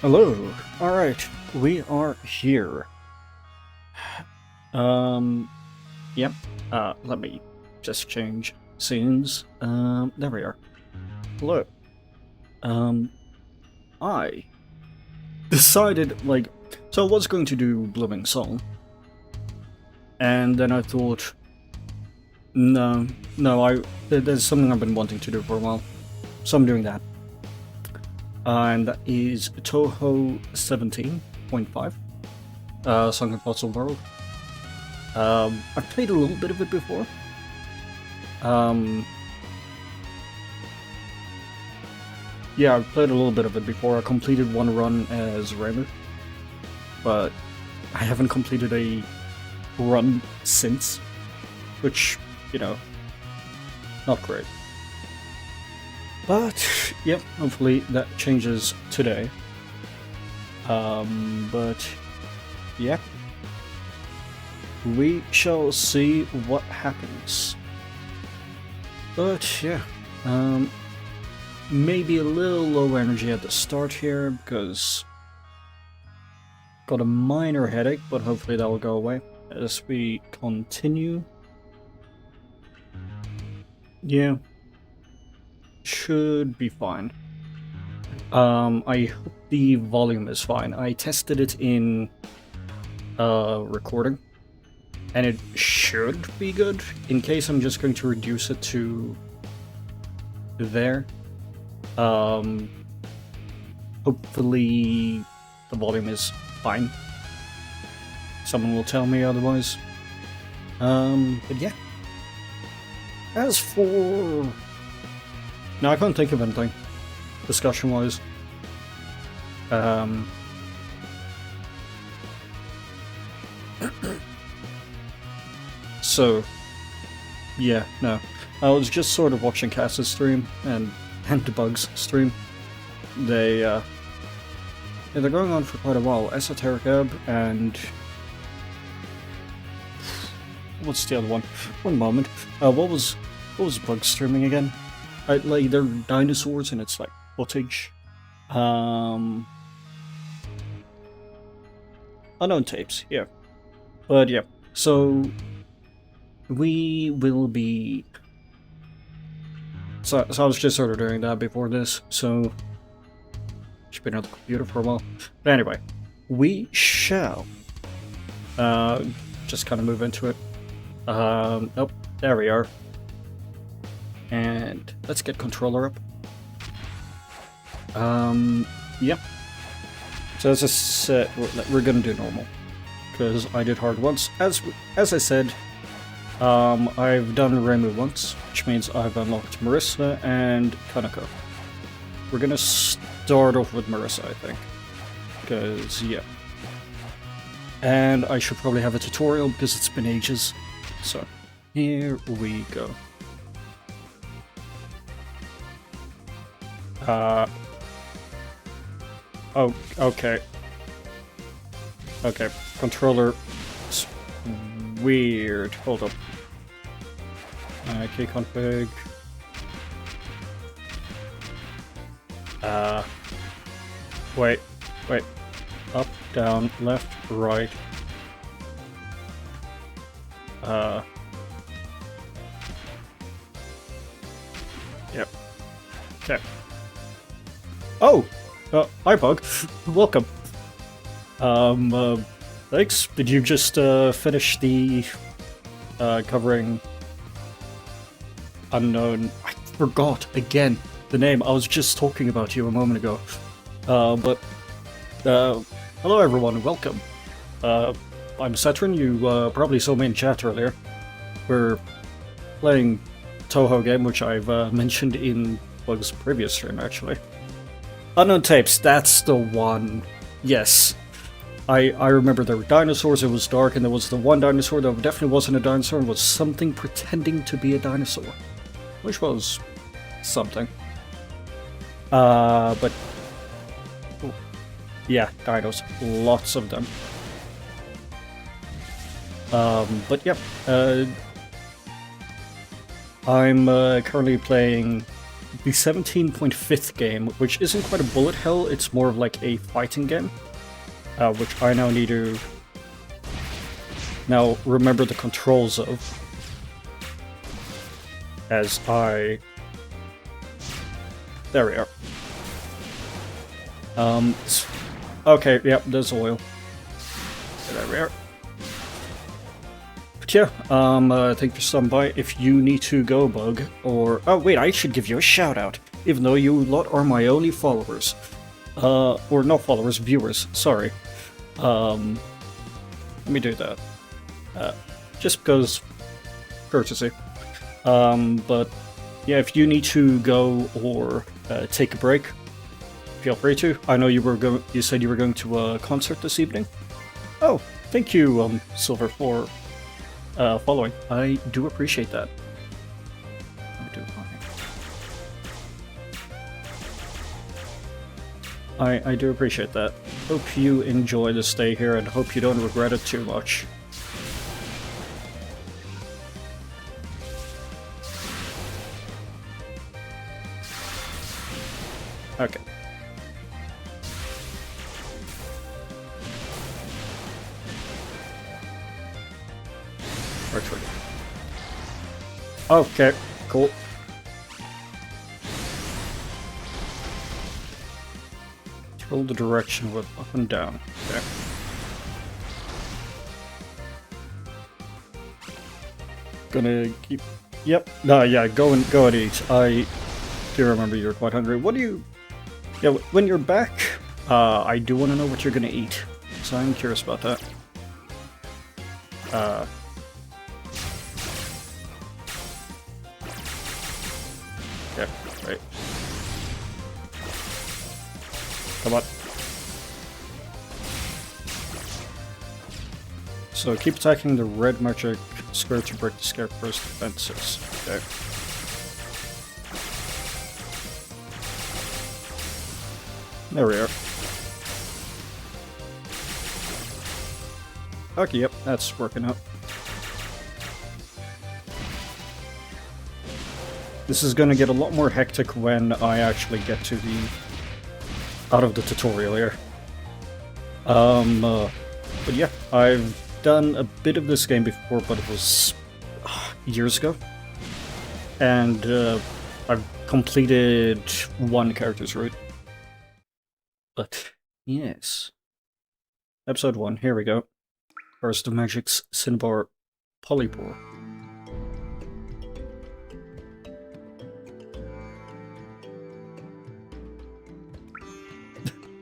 Hello. Alright, we are here. Um, yep. Let me just change scenes. There we are. Hello. Um, I decided, so I was going to do Blooming Song. And then I thought, no, there's something I've been wanting to do for a while. So I'm doing that. And that is Touhou 17.5. Sunken Fossil World. I've played a little bit of it before. Yeah, I've played a little bit of it before. I completed one run as Reimu, but I haven't completed a run since, which, not great. But, yep, hopefully that changes today. But, yeah. We shall see what happens. But, yeah. Maybe a little low energy at the start here, because got a minor headache, but hopefully that will go away as we continue. Yeah. Should be fine. I hope the volume is fine. I tested it in recording, and it should be good. In case, I'm just going to reduce it to there. Hopefully the volume is fine. Someone will tell me otherwise. But yeah. As for... No, I can't think of anything, discussion-wise. So, yeah, no. I was just sort of watching Cass's stream and Debug's stream. They're going on for quite a while. Esoteric Ebb and... What's the other one? One moment. What was Bug streaming again? Like, they're dinosaurs and it's like footage. Unknown Tapes, yeah. But yeah, so we will be... So I was just sort of doing that before this, so should been on the computer for a while. But anyway, we shall just kind of move into it. Nope, there we are. And let's get controller up. Yep. So as I said, we're gonna do normal, because I did hard once. As I said, I've done Reimu once, which means I've unlocked Marissa and Kanako. We're gonna start off with Marissa, I think, because yeah. And I should probably have a tutorial because it's been ages. So here we go. Oh, okay. Okay, controller... Weird. Hold up. Keyconfig. Wait. Up, down, left, right. Yep. Okay. Oh! Hi, Bug. Welcome. Thanks. Did you just, finish the, covering Unknown... I forgot, again, the name. I was just talking about you a moment ago. Hello everyone, welcome. I'm Setrin. You, probably saw me in chat earlier. We're playing Touhou game, which I've, mentioned in Bug's previous stream, actually. Unknown Tapes, that's the one. Yes. I remember there were dinosaurs, it was dark, and there was the one dinosaur that definitely wasn't a dinosaur and was something pretending to be a dinosaur. Which was something. But... yeah, dinos. Lots of them. But yep. I'm currently playing the 17.5 game, which isn't quite a bullet hell, it's more of like a fighting game, which I now need to now remember the controls of, as I... There we are. Okay, yep, there's oil. There we are. But yeah, thank you for stopping by. If you need to go, Bug, or... Oh, wait, I should give you a shout-out, even though you lot are my only followers. Or not followers, viewers, sorry. Let me do that. Just because... courtesy. But yeah, if you need to go or take a break, feel free to. I know you said you were going to a concert this evening. Oh, thank you, Silver, for following. I do appreciate that. I do appreciate that. Hope you enjoy the stay here and hope you don't regret it too much. Okay. Okay, cool. Control the direction with up and down. Okay. Gonna keep... Yep. No, yeah, go and eat. I do remember you're quite hungry. What do you... Yeah, when you're back, I do want to know what you're gonna eat. So I'm curious about that. Yeah, right. Come on. So keep attacking the red magic square to break the scarecrow's defenses. Okay. There we are. Okay, yep, that's working out. This is gonna get a lot more hectic when I actually get to the... out of the tutorial here. But yeah, I've done a bit of this game before, but it was years ago. And I've completed one character's route. But yes. Episode 1, here we go. First of Magic's Cinnabar Polybore.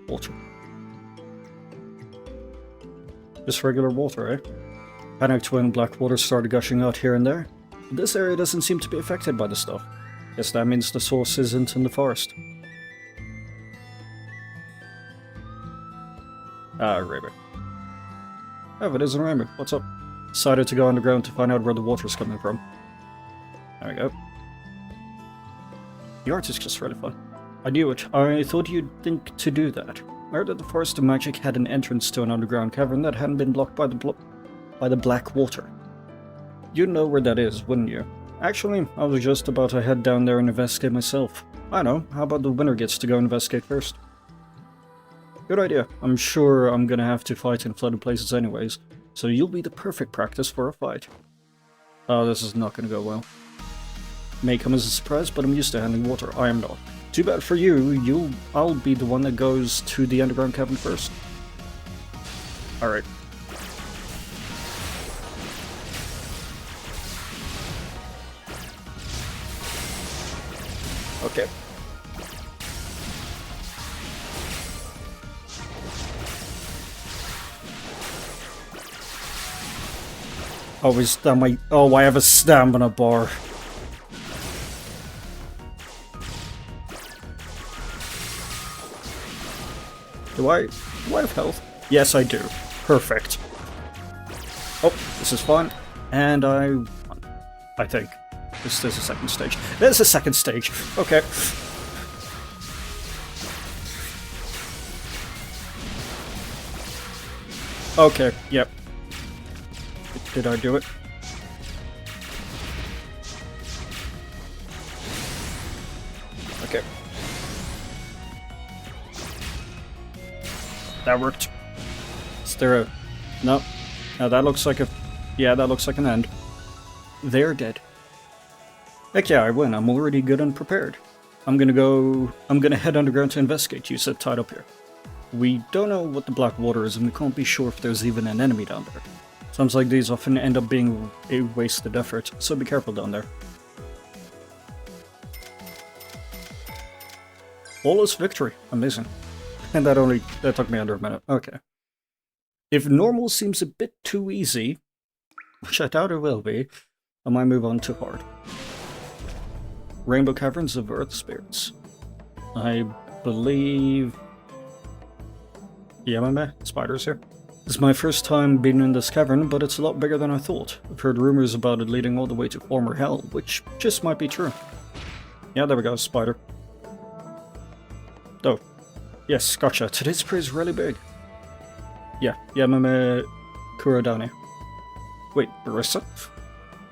Water. Just regular water, eh? Panicked when black water started gushing out here and there. This area doesn't seem to be affected by the stuff. Guess that means the source isn't in the forest. Ah, Rabbit. Oh, it isn't Rabbit. What's up? Decided to go underground to find out where the water's coming from. There we go. The art is just really fun. I knew it. I thought you'd think to do that. I heard that the Forest of Magic had an entrance to an underground cavern that hadn't been blocked by the black water. You'd know where that is, wouldn't you? Actually, I was just about to head down there and investigate myself. I know. How about the winner gets to go investigate first? Good idea. I'm sure I'm gonna have to fight in flooded places anyways, so you'll be the perfect practice for a fight. Oh, this is not gonna go well. May come as a surprise, but I'm used to handling water. I am not. Too bad for you, I'll be the one that goes to the underground cavern first. Alright. Okay. Oh, I have a stamina bar. Do I have health? Yes, I do. Perfect. Oh, this is fun. And I think. There's a second stage. There's a second stage. Okay. Okay, yep. Did I do it? Okay. That worked. Is there a... No. No, that looks like a... Yeah, that looks like an end. They're dead. Heck yeah, I win. I'm already good and prepared. I'm gonna head underground to investigate. You sit tied up here. We don't know what the black water is, and we can't be sure if there's even an enemy down there. Sounds like these often end up being a wasted effort, so be careful down there. Flawless victory. Amazing. And that took me under a minute. Okay. If normal seems a bit too easy, which I doubt it will be, I might move on to hard. Rainbow Caverns of Earth Spirits. I believe... Yeah, spiders here. This is my first time being in this cavern, but it's a lot bigger than I thought. I've heard rumors about it leading all the way to former hell, which just might be true. Yeah, there we go, spider. Oh. Yes, gotcha. Today's prey is really big. Yeah, Kurodani. Wait, Barista?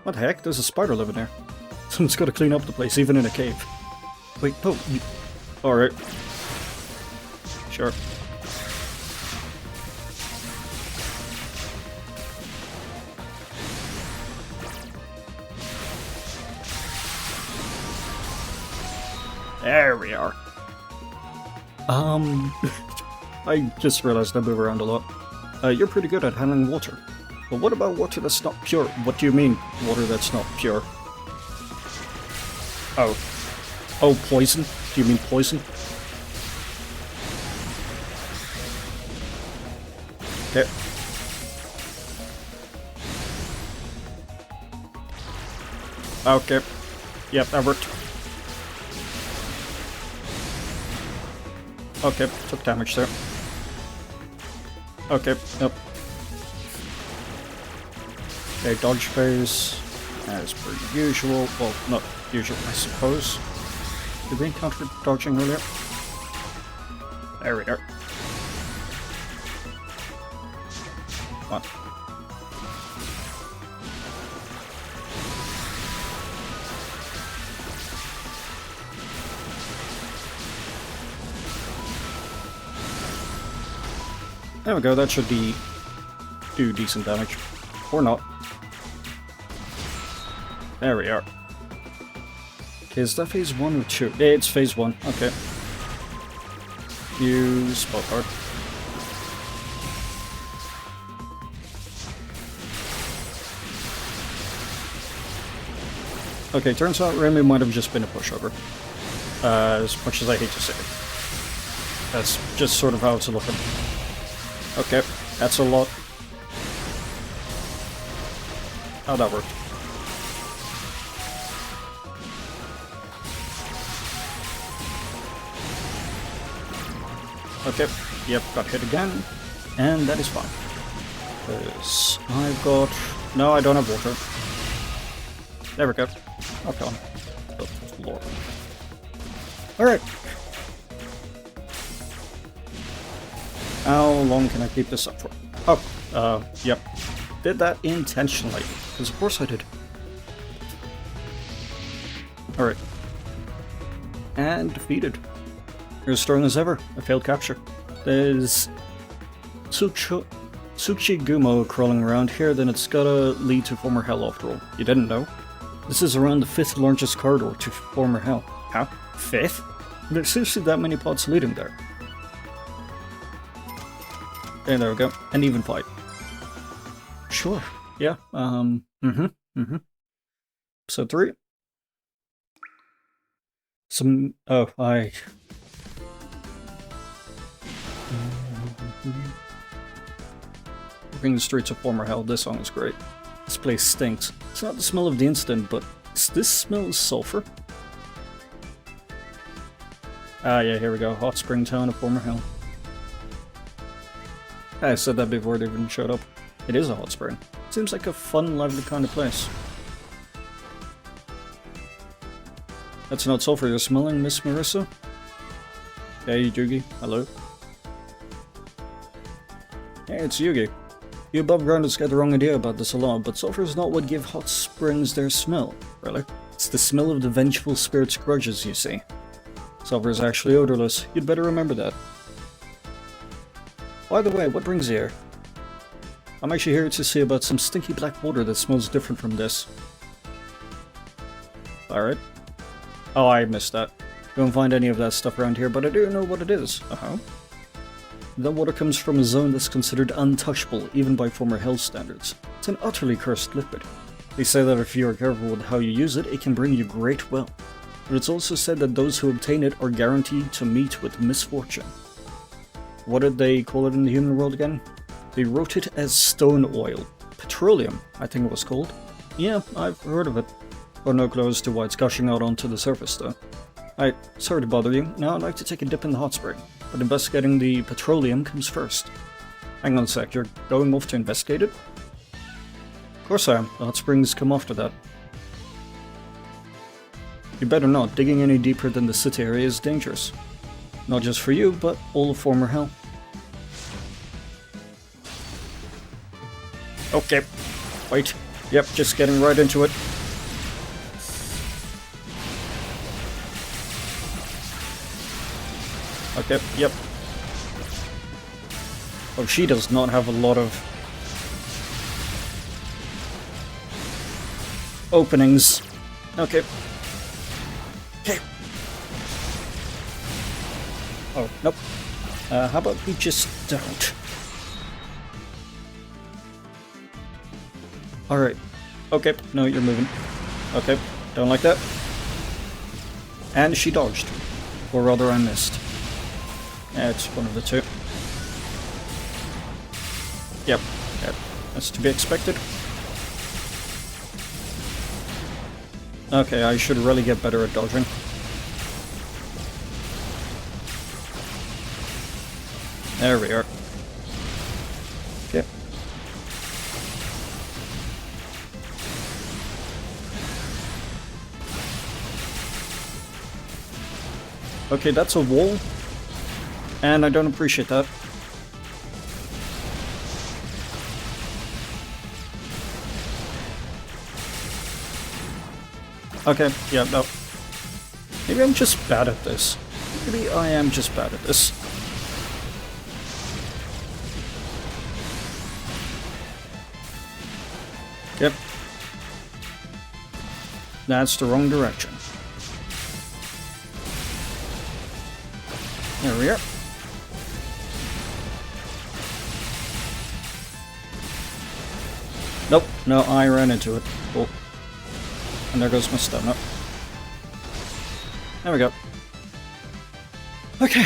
What the heck? There's a spider living there. Someone's got to clean up the place, even in a cave. Wait, no. Alright. Sure. There we are. I just realized I move around a lot. You're pretty good at handling water. But what about water that's not pure? What do you mean, water that's not pure? Oh. Oh, poison? Do you mean poison? Okay. Okay. Yep, that worked. Okay, took damage there. Okay, yep. Okay, dodge phase, as per usual. Well, not usual, I suppose. Did we encounter dodging earlier? There we are. What? There we go, that should do decent damage. Or not. There we are. Okay, is that phase 1 or 2? Yeah, it's phase 1, okay. Use spell card. Okay, turns out Remy might have just been a pushover. As much as I hate to say it. That's just sort of how it's looking. Okay, that's a lot. How'd that work? Okay, yep, got hit again. And that is fine. Because I've got... No, I don't have water. There we go. Okay. Oh, Lord. Alright. How long can I keep this up for? Oh, yep. Did that intentionally. Because of course I did. Alright. And defeated. You're as strong as ever. A failed capture. There's Tsuchigumo crawling around here, then it's gotta lead to former hell after all. You didn't know? This is around the 5th largest corridor to former hell. How? 5th? There's seriously that many pods leading there. And there we go. An even fight. Sure. Yeah. Episode 3. Bring the streets of former hell. This song is great. This place stinks. It's not the smell of the incident, but is this smell sulfur? Ah, yeah, here we go. Hot spring town of former hell. I said that before it even showed up. It is a hot spring. Seems like a fun, lively kind of place. That's not sulfur you're smelling, Miss Marissa? Hey, Yugi. Hello. Hey, it's Yugi. You above grounders get the wrong idea about this a lot, but sulfur is not what give hot springs their smell, really. It's the smell of the vengeful spirit's grudges, you see. Sulfur is actually odorless. You'd better remember that. By the way, what brings you here? I'm actually here to see about some stinky black water that smells different from this. Alright. Oh, I missed that. Don't find any of that stuff around here, but I do know what it is. Uh-huh. That water comes from a zone that's considered untouchable, even by former Hell standards. It's an utterly cursed liquid. They say that if you are careful with how you use it, it can bring you great wealth. But it's also said that those who obtain it are guaranteed to meet with misfortune. What did they call it in the human world again? They wrote it as stone oil. Petroleum, I think it was called. Yeah, I've heard of it. Got no clue as to why it's gushing out onto the surface though. Alright, sorry to bother you. Now I'd like to take a dip in the hot spring, but investigating the petroleum comes first. Hang on a sec, you're going off to investigate it? Of course I am. The hot springs come after that. You better not. Digging any deeper than the city area is dangerous. Not just for you, but all of former Hell. Okay. Wait. Yep, just getting right into it. Okay, yep. Oh, she does not have a lot of openings. Okay. Okay. Oh, nope. How about we just don't? Alright. Okay, no, you're moving. Okay, don't like that. And she dodged. Or rather, I missed. Yeah, it's one of the two. Yep, that's to be expected. Okay, I should really get better at dodging. There we are. Okay. Okay, that's a wall. And I don't appreciate that. Okay, yeah, no. Maybe I'm just bad at this. Maybe I am just bad at this. Yep. That's the wrong direction. There we are. Nope, no, I ran into it. Cool. And there goes my stamina. There we go. Okay.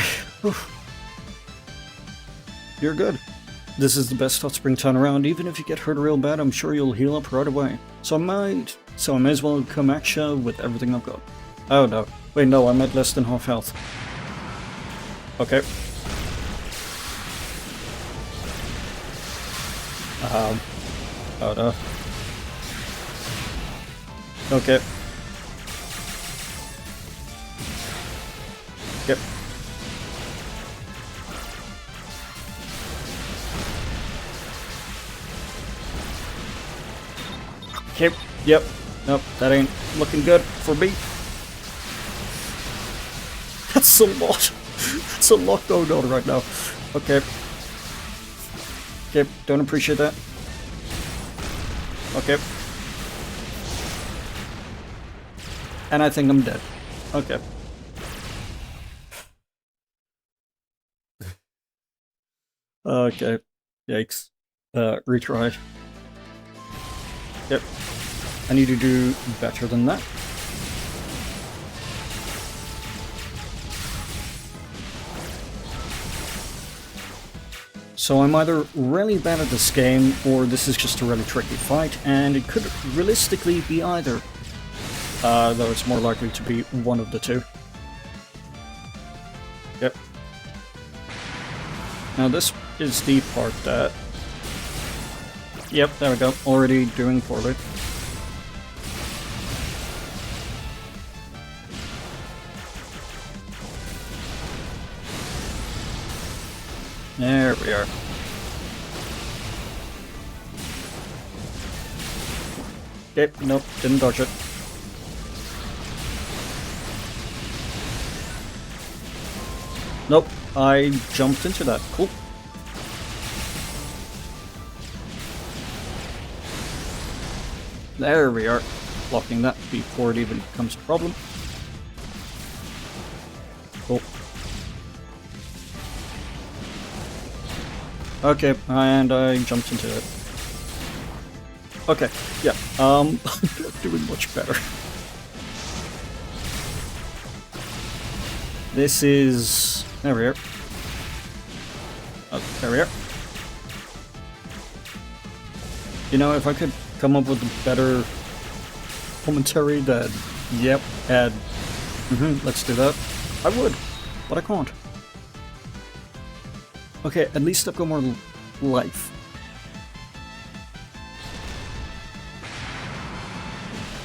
Oof. You're good. This is the best hot spring town around. Even if you get hurt real bad, I'm sure you'll heal up right away. So I may as well come at you with everything I've got. Oh no. Wait, no, I'm at less than half health. Okay. Oh no. Okay. Yep. Okay. Yep. Nope, that ain't looking good for me. That's a lot. That's a lot going on right now. Okay. Okay, don't appreciate that. Okay. And I think I'm dead. Okay. Okay. Yikes. Retry. Yep. I need to do better than that. So I'm either really bad at this game, or this is just a really tricky fight, and it could realistically be either. Though it's more likely to be one of the two. Yep. Now this is the part that... Yep, there we go. Already doing poorly. There we are. Okay, nope, didn't dodge it. Nope, I jumped into that. Cool. There we are. Blocking that before it even becomes a problem. Cool. Okay, and I jumped into it. Okay, yeah, I'm not doing much better. This is... there we are. Oh, there we are. You know, if I could come up with a better commentary that... yep, and... let's do that. I would, but I can't. Okay, at least I've got more life.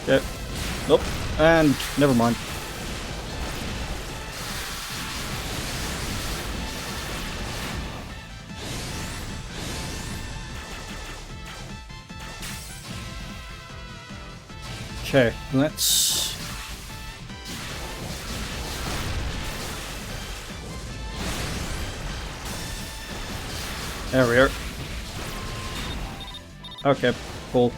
Okay. Nope. And never mind. Okay, let's... there we are. Okay, cool.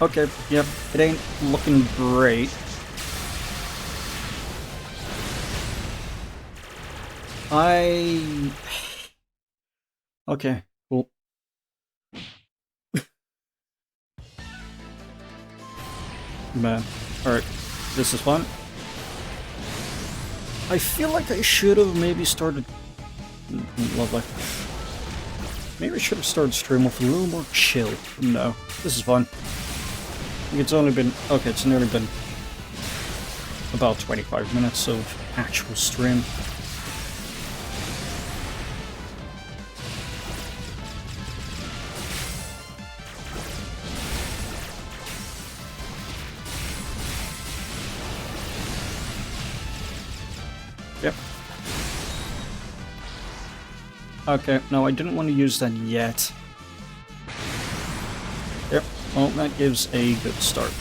Okay, yep, it ain't looking great. Okay, cool. Man, alright, this is fun. I feel like I should have maybe started... lovely. Maybe I should have started stream with a little more chill. No, this is fun. It's only been... okay, it's nearly been about 25 minutes of actual stream. Yep. Okay, no, I didn't want to use that yet. Yep, well, that gives a good start.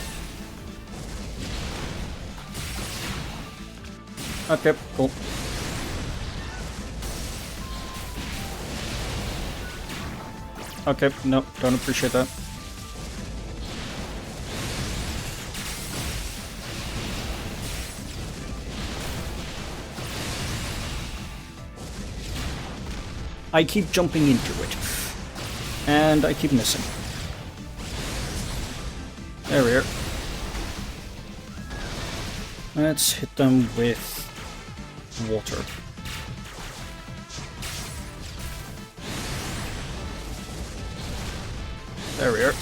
Okay, cool. Okay, no, don't appreciate that. I keep jumping into it, and I keep missing. There we are. Let's hit them with water. There we are.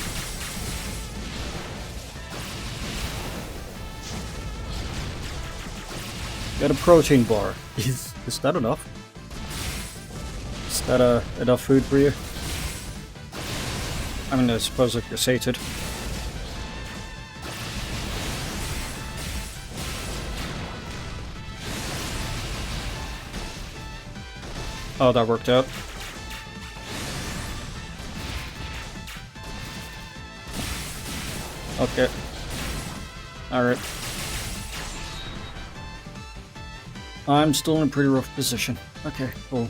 Got a protein bar. Is that enough? Is that enough food for you? I mean, I suppose if you're sated. Oh, that worked out. Okay. Alright. I'm still in a pretty rough position. Okay, cool.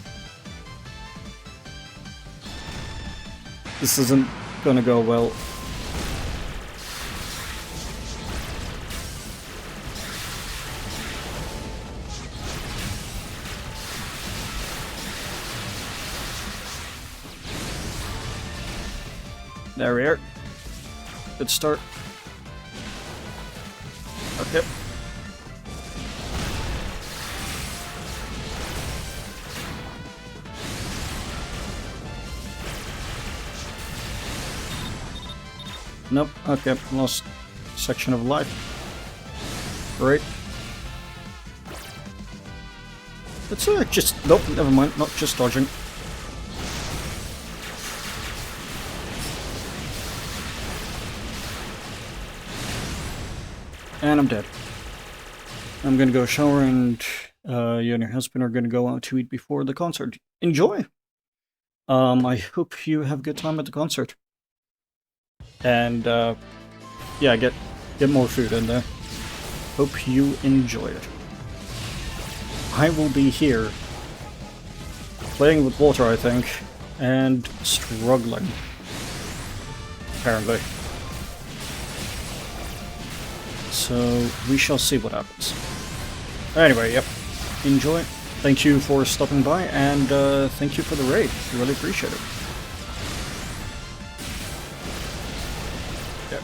This isn't gonna go well. There we are. Good start. Okay. Nope. Okay, lost section of life. Great. It's just... nope, never mind. Not just dodging. And I'm dead. I'm gonna go shower and you and your husband are gonna go out to eat before the concert. Enjoy! I hope you have a good time at the concert. and yeah, get more food in there. Hope you enjoy it. I will be here playing with water, I think, and struggling, apparently. So we shall see what happens. Anyway, yep. Enjoy. Thank you for stopping by, and thank you for the raid. Really appreciate it. Yep.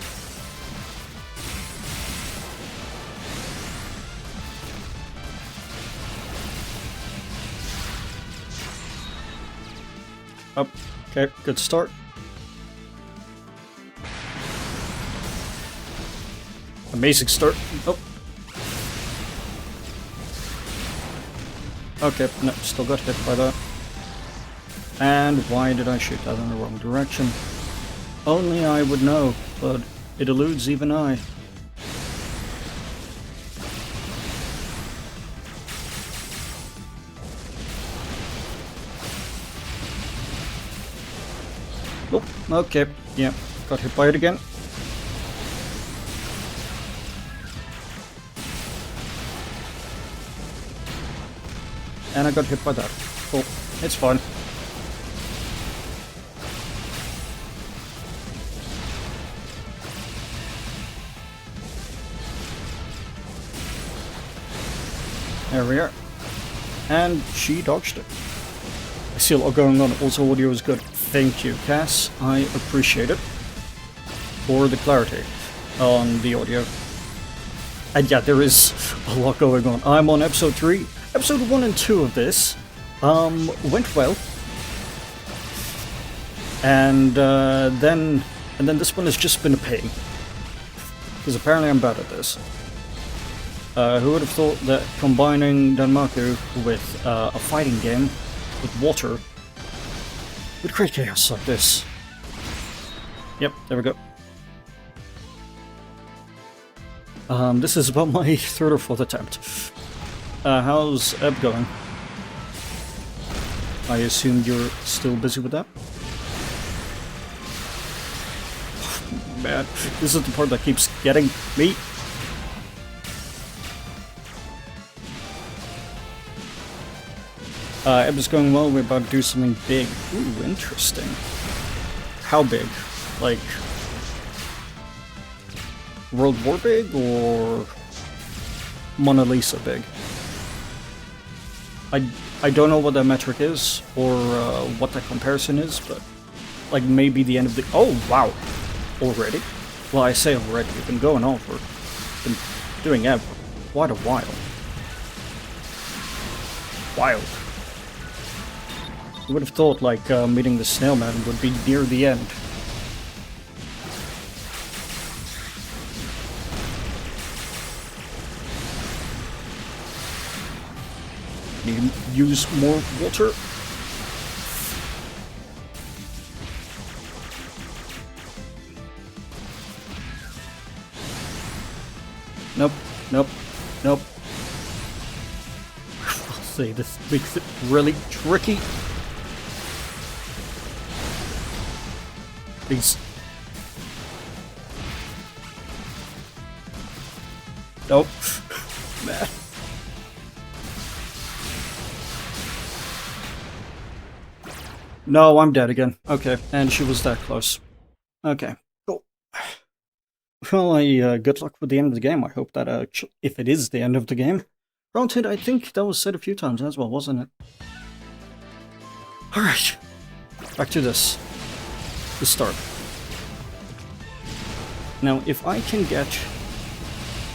Up. Okay, good start. Amazing start. Oh. Okay, no, still got hit by that. And why did I shoot that in the wrong direction? Only I would know, but it eludes even I. Oh, okay, yeah, got hit by it again. And I got hit by that. Cool. It's fine. There we are. And she dodged it. I see a lot going on. Also, audio is good. Thank you, Cass. I appreciate it. For the clarity on the audio. And yeah, there is a lot going on. I'm on episode 3. Episode 1 and 2 of this went well, and then this one has just been a pain, because apparently I'm bad at this. Who would have thought that combining Danmaku with a fighting game with water would create chaos like this? Yep, there we go. This is about my 3rd or 4th attempt. How's Ebb going? I assume you're still busy with that? Man, this is the part that keeps getting me. Ebb is going well, we're about to do something big. Ooh, interesting. How big? Like, World War big, or Mona Lisa big? I don't know what that metric is, or what that comparison is, but like maybe the end of the... Oh, wow! Already? Well, I say already, we've been going on for... been doing it for quite a while. Wild. You would have thought, like, meeting the snail man would be near the end. You use more water. Nope, nope, nope. I'll say this makes it really tricky. Please. Nope. Man. No, I'm dead again. Okay, and she was that close. Okay, cool. Well, good luck with the end of the game. I hope that, if it is the end of the game. Granted, I think that was said a few times as well, wasn't it? Alright, back to this. The start. Now, if I can get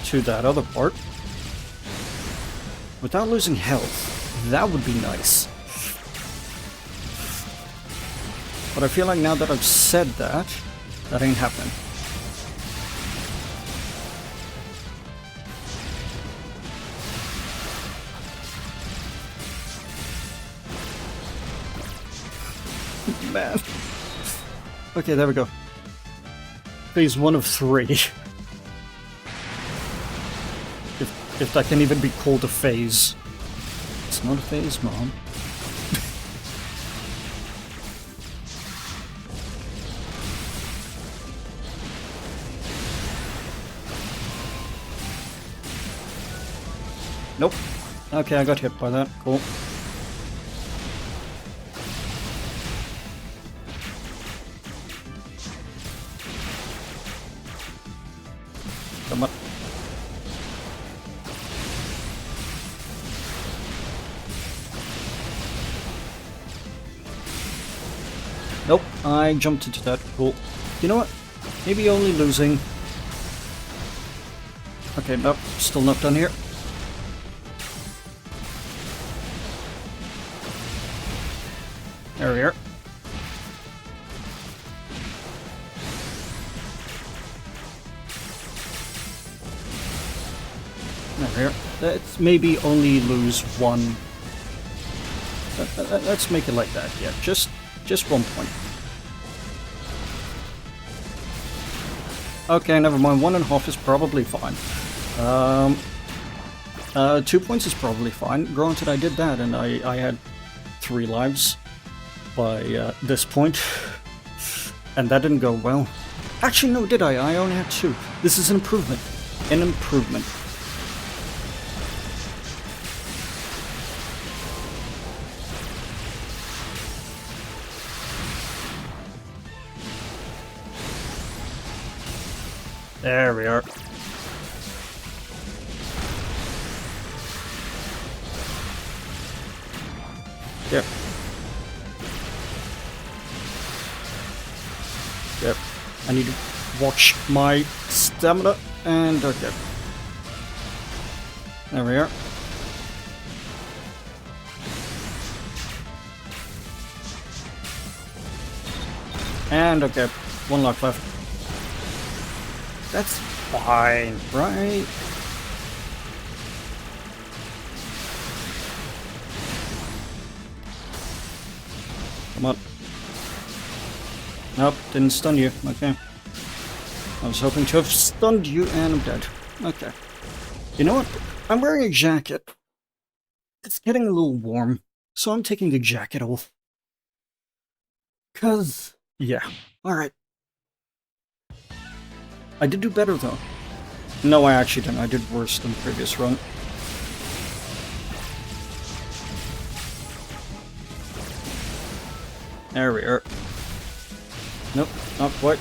to that other part without losing health, that would be nice. But I feel like now that I've said that, that ain't happening. Man. Okay, there we go. Phase 1 of 3. If that can even be called a phase. It's not a phase, Mom. Nope. Okay, I got hit by that. Cool. Come on. Nope, I jumped into that. Cool. You know what? Maybe only losing. Okay, nope, still not done here. There we are. There we are. Let's maybe only lose one. Let's make it like that, yeah. Just 1 point. Okay, never mind. 1.5 is probably fine. 2 points is probably fine. Granted, I did that, and I had 3 lives by this point, and that didn't go well. Actually, no, did I? I only had 2. This is an improvement. An improvement. There we are. Yep. Yep. I need to watch my stamina, and okay. There we are. And okay, 1 life left. That's fine, right? Come on. Nope, didn't stun you. Okay. I was hoping to have stunned you, and I'm dead. Okay. You know what? I'm wearing a jacket. It's getting a little warm, so I'm taking the jacket off. 'Cause, yeah. Alright. I did do better, though. No, I actually didn't. I did worse than the previous run. There we are. Nope, not quite.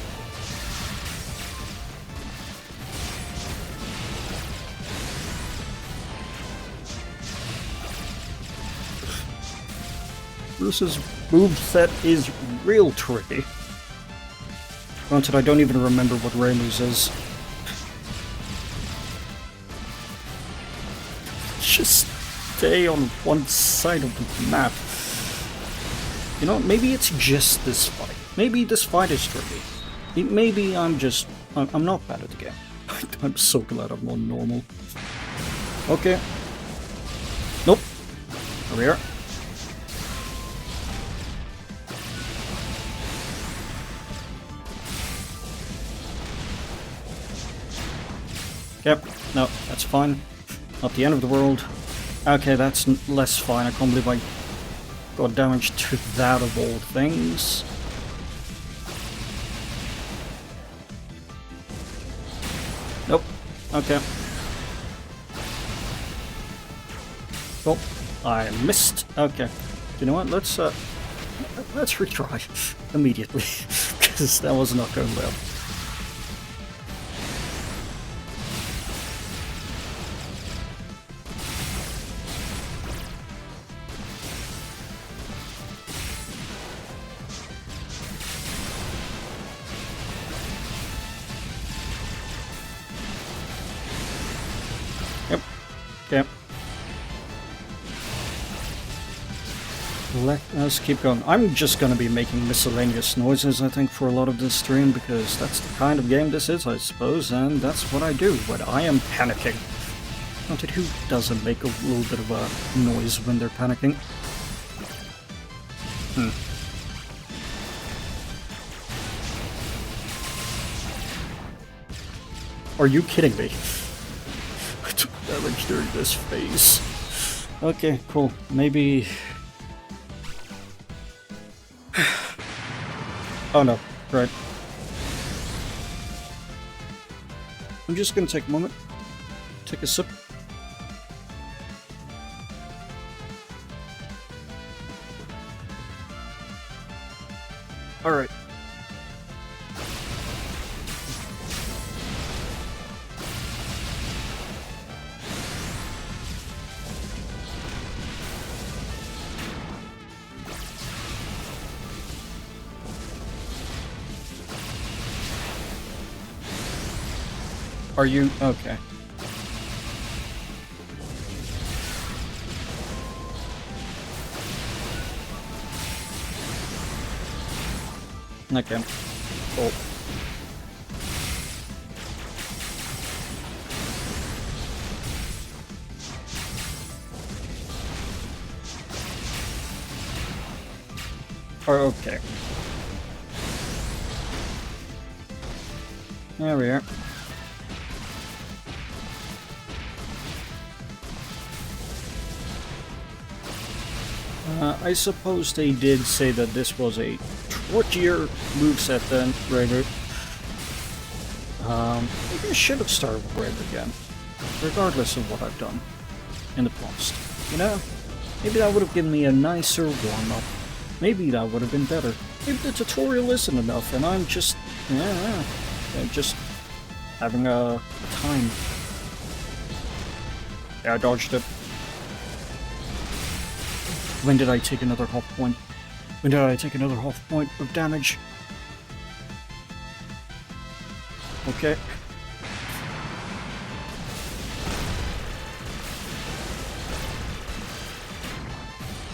Bruce's moveset is real tricky. Granted, I don't even remember what Raymu's is. Just stay on one side of the map. You know, maybe it's just this fight. Maybe this fight is tricky. Maybe I'm not bad at the game. I'm so glad I'm on normal. Okay. Nope. There we are. Yep, no, that's fine. Not the end of the world. Okay, that's less fine. I can't believe I got damage to that of all things. Nope. Okay. Well, I missed. Okay. You know what? Let's retry immediately, because that was not going well. Okay. Let us keep going. I'm just gonna be making miscellaneous noises, I think, for a lot of this stream, because that's the kind of game this is, I suppose, and that's what I do when I am panicking. Granted, who doesn't make a little bit of a noise when they're panicking? Are you kidding me? I took damage during this phase. Okay, cool. Maybe... Oh no, right. I'm just gonna take a moment. Take a sip. Alright. Are you okay? Okay. Cool. Okay. There we are. I suppose they did say that this was a torchier moveset than regular. Maybe I should have started with red again, regardless of what I've done in the past. You know, maybe that would have given me a nicer warm-up. Maybe that would have been better. Maybe the tutorial isn't enough, and I'm just, just having a time. Yeah, I dodged it. When did I take another half point? When did I take another half point of damage? Okay.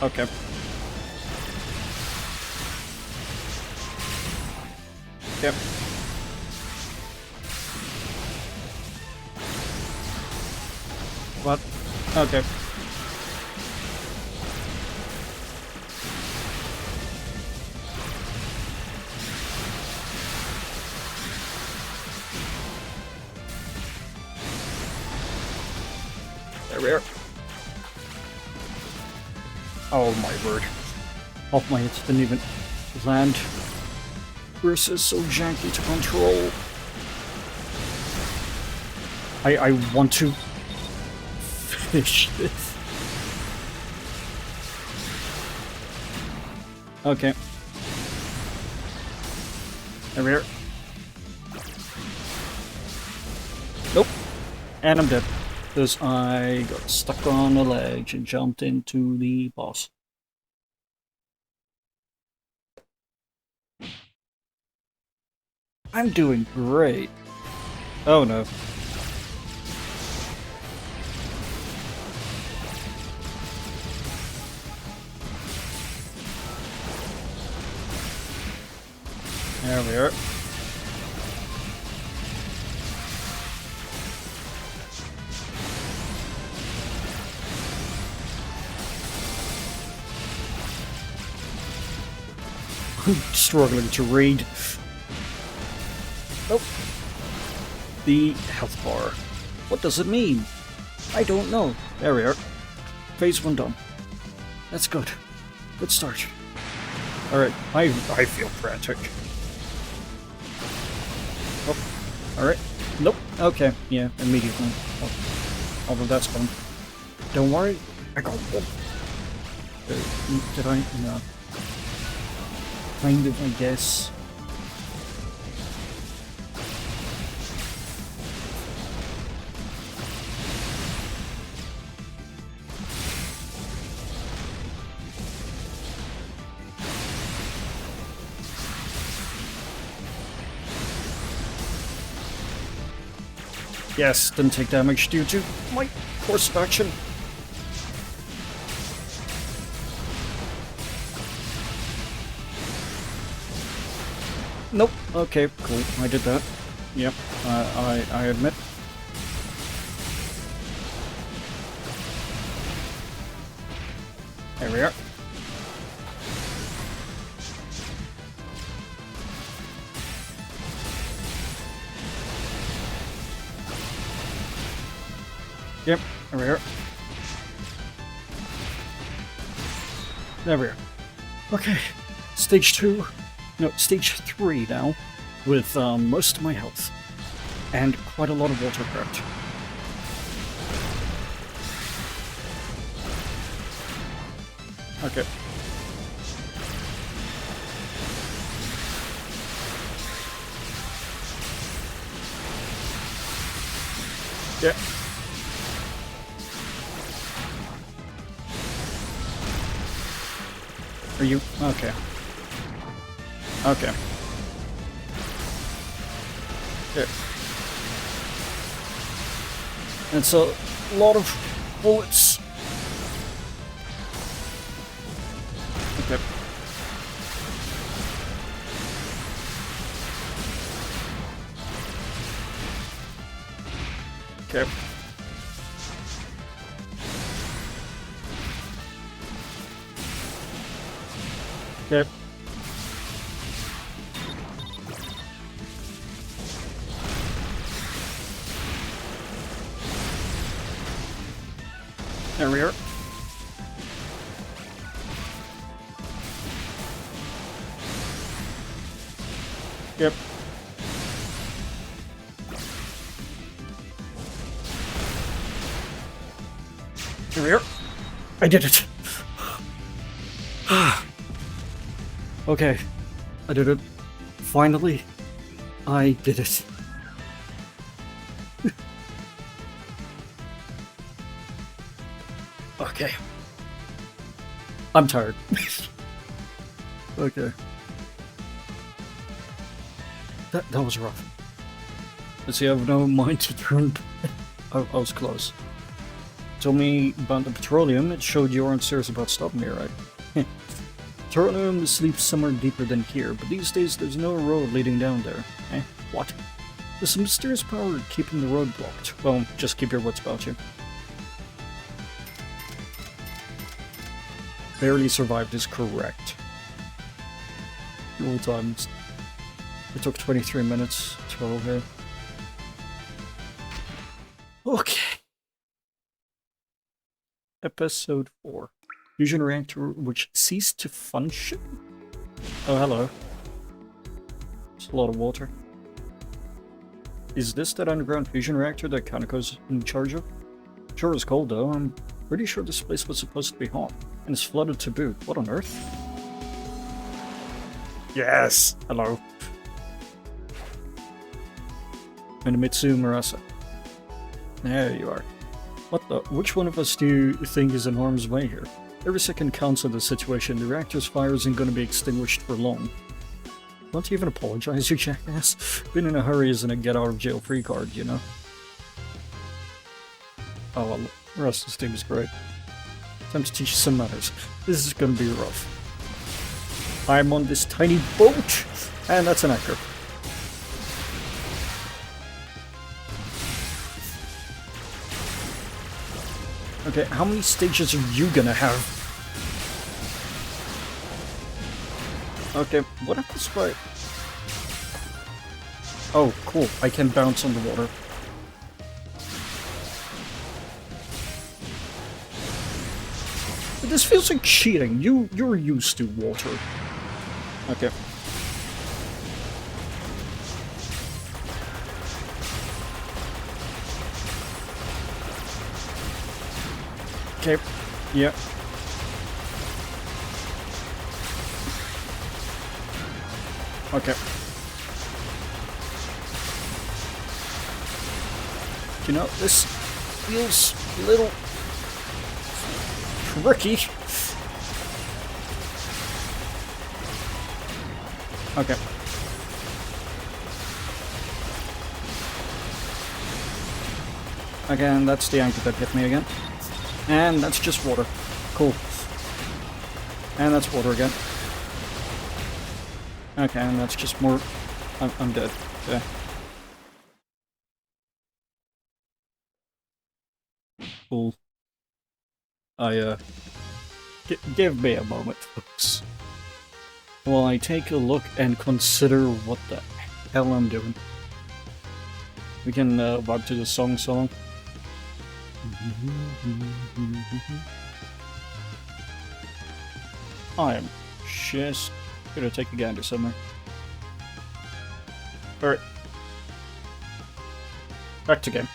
Okay. Yep. What? Okay. There we are. Oh my word. Half my hits didn't even land. This is so janky to control. I want to finish this. Okay. There we are. Nope. And I'm dead. Because I got stuck on a ledge and jumped into the boss. I'm doing great. Oh no. There we are. I'm struggling to read. Oh. The health bar. What does it mean? I don't know. There we are. Phase 1 done. That's good. Good start. Alright, I feel frantic. Oh, alright. Nope. Okay, yeah, immediately. Oh, although that's gone. Don't worry, I got one. Did I? No. Kind of, I guess. Yes, didn't take damage due to my course of action. Nope. Okay, cool. I did that. Yep. I admit. There we are. Yep, there we are. There we are. Okay, stage 2, no, stage 3 now, with most of my health, and quite a lot of watercraft. Okay. Yeah. Are you... Okay. Okay. Yeah. It's a lot of bullets. Okay. Okay. Okay. There we are. Yep. Here we are. I did it. Okay. I did it. Finally. I did it. Okay. I'm tired. Okay. That was rough. Let's see, I have no mind to turn. I was close. Told me about the petroleum. It showed you aren't serious about stopping me, right? Petroleum sleeps somewhere deeper than here, but these days there's no road leading down there. Eh? What? There's some mysterious power keeping the road blocked. Well, just keep your wits about you. Barely survived is correct. Roll times. It took 23 minutes total here. Okay. Episode 4. Fusion reactor which ceased to function? Oh, hello. It's a lot of water. Is this that underground fusion reactor that Kaneko's in charge of? Sure is cold though. I'm pretty sure this place was supposed to be hot. And it's flooded to boot. What on earth? Yes! Hello. Minomitsu Murasa. There you are. What the? Which one of us do you think is in harm's way here? Every second counts in this situation. The reactor's fire isn't going to be extinguished for long. Don't even apologize, you jackass. Being in a hurry isn't a get-out-of-jail-free card, you know? Oh well, the rest of this team is great. Time to teach you some manners. This is going to be rough. I'm on this tiny boat, and that's an anchor. Okay, how many stages are you gonna have? Okay, what happens if I... Oh, cool, I can bounce on the water. But this feels like cheating. You're used to water. Okay. Okay, yeah. Okay. You know, this feels a little tricky. Okay. Again, that's the anchor that hit me again. And that's just water. Cool. And that's water again. Okay, and that's just more... I'm dead. Okay. Cool. Give me a moment, folks. While I take a look and consider what the hell I'm doing. We can vibe to the song. I am just gonna take a gander somewhere. Alright. Back to game.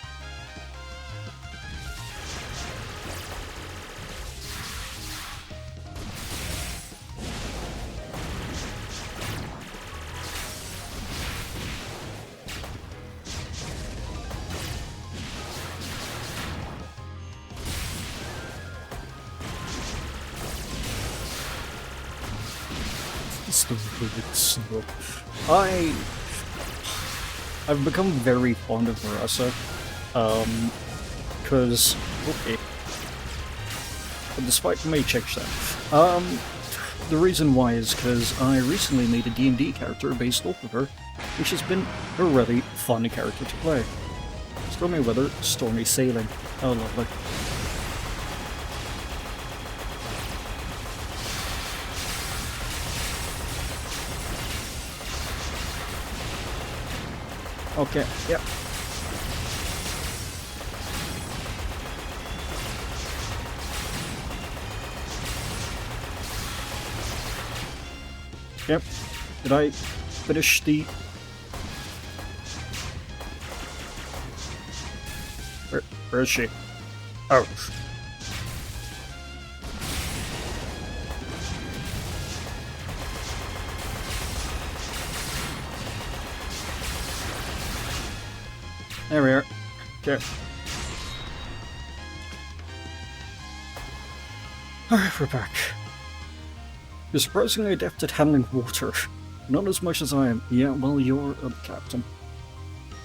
So, I've become very fond of Marasa, because okay, but despite my check that, the reason why is because I recently made a D&D character based off of her, which has been a really fun character to play. Stormy weather, stormy sailing. Oh, lovely. Okay, yep. Yep. Did I finish the... Where is she? Oh. There we are. Okay. Alright, we're back. You're surprisingly adept at handling water. Not as much as I am. Yeah, well, you're a captain.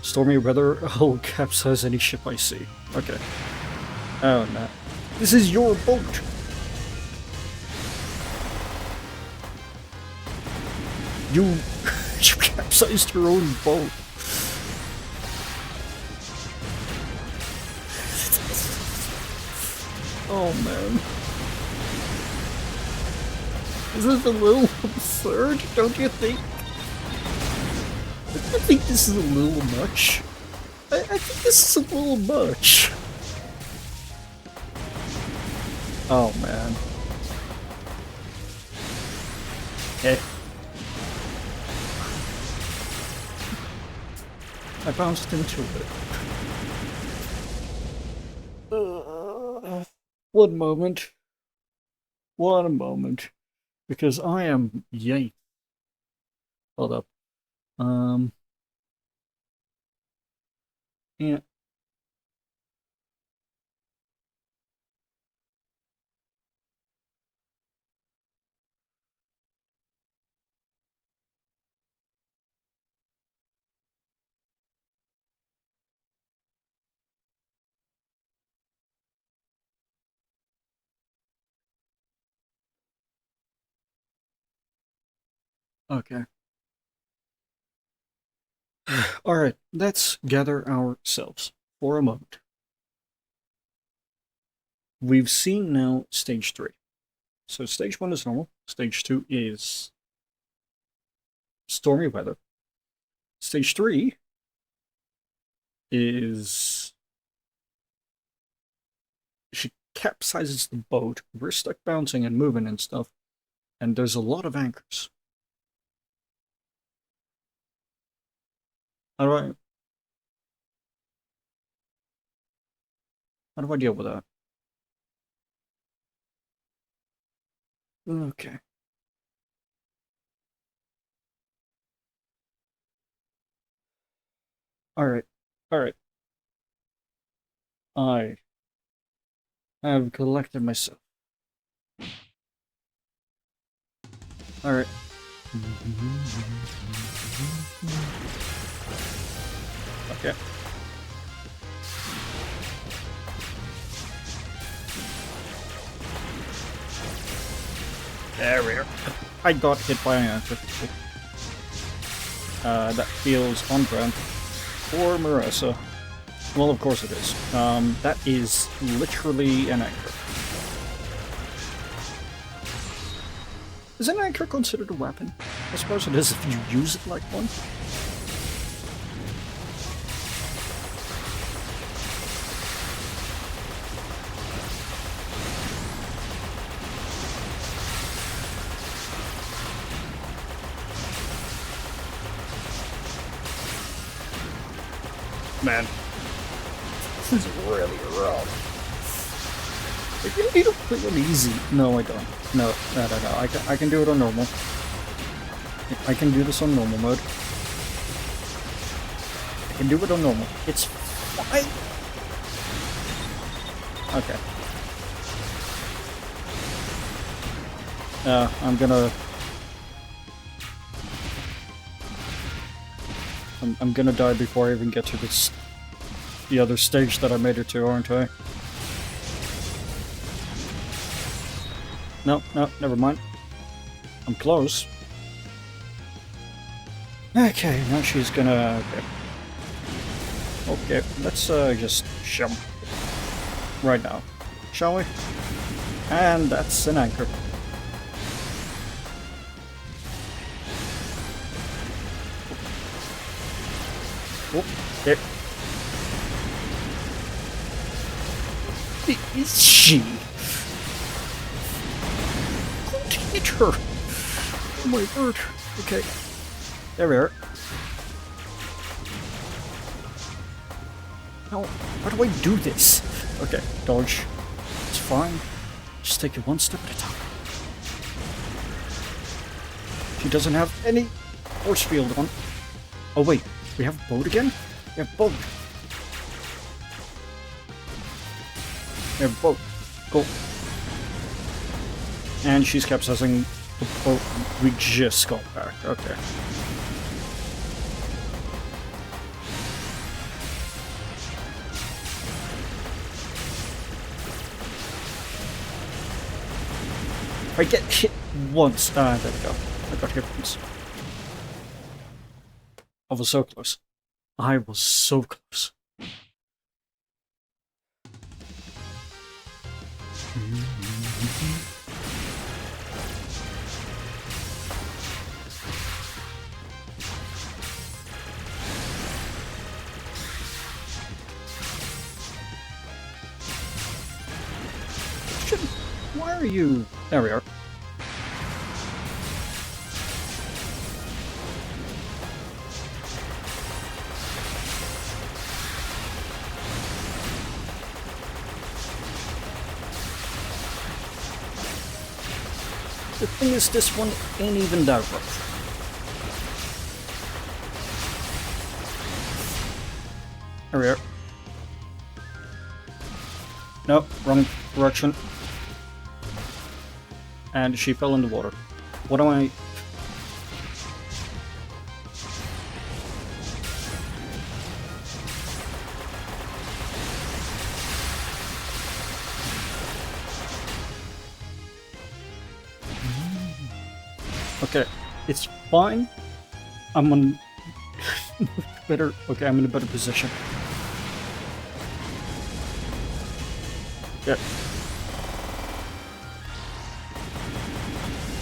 Stormy weather, I'll capsize any ship I see. Okay. Oh, no. This is your boat! You capsized your own boat. Oh, man. This is a little absurd, don't you think? I think this is a little much. I think this is a little much. Oh, man. Okay. I bounced into it. One moment. One moment. Because I am... Yay. Hold up. Yeah. Okay. Alright, let's gather ourselves for a moment. We've seen now stage 3. So stage 1 is normal, stage 2 is stormy weather. Stage 3 is... she capsizes the boat, we're stuck bouncing and moving and stuff, and there's a lot of anchors. How do I deal with that? Okay. Alright. Alright. I have collected myself. Alright. Okay. There we are. I got hit by an anchor. That feels on brand for Marasa. Well, of course it is. That is literally an anchor. Is an anchor considered a weapon? I suppose it is if you use it like one. Man, this is really rough. I need to play on easy. No, I don't. No. I can do it on normal. I can do this on normal mode. I can do it on normal. It's fine. Okay. I'm gonna I'm gonna die before I even get to the other stage that I made it to, aren't I? No, never mind. I'm close. Okay, now she's gonna... Okay, let's just jump right now, shall we? And that's an anchor. Oh, okay. Is she? Don't hit her! Oh my word. Okay. There we are. Now, how do I do this? Okay, dodge. It's fine. Just take it one step at a time. She doesn't have any force field on. Oh wait, we have boat again? We have boat. We have boat. Cool. And she's capsizing the boat we just got back. Okay. If I get hit once... there we go. I got hit once. I was so close. I was so close. Why are you... There we are. The thing is, this one ain't even that rough. There we are. Nope, wrong direction. And she fell in the water. What am I... Okay, it's fine. I'm on better. Okay, I'm in a better position. Yeah.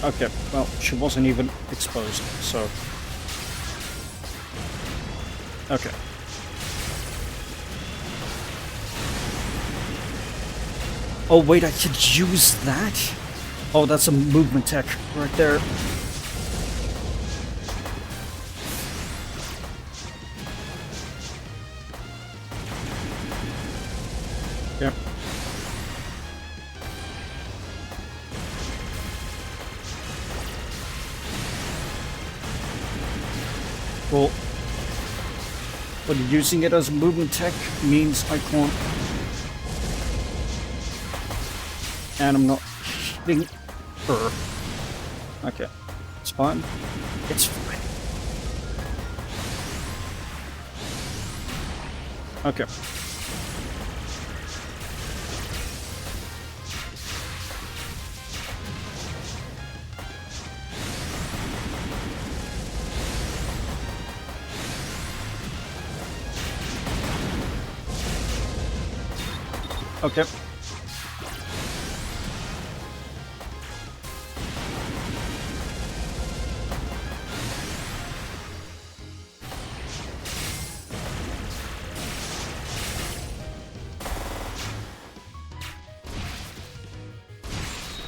Okay, well, she wasn't even exposed, so... Okay. Oh wait, I could use that? Oh, that's a movement tech right there. Yep. Well, but using it as a movement tech means I can't. And I'm not hitting her. Okay, it's fine. It's fine. Okay. Okay.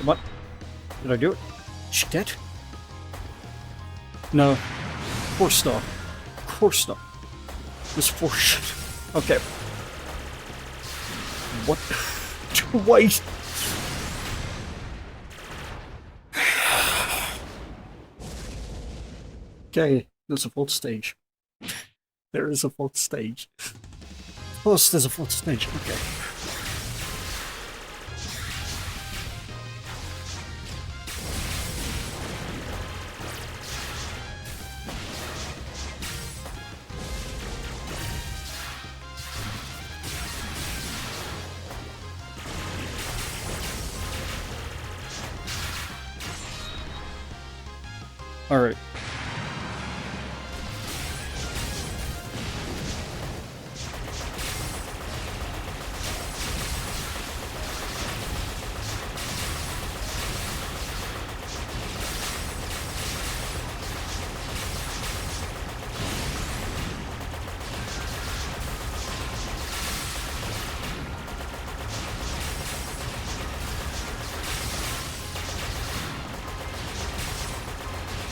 What? Did I do it? Is she dead? No. Of course not. Of course not. This force. Okay. What? Wait. Okay, there's a fourth stage. There is a fourth stage. Of course, there's a fourth stage. Okay. Alright.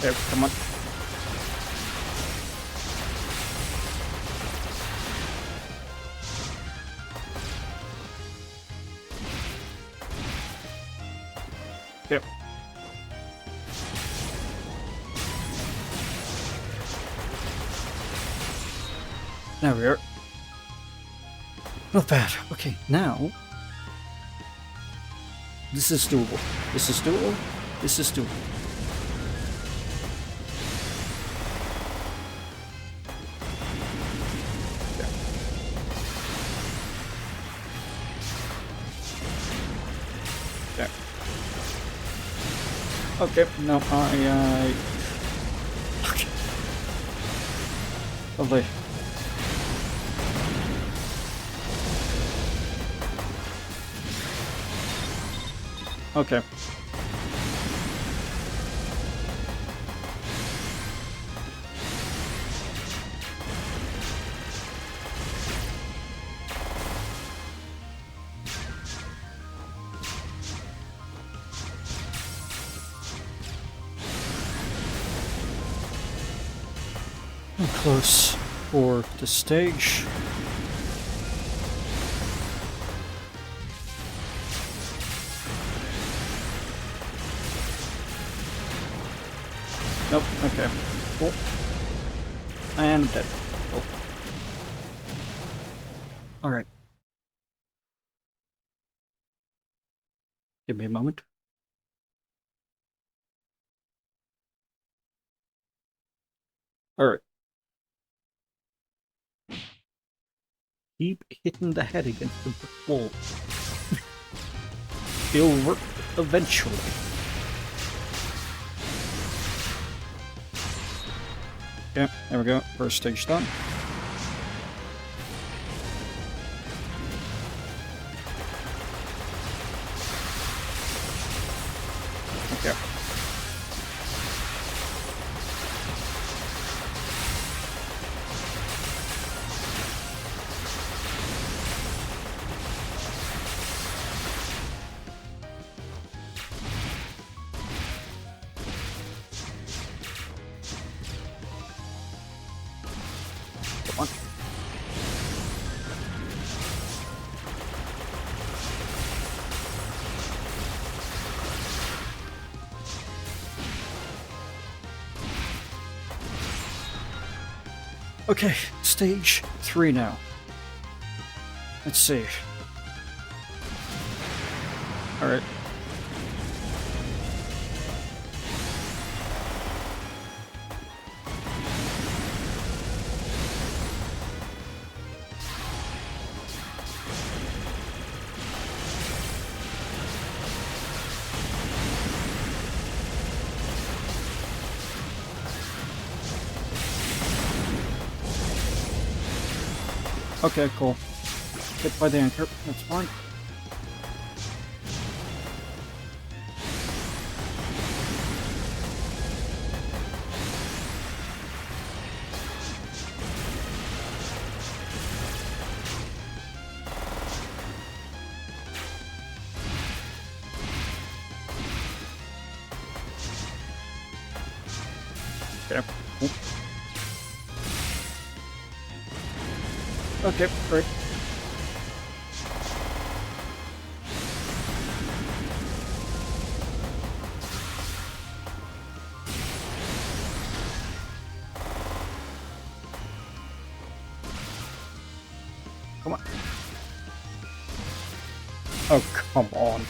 There, come on. Yep. There we are. Not bad. Okay, now... This is doable. This is doable. This is doable. Okay, no, okay. Lovely. Okay. Close for the stage. Nope, okay. Cool. And I'm dead. Cool. Alright. Give me a moment. Alright. Keep hitting the head against the brick wall. It'll work eventually. Yeah, there we go. First stage done. Okay. Come on. Okay, stage 3 now. Let's see. Alright. Okay, cool. Hit by the anchor, that's fine. Okay, cool. Okay, great. Come on. Oh, come on.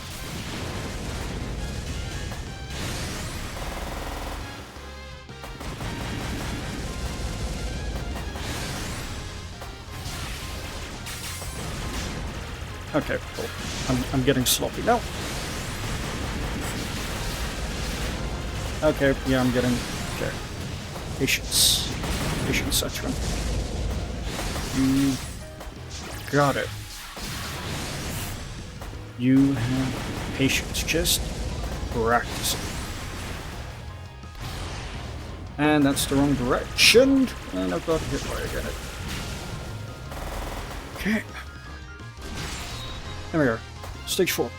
Okay, cool. I'm getting sloppy now. Okay, yeah, I'm getting Okay. Patience. Patience, Citron. You got it. You have patience. Just practice it. And that's the wrong direction. And I've got hit by again. Okay. There we are. Stage 4.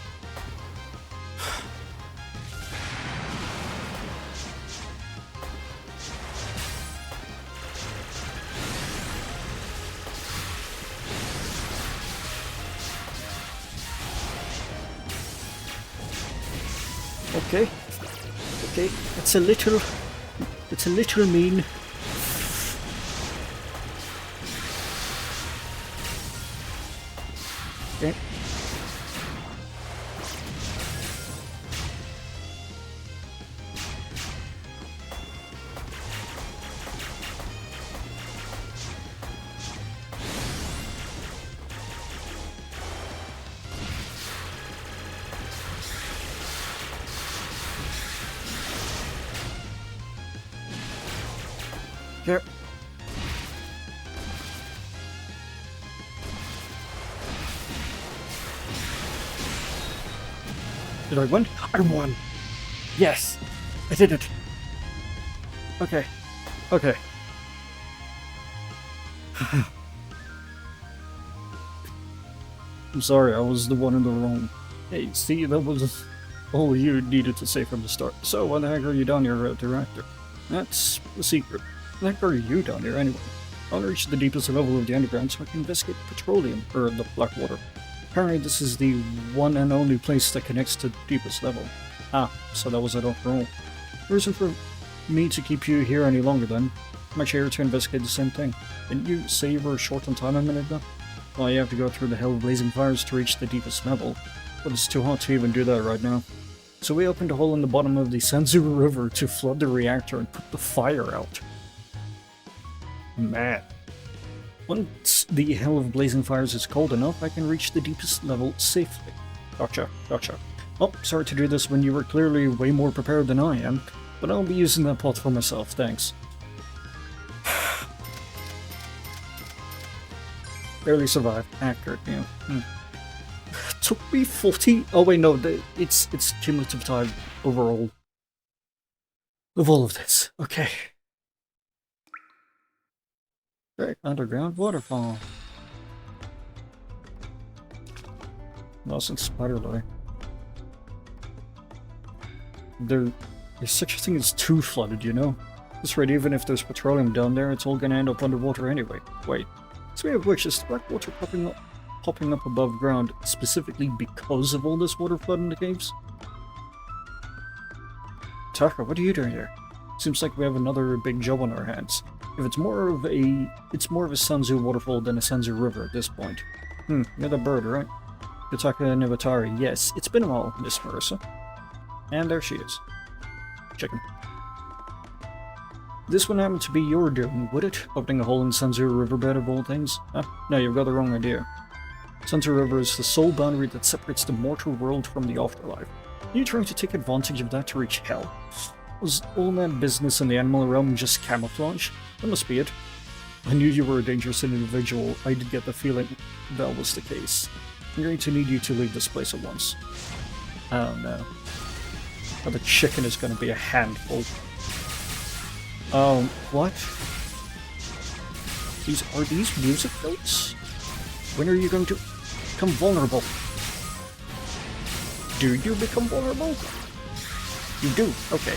Okay. Okay. It's a little mean. Okay. Here. Did I win? I won! Yes! I did it! Okay. Okay. I'm sorry, I was the one in the wrong. Hey, see, that was all you needed to say from the start. So, why the heck are you down here, director? That's the secret. What the heck are you down here, anyway? I want to reach the deepest level of the underground so I can investigate the petroleum, or the black water. Apparently this is the one and only place that connects to the deepest level. Ah, so that was it after all. There isn't for me to keep you here any longer then. I'm actually here to investigate the same thing. Didn't you say you were short on time a minute ago? Well, you have to go through the hell of blazing fires to reach the deepest level, but it's too hot to even do that right now. So we opened a hole in the bottom of the Sanzu River to flood the reactor and put the fire out. Man. Once the hell of blazing fires is cold enough, I can reach the deepest level safely. Gotcha, gotcha. Oh, sorry to do this when you were clearly way more prepared than I am, but I'll be using that pot for myself, thanks. Barely survived. Accurate, yeah. Took me 40... Oh wait, no, it's cumulative time overall. Of all of this. Okay. Great, underground waterfall. Lost in Spiderley. There's such a thing as too flooded, you know? This rate, even if there's petroleum down there, it's all gonna end up underwater anyway. Wait. Speaking of which, is the black water popping up above ground specifically because of all this water flood in the caves? Taka, what are you doing here? Seems like we have another big job on our hands. If it's more of a Sanzu waterfall than a Sanzu river at this point. You're the bird, right? Yutaka Nibatari, yes. It's been a while, Miss Marissa. And there she is. Chicken. This wouldn't happen to be your doing, would it? Opening a hole in Sanzu riverbed of all things? No, you've got the wrong idea. Sanzu River is the sole boundary that separates the mortal world from the afterlife. Are you trying to take advantage of that to reach hell? Was all that business in the animal realm just camouflage? That must be it. I knew you were a dangerous individual. I did get the feeling that was the case. I'm going to need you to leave this place at once. Oh no. Oh, the chicken is going to be a handful. What? Are these music notes? When are you going to become vulnerable? Do you become vulnerable? You do, okay.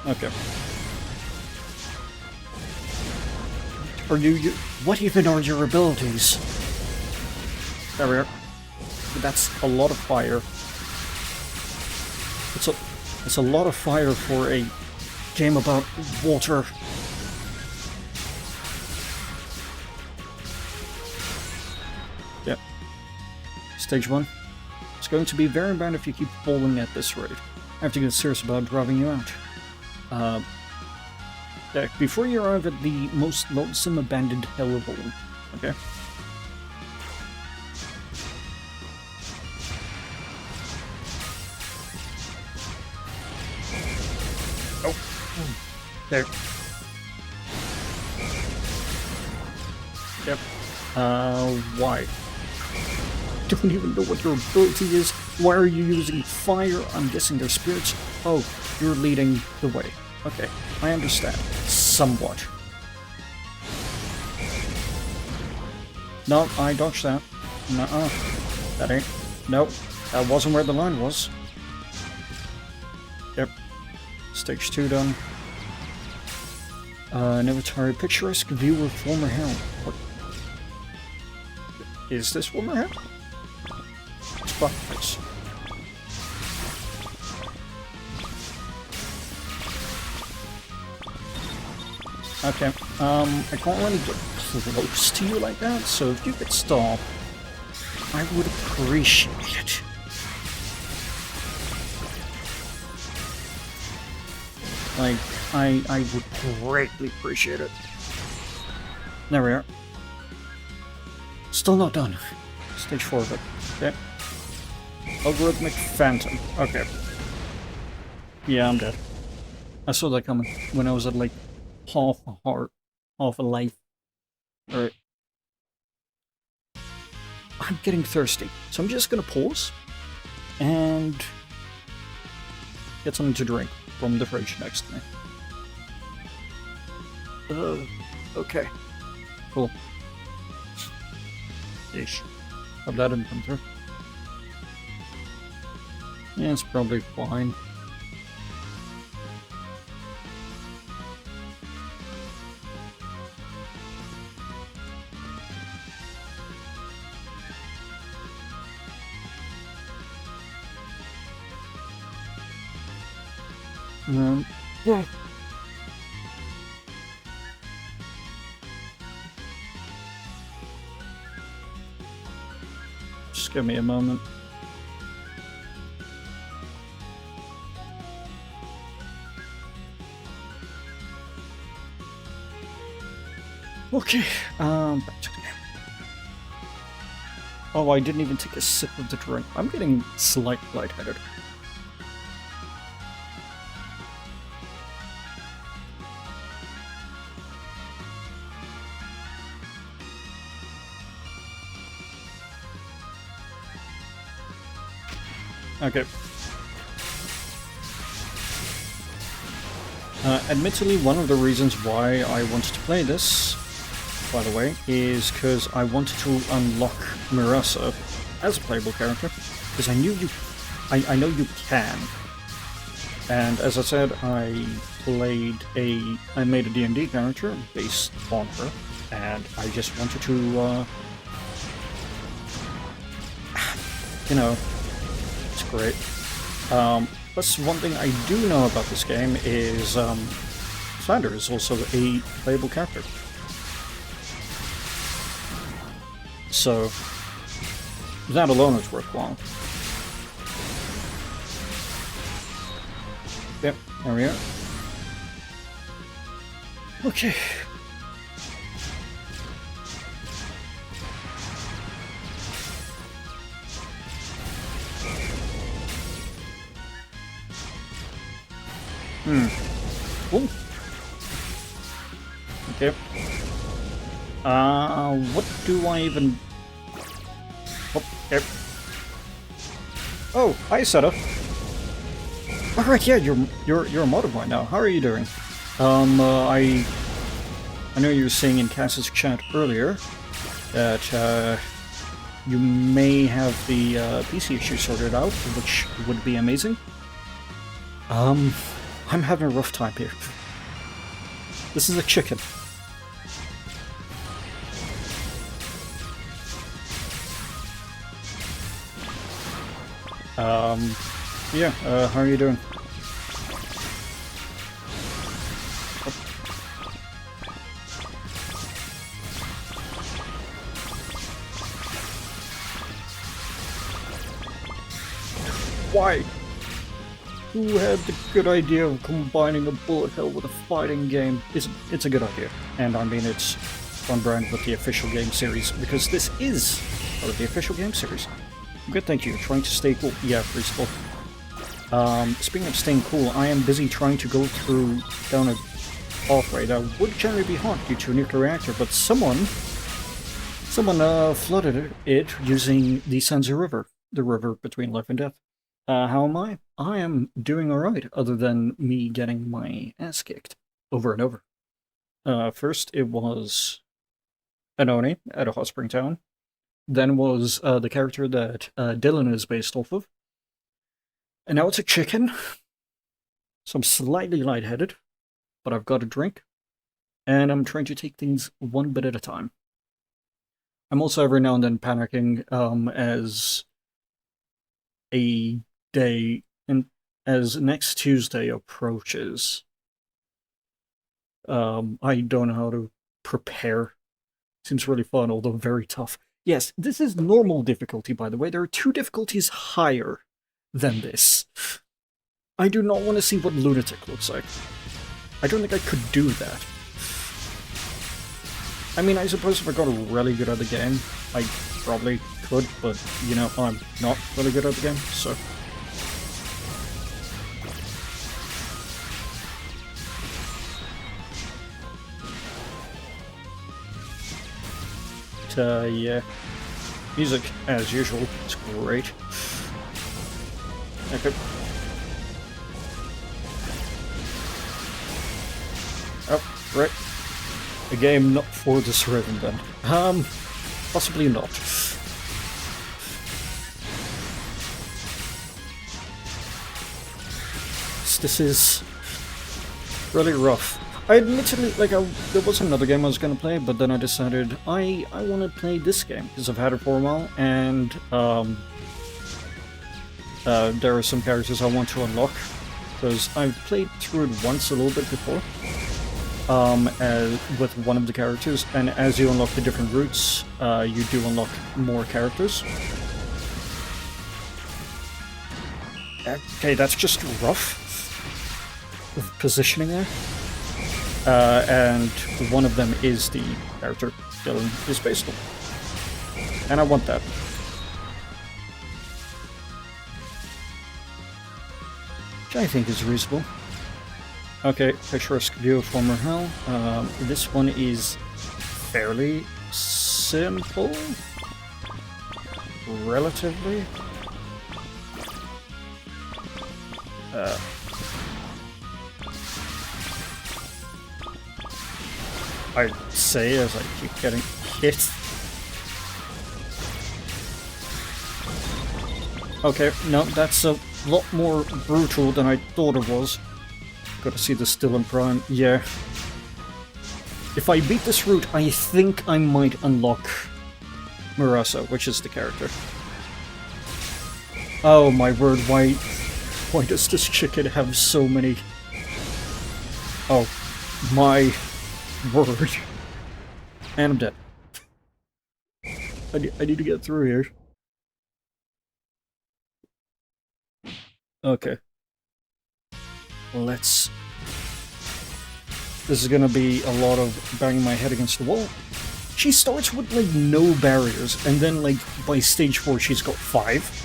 Okay. Are you... What even are your abilities? There we are. That's a lot of fire. It's a lot of fire for a game about water. Yep. Stage 1. It's going to be very bad if you keep falling at this rate. I have to get serious about driving you out. Before you arrive at the most lonesome abandoned hell of all. Okay? Oh. There. Yep. Why? Don't even know what your ability is. Why are you using fire? I'm guessing they're spirits. Oh, you're leading the way. Okay, I understand. Somewhat. No, I dodged that. Nuh-uh. That ain't... Nope. That wasn't where the line was. Yep. Stage 2 done. An inventory picturesque view of former hell. What? Is this former hell? It's okay, I can't really get close to you like that, so if you could stop, I would appreciate it. Like, I would greatly appreciate it. There we are. Still not done. Stage 4 of it. Okay. Algorithmic Phantom. Okay. Yeah, I'm dead. I saw that coming when I was at like half a heart, half a life. Alright. I'm getting thirsty, so I'm just gonna pause and get something to drink from the fridge next to me. Okay. Cool. Ish. Hope that didn't come through. Yeah, it's probably fine. Yeah. Just give me a moment. Okay, back to the game. Oh, I didn't even take a sip of the drink. I'm getting slightly lightheaded. Okay. Admittedly, one of the reasons why I wanted to play this, by the way, is because I wanted to unlock Mirasa as a playable character, because I knew you... I know you can. And as I said, I made a D&D character based on her, and I just wanted to, you know, it's great. Plus, one thing I do know about this game is Flounder is also a playable character. So, that alone is worthwhile. Yep, there we are. Okay. Cool. Okay. What do I even... Oh, okay. Oh, hi, Seta. Alright, yeah, you're a mod of mine now. How are you doing? I know you were saying in Cass's chat earlier that, you may have the, PC issue sorted out, which would be amazing. I'm having a rough time here. This is a chicken. Yeah, how are you doing? Why? Who had the good idea of combining a bullet hell with a fighting game? It's a good idea. And I mean, it's on brand with the official game series, because this is part of the official game series. Good, thank you. Trying to stay cool. Yeah, reasonable. Speaking of staying cool, I am busy trying to go down a pathway that would generally be hot due to a nuclear reactor, but someone flooded it using the Senzu River, the river between life and death. How am I? I am doing alright, other than me getting my ass kicked over and over. First, it was Anoni at a hot spring town. Then was the character that Dylan is based off of. And now it's a chicken. So I'm slightly lightheaded, but I've got a drink. And I'm trying to take things one bit at a time. I'm also every now and then panicking as a day, and as next Tuesday approaches. I don't know how to prepare. Seems really fun, although very tough. Yes, this is normal difficulty, by the way. There are 2 difficulties higher than this. I do not want to see what Lunatic looks like. I don't think I could do that. I mean, I suppose if I got really good at the game, I probably could, but, you know, I'm not really good at the game, so... yeah. Music, as usual, is great. Okay. Oh, right. A game not for this rhythm, then. Possibly not. This is really rough. I admittedly, like, there was another game I was going to play, but then I decided I want to play this game, because I've had it for a while, and there are some characters I want to unlock, because I've played through it once a little bit before, with one of the characters, and as you unlock the different routes, you do unlock more characters. Okay, that's just rough. Positioning there. And one of them is the character Dylan is based on. And I want that. Which I think is reasonable. Okay, picturesque view of former hell. This one is fairly simple. Relatively. I say as I keep getting hit. Okay, no, that's a lot more brutal than I thought it was. Gotta see the still in prime. Yeah. If I beat this route, I think I might unlock Murasa, which is the character. Oh my word, why does this chicken have so many... Oh, my word. And I'm dead. I need to get through here. Okay. Let's... This is gonna be a lot of banging my head against the wall. She starts with, like, no barriers, and then, like, by stage 4 she's got 5.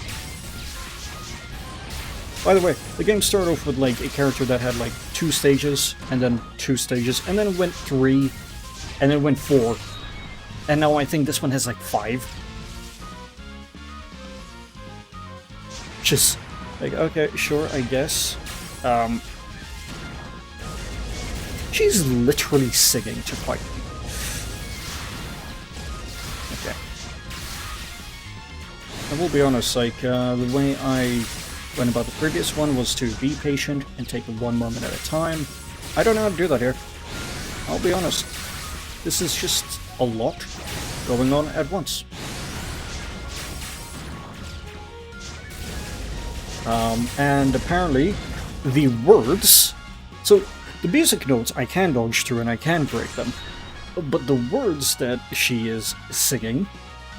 By the way, the game started off with, like, a character that had, like, 2 stages, and then 2 stages, and then it went 3, and then it went 4. And now I think this one has, like, 5. Just, like, okay, sure, I guess. She's literally singing to fight me. Okay. I will be honest, like, the way I went about the previous one was to be patient and take it one moment at a time. I don't know how to do that here. I'll be honest. This is just a lot going on at once. And apparently, the words... So, the music notes I can dodge through and I can break them. But the words that she is singing,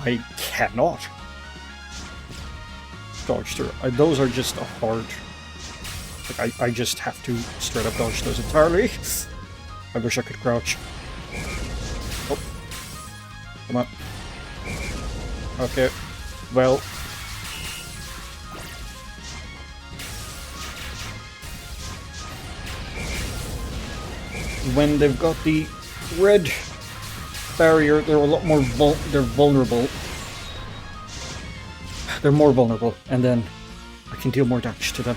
I cannot dodge through. Those are just a hard... Like, I just have to straight up dodge those entirely. I wish I could crouch. Oh. Come on. Okay. Well... when they've got the red barrier, they're a lot more they're vulnerable. They're more vulnerable, and then I can deal more damage to them.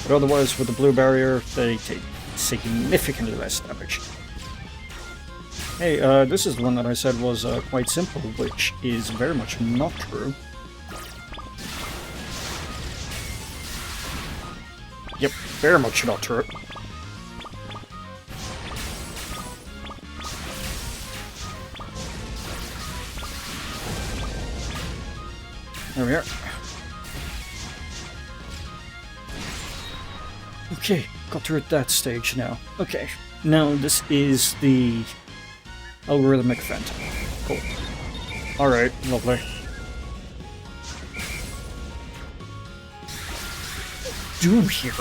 But otherwise, with the blue barrier, they take significantly less damage. Hey, this is the one that I said was quite simple, which is very much not true. Yep, very much not true. There we are. Okay, got through at that stage now. Okay, now this is the algorithmic phantom. Cool. Alright, lovely. Do here?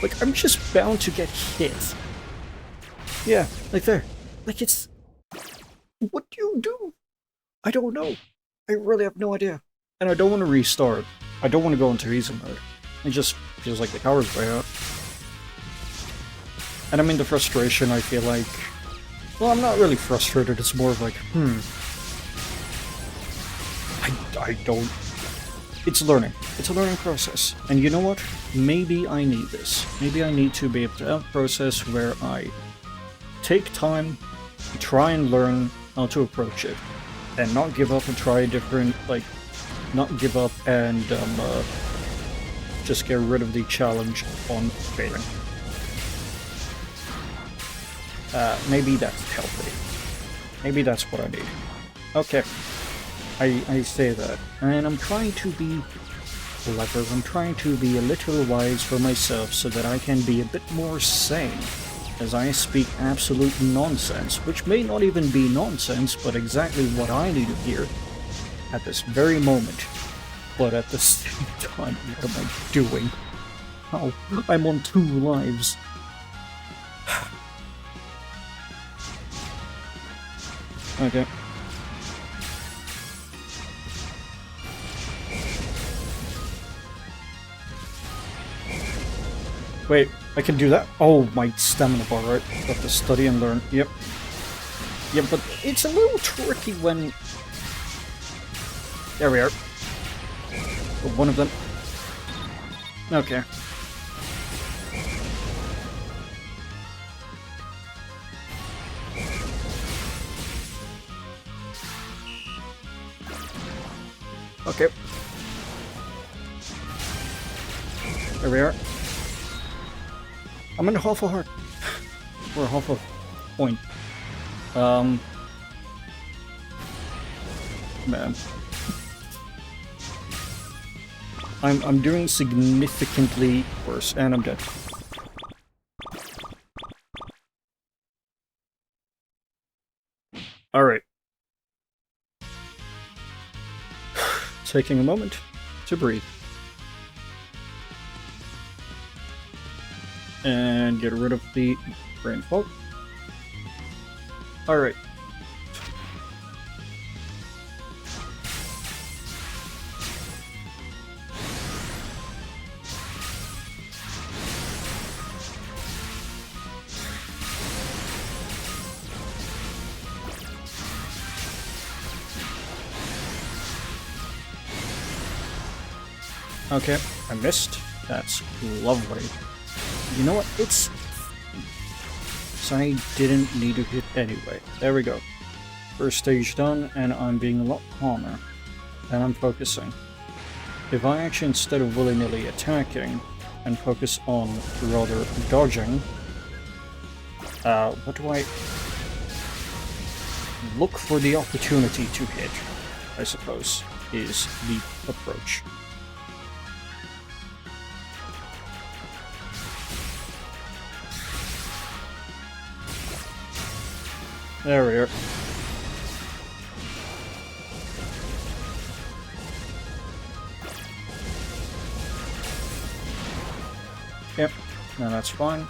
Like, I'm just bound to get hit. Yeah, like there. Like, it's... What do you do? I don't know. I really have no idea. And I don't want to restart. I don't want to go into easy mode. It just feels like the coward's way out. And I mean, the frustration, I feel like... Well, I'm not really frustrated, it's more of like, I don't... It's learning. It's a learning process. And you know what? Maybe I need this. Maybe I need to be able to have a process where I take time to try and learn how to approach it. And not give up and try a different, like, not give up and just get rid of the challenge on failing. Maybe that's healthy. Maybe that's what I need. Okay. I say that. And I'm trying to be clever. I'm trying to be a little wise for myself so that I can be a bit more sane as I speak absolute nonsense, which may not even be nonsense, but exactly what I need to hear at this very moment. But at the same time, what am I doing? Oh, I'm on 2 lives. Okay. Wait, I can do that? Oh, my stamina bar, right? Got to study and learn. Yep. Yeah, but it's a little tricky when... There we are. One of them. Okay. Okay. There we are. I'm in half a heart. Or half a point. Man. I'm doing significantly worse, and I'm dead. Alright. Taking a moment to breathe. And get rid of the brain fog. Alright. Okay, I missed. That's lovely. You know what? It's... So I didn't need to hit anyway. There we go. First stage done, and I'm being a lot calmer. And I'm focusing. If I actually, instead of willy-nilly attacking, and focus on rather dodging... what do I... Look for the opportunity to hit, I suppose, is the approach. There we are. Yep, no, that's fine.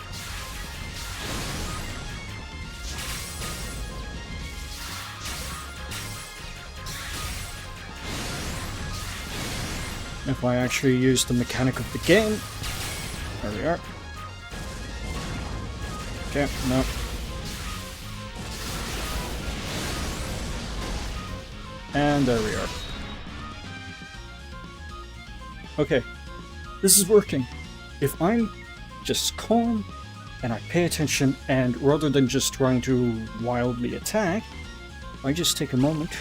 If I actually use the mechanic of the game, there we are. Okay, no. And there we are. Okay, this is working. If I'm just calm and I pay attention, and rather than just trying to wildly attack, I just take a moment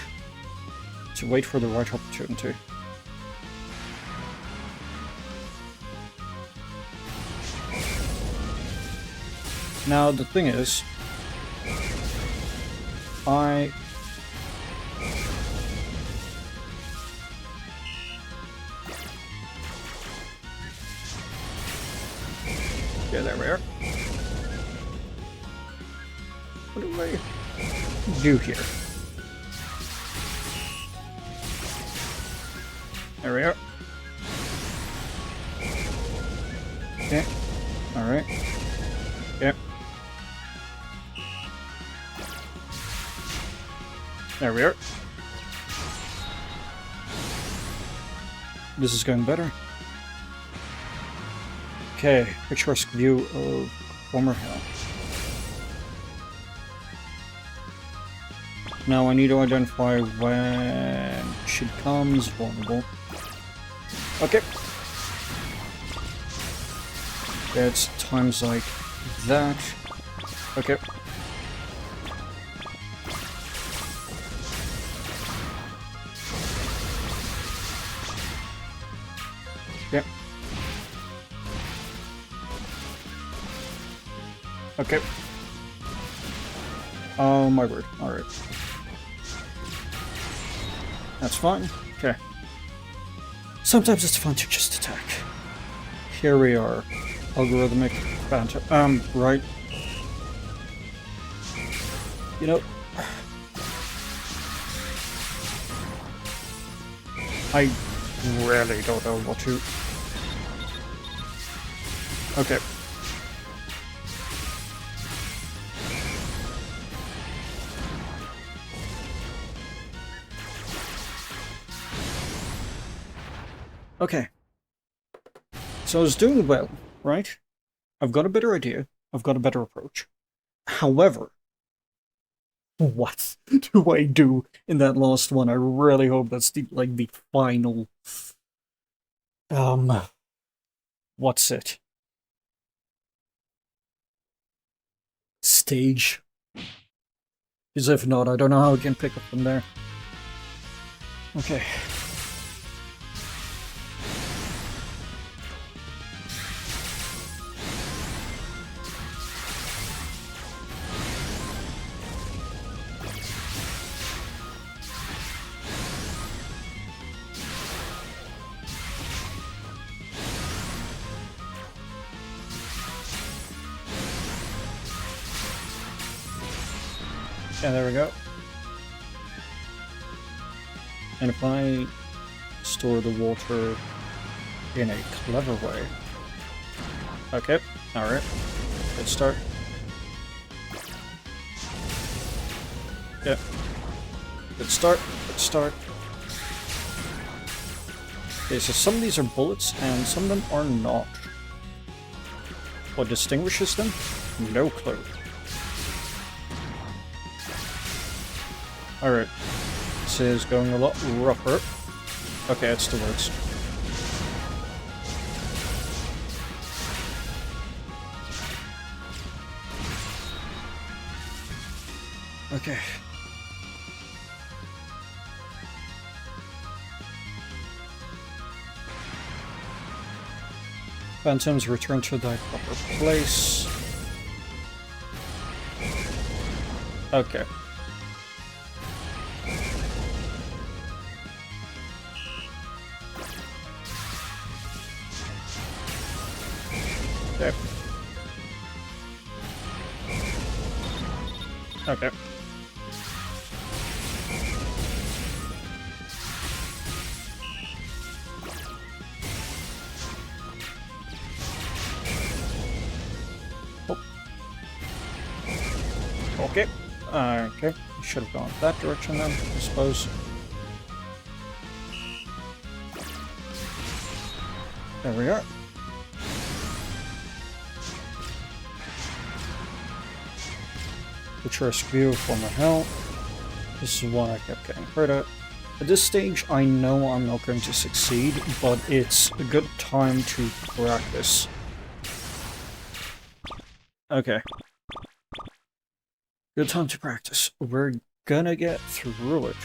to wait for the right opportunity. Now, the thing is, yeah, there we are. What do I do here? There we are. Okay. Alright. Yep. There we are. This is going better. Okay, picturesque view of former hell. Now I need to identify when she becomes vulnerable. Okay. It's times like that. Okay. Yep. Okay. Oh my word. Alright. That's fine. Okay. Sometimes it's fun to just attack. Here we are. Algorithmic banter. Right. You know, I really don't know what to... Okay. Okay. So I was doing well, right? I've got a better idea. I've got a better approach. However, what do I do in that last one? I really hope that's the final what's it? Stage. Because if not, I don't know how I can pick up from there. Okay. Yeah, there we go. And if I store the water in a clever way... Okay, alright. Good start. Yep. Good start, good start. Okay, so some of these are bullets and some of them are not. What distinguishes them? No clue. Alright. This is going a lot rougher. Okay, it still works. Okay. Phantoms return to their proper place. Okay. Okay. Okay. Oh. Okay. Okay. Should have gone that direction then, I suppose. There we are. picturesque view of former hell. This is one I kept getting hurt at. At this stage, I know I'm not going to succeed, but it's a good time to practice. Okay. Good time to practice. We're gonna get through it.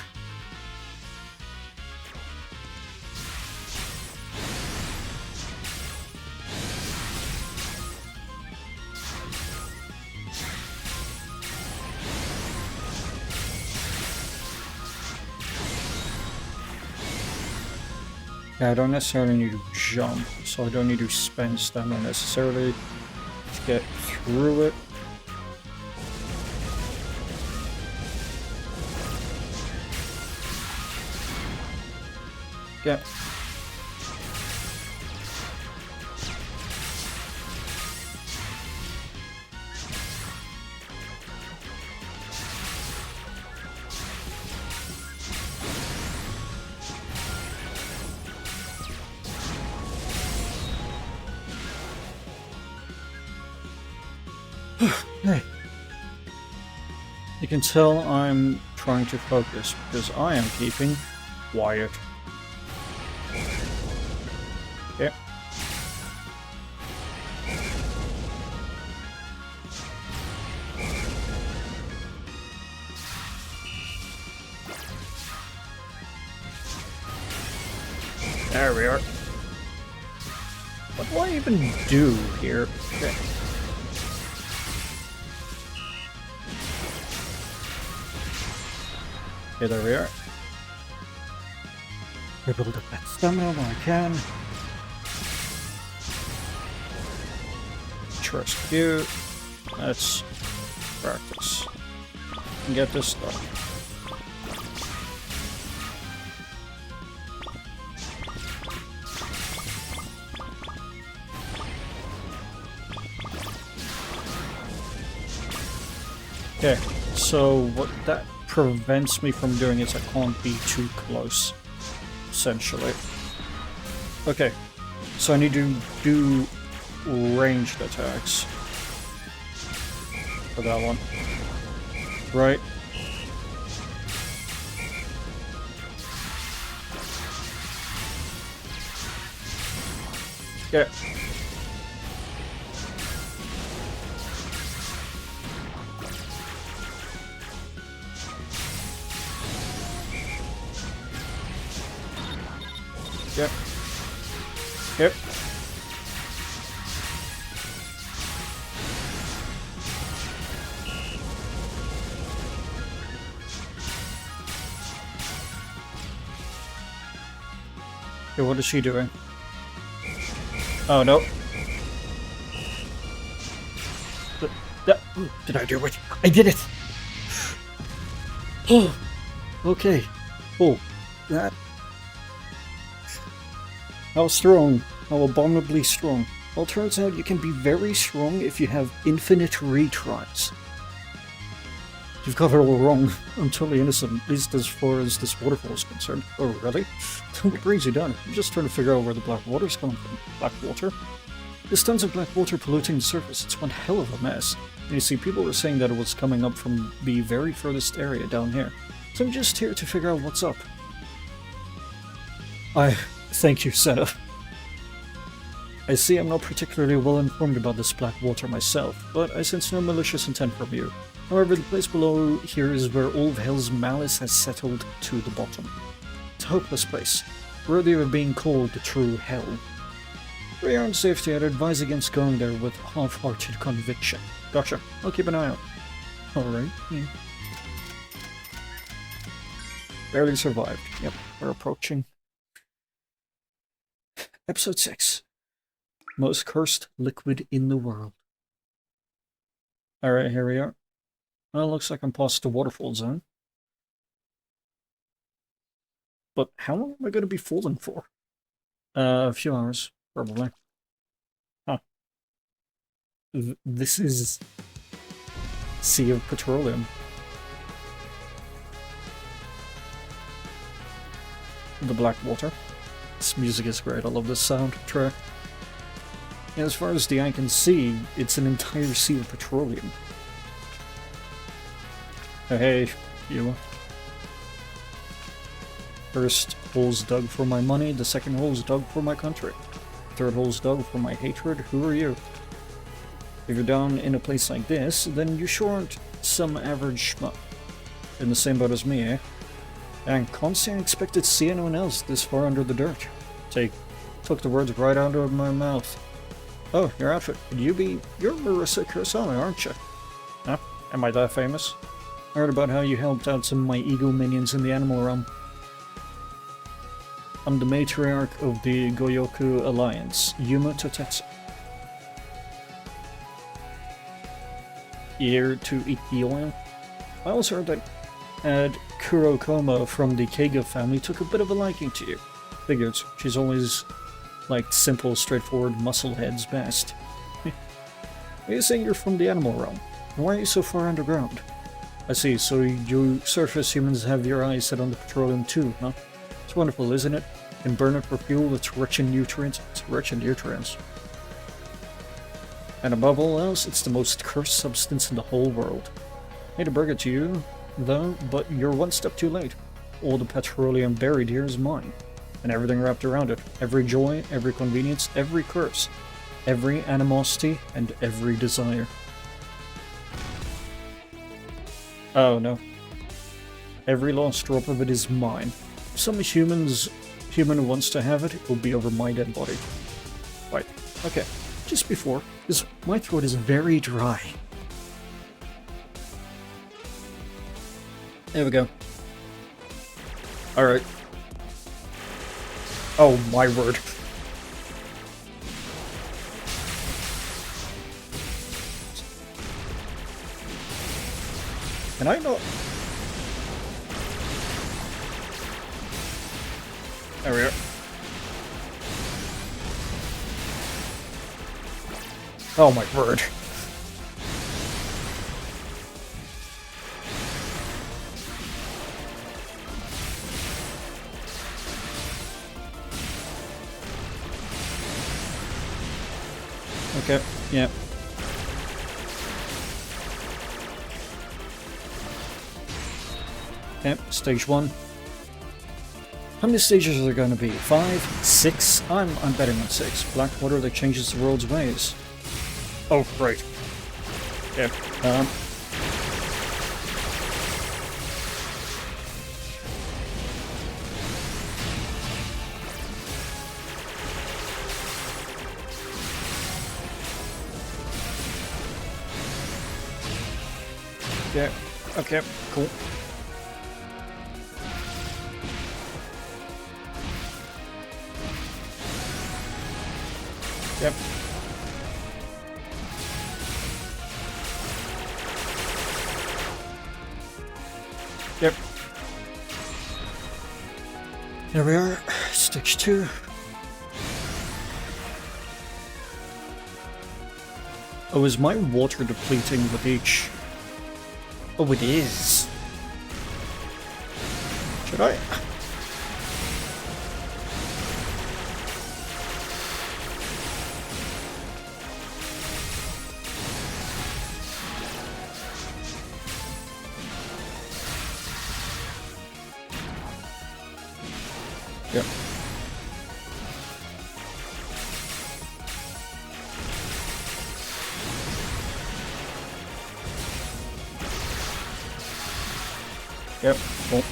Yeah, I don't necessarily need to jump, so I don't need to spend stamina necessarily to get through it. Yeah. Hey. You can tell I'm trying to focus because I am keeping quiet. Yep. There we are. What do I even do here? Okay. Okay, there we are. I build up that stamina when I can. Trust you. Let's practice and get this done. Okay, so what that prevents me from doing is I can't be too close, essentially. Okay, so I need to do ranged attacks for that one, right? Yeah. Yep. Yep. Okay, what is she doing? Oh, no. Did I do it? I did it! Oh, okay. Oh, that... How strong. How abominably strong. Well, turns out you can be very strong if you have infinite retries. You've got it all wrong. I'm totally innocent, at least as far as this waterfall is concerned. Oh, really? What brings you down? I'm just trying to figure out where the black water's coming from. Black water? There's tons of black water polluting the surface. It's one hell of a mess. And you see, people were saying that it was coming up from the very furthest area down here. So I'm just here to figure out what's up. Thank you, Senna. I see I'm not particularly well informed about this black water myself, but I sense no malicious intent from you. However, the place below here is where all of Hell's malice has settled to the bottom. It's a hopeless place, worthy of being called the true Hell. For your own safety, I'd advise against going there with half-hearted conviction. Gotcha. I'll keep an eye out. Alright. Yeah. Barely survived. Yep, we're approaching. Episode 6. Most cursed liquid in the world. Alright, here we are. Well, it looks like I'm past the waterfall zone. But how long am I going to be falling for? A few hours, probably. Huh. This is... Sea of Petroleum. The black water. This music is great, I love this soundtrack. As far as the eye can see, it's an entire sea of petroleum. Hey, you. First hole's dug for my money, the second hole's dug for my country. Third hole's dug for my hatred. Who are you? If you're down in a place like this, then you sure aren't some average schmuck. In the same boat as me, eh? And can't say I expected to see anyone else this far under the dirt. Took the words right out of my mouth. Oh, your outfit. You're Marissa Kurosawa, aren't you? Huh? Am I that famous? I heard about how you helped out some of my ego minions in the animal realm. I'm the matriarch of the Gouyoku Alliance, Yuma Totetsu. Here to eat the oil? I also heard that Kurokoma from the Keiga family took a bit of a liking to you. Figured she's always liked simple, straightforward muscle heads best. Are you saying you're from the animal realm? Why are you so far underground? I see, so you surface humans have your eyes set on the petroleum too, huh? It's wonderful, isn't it? You can burn it for fuel, it's rich in nutrients. And above all else, it's the most cursed substance in the whole world. Hate to break it to you, though, but you're one step too late. All the petroleum buried here is mine, and everything wrapped around it. Every joy, every convenience, every curse, every animosity, and every desire. Oh no. Every last drop of it is mine. If some human who wants to have it, it will be over my dead body. Right, okay. Just before, because my throat is very dry. There we go. Alright. Oh my word. Can I not? There we are. Oh my word. Okay, yeah. Okay, stage 1. How many stages are there going to be? 5? 6? I'm betting on 6. Black water that changes the world's ways. Oh, right. Yeah. Yeah. Okay, cool. Yep. Yep. Here we are, stage 2. Oh, is my water depleting with each? Oh, it is. Should I? Yep. Yep, cool.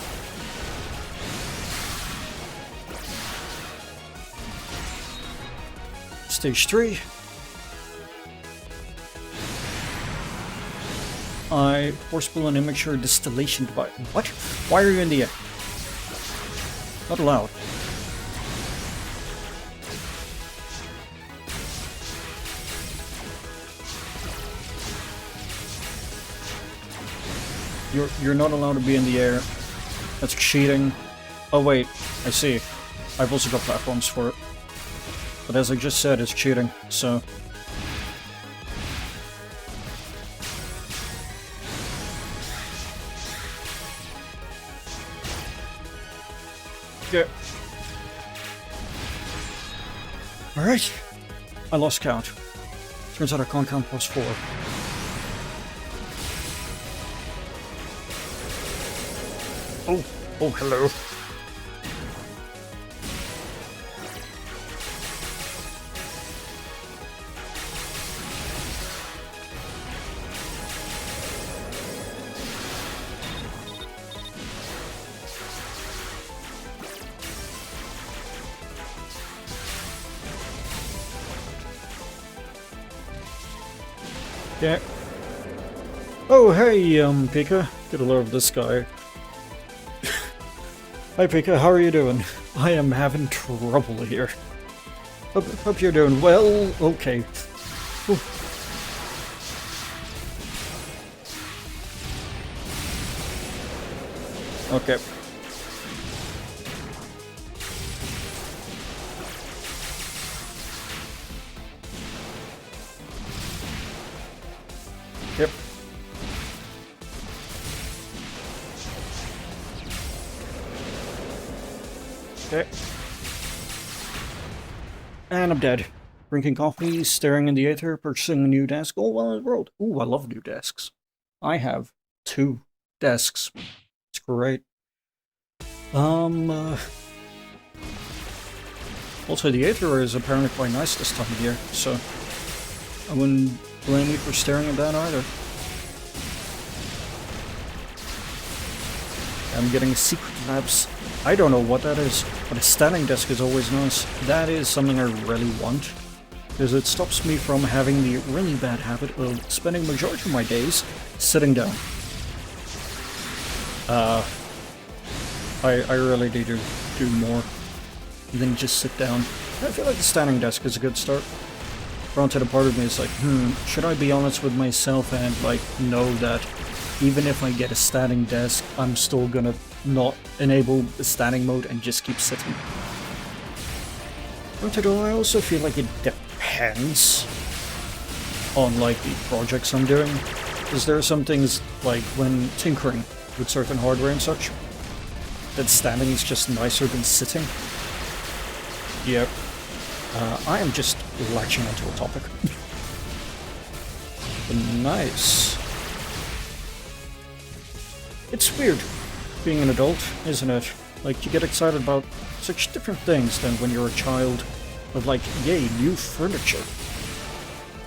Stage 3. I forcible and immature distillation device. What? Why are you in the air? Not allowed. You're not allowed to be in the air. That's cheating. Oh wait, I see. I've also got platforms for it. But as I just said, it's cheating, so... Okay. Alright. I lost count. Turns out I can't count +4. Oh, oh, hello. Yeah. Oh, hey, Pika. Get a load of this guy. Hi, Pika. How are you doing? I am having trouble here. Hope you're doing well. Okay. Ooh. Okay. Yep. Okay. And I'm dead. Drinking coffee, staring in the aether, purchasing a new desk, all well in the world. Ooh, I love new desks. I have 2 desks. It's great. Also, the aether is apparently quite nice this time of year, so I wouldn't blame you for staring at that either. I'm getting secret labs. I don't know what that is, but a standing desk is always nice. That is something I really want, because it stops me from having the really bad habit of spending the majority of my days sitting down. I really need to do more than just sit down. I feel like the standing desk is a good start. Granted, a part of me is like, should I be honest with myself and like know that even if I get a standing desk, I'm still gonna not enable the standing mode and just keep sitting. Granted, I also feel like it depends on like the projects I'm doing, because there are some things like when tinkering with certain hardware and such, that standing is just nicer than sitting. Yep. I am just latching onto a topic. Nice. It's weird being an adult, isn't it? Like, you get excited about such different things than when you're a child, of like, yay, new furniture.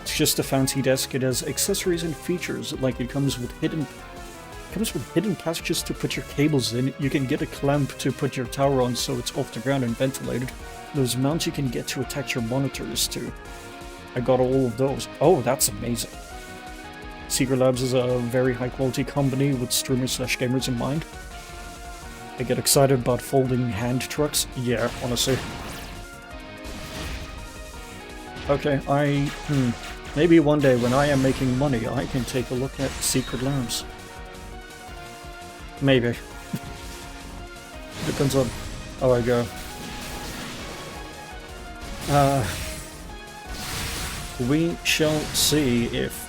It's just a fancy desk. It has accessories and features, like it comes with hidden passages to put your cables in. You can get a clamp to put your tower on so it's off the ground and ventilated. There's mounts you can get to attach your monitors to. I got all of those. Oh, that's amazing. Secret Labs is a very high quality company with streamers/gamers in mind. I get excited about folding hand trucks. Yeah, honestly. Okay, maybe one day when I am making money, I can take a look at Secret Labs. Maybe. Depends on how I go. We shall see if...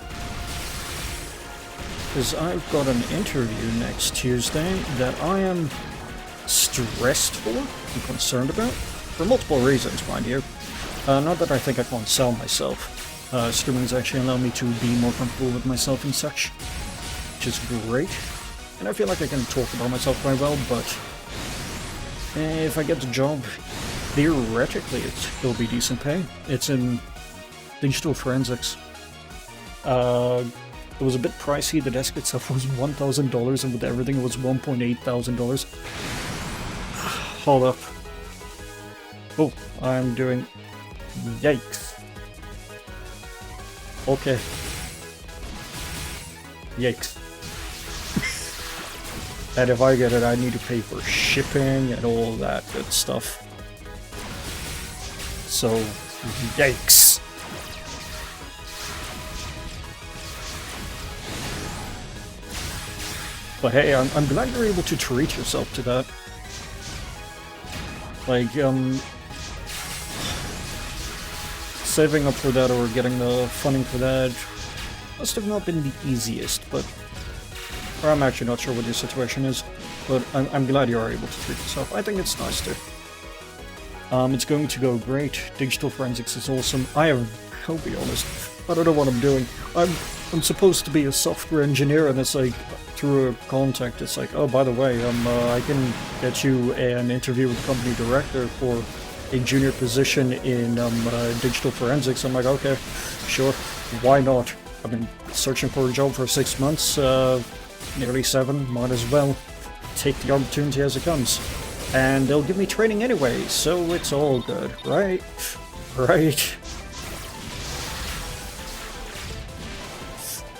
Because I've got an interview next Tuesday that I am stressed for and concerned about. For multiple reasons, mind you. Not that I think I can't sell myself. Streaming's actually allowed me to be more comfortable with myself and such, which is great. And I feel like I can talk about myself quite well, but if I get the job, theoretically it'll be decent pay. It's in digital forensics. It was a bit pricey. The desk itself was $1,000, and with everything it was $1,800. Hold up. Oh, I'm doing... Yikes. Okay. Yikes. And if I get it, I need to pay for shipping and all that good stuff. So, yikes. But hey, I'm glad you're able to treat yourself to that. Like, saving up for that or getting the funding for that must have not been the easiest, but... Or I'm actually not sure what your situation is, but I'm glad you are able to treat yourself. I think it's nice too. It's going to go great. Digital forensics is awesome. I'll be honest, I don't know what I'm doing. I'm supposed to be a software engineer, and it's like, through a contact, it's like, oh, by the way, I can get you an interview with the company director for a junior position in digital forensics. I'm like, okay, sure, why not? I've been searching for a job for 6 months, nearly 7, might as well take the opportunity as it comes. And they'll give me training anyway, so it's all good, right? Right?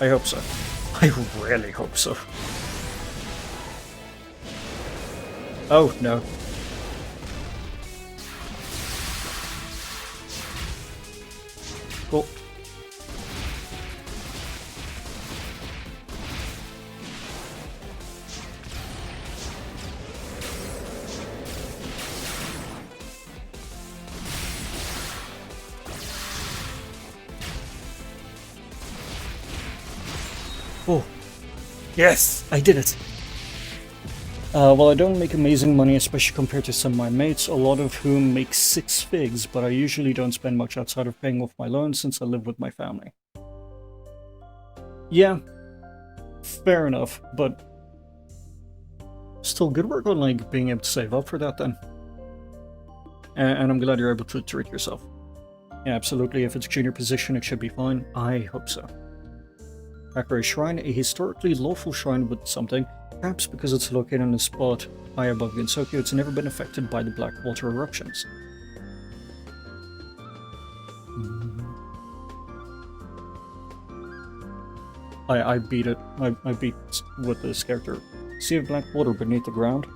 I hope so. I really hope so. Oh, no. Cool. Oh. Yes! I did it! Well, I don't make amazing money, especially compared to some of my mates, a lot of whom make 6 figs, but I usually don't spend much outside of paying off my loans since I live with my family. Yeah, fair enough, but still good work on, like, being able to save up for that then. And I'm glad you're able to treat yourself. Yeah, absolutely, if it's a junior position, it should be fine. I hope so. Akari Shrine, a historically lawful shrine with something. Perhaps because it's located in a spot high above Gensokyo, it's never been affected by the black water eruptions. I beat it. I beat with this character. Sea of black water beneath the ground.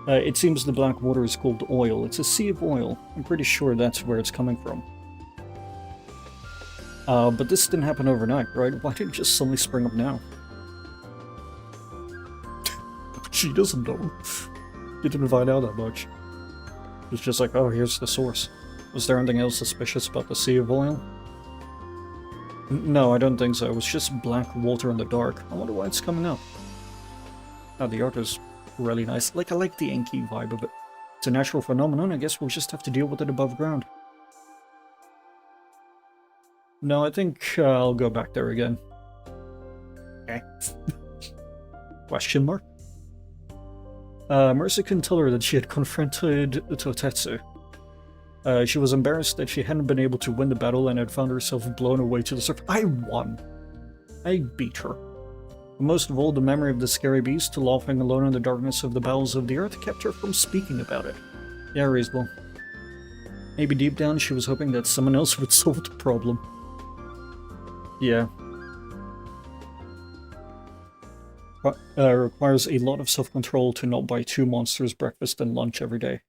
It seems the black water is called oil. It's a sea of oil. I'm pretty sure that's where it's coming from. But this didn't happen overnight, right? Why did it just suddenly spring up now? She doesn't know. She didn't find out that much. It's just like, oh, here's the source. Was there anything else suspicious about the sea of oil? No, I don't think so. It was just black water in the dark. I wonder why it's coming up. Oh, the art is really nice. Like, I like the inky vibe of it. It's a natural phenomenon. I guess we'll just have to deal with it above ground. No, I think I'll go back there again. Okay. Question mark? Mercy couldn't tell her that she had confronted Totetsu. She was embarrassed that she hadn't been able to win the battle and had found herself blown away to the surface. I won! I beat her. But most of all, the memory of the scary beast, laughing alone in the darkness of the bowels of the earth, kept her from speaking about it. Yeah, reasonable. Maybe deep down she was hoping that someone else would solve the problem. Yeah. Requires a lot of self-control to not buy 2 monsters breakfast and lunch every day.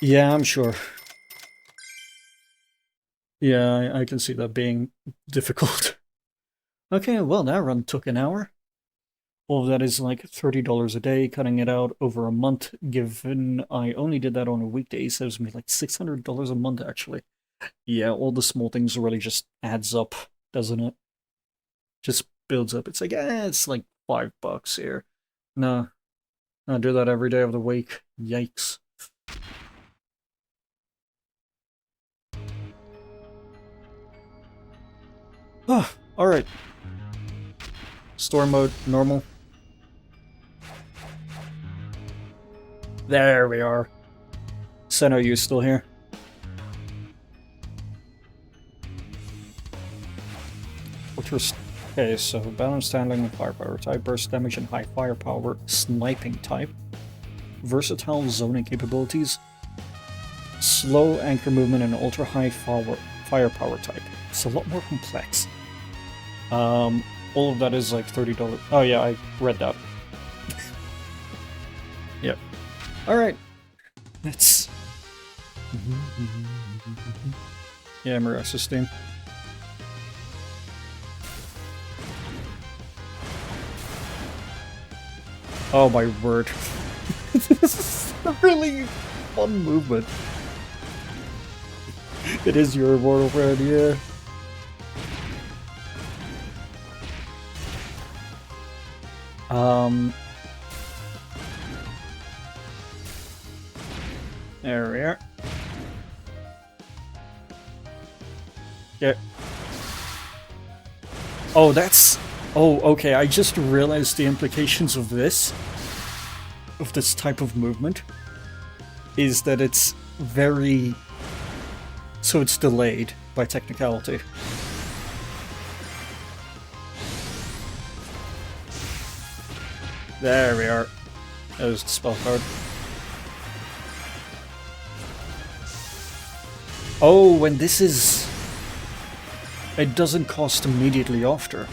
Yeah, I'm sure. Yeah, I can see that being difficult. Okay, well, that run took an hour. All of that is like $30 a day, cutting it out over a month, given I only did that on a weekday, saves me like $600 a month, actually. Yeah, all the small things really just adds up, doesn't it? Just builds up. It's like, it's like $5 here. No, I do that every day of the week. Yikes. Oh, alright. Store mode, normal. There we are. Seno, you still here? Okay, so balanced handling and firepower type, burst damage and high firepower, sniping type, versatile zoning capabilities, slow anchor movement, and ultra high firepower type. It's a lot more complex. All of that is like $30. Oh yeah, I read that. Yep. Alright. That's... Yeah, Mirasa's team. Oh my word. This is a really fun movement. It is your immortal friend, yeah. There we are. Yeah. Oh, that's... Oh, okay, I just realized the implications of this type of movement, is that it's very... So it's delayed by technicality. There we are. There's the spell card. Oh, when this is... It doesn't cost immediately after.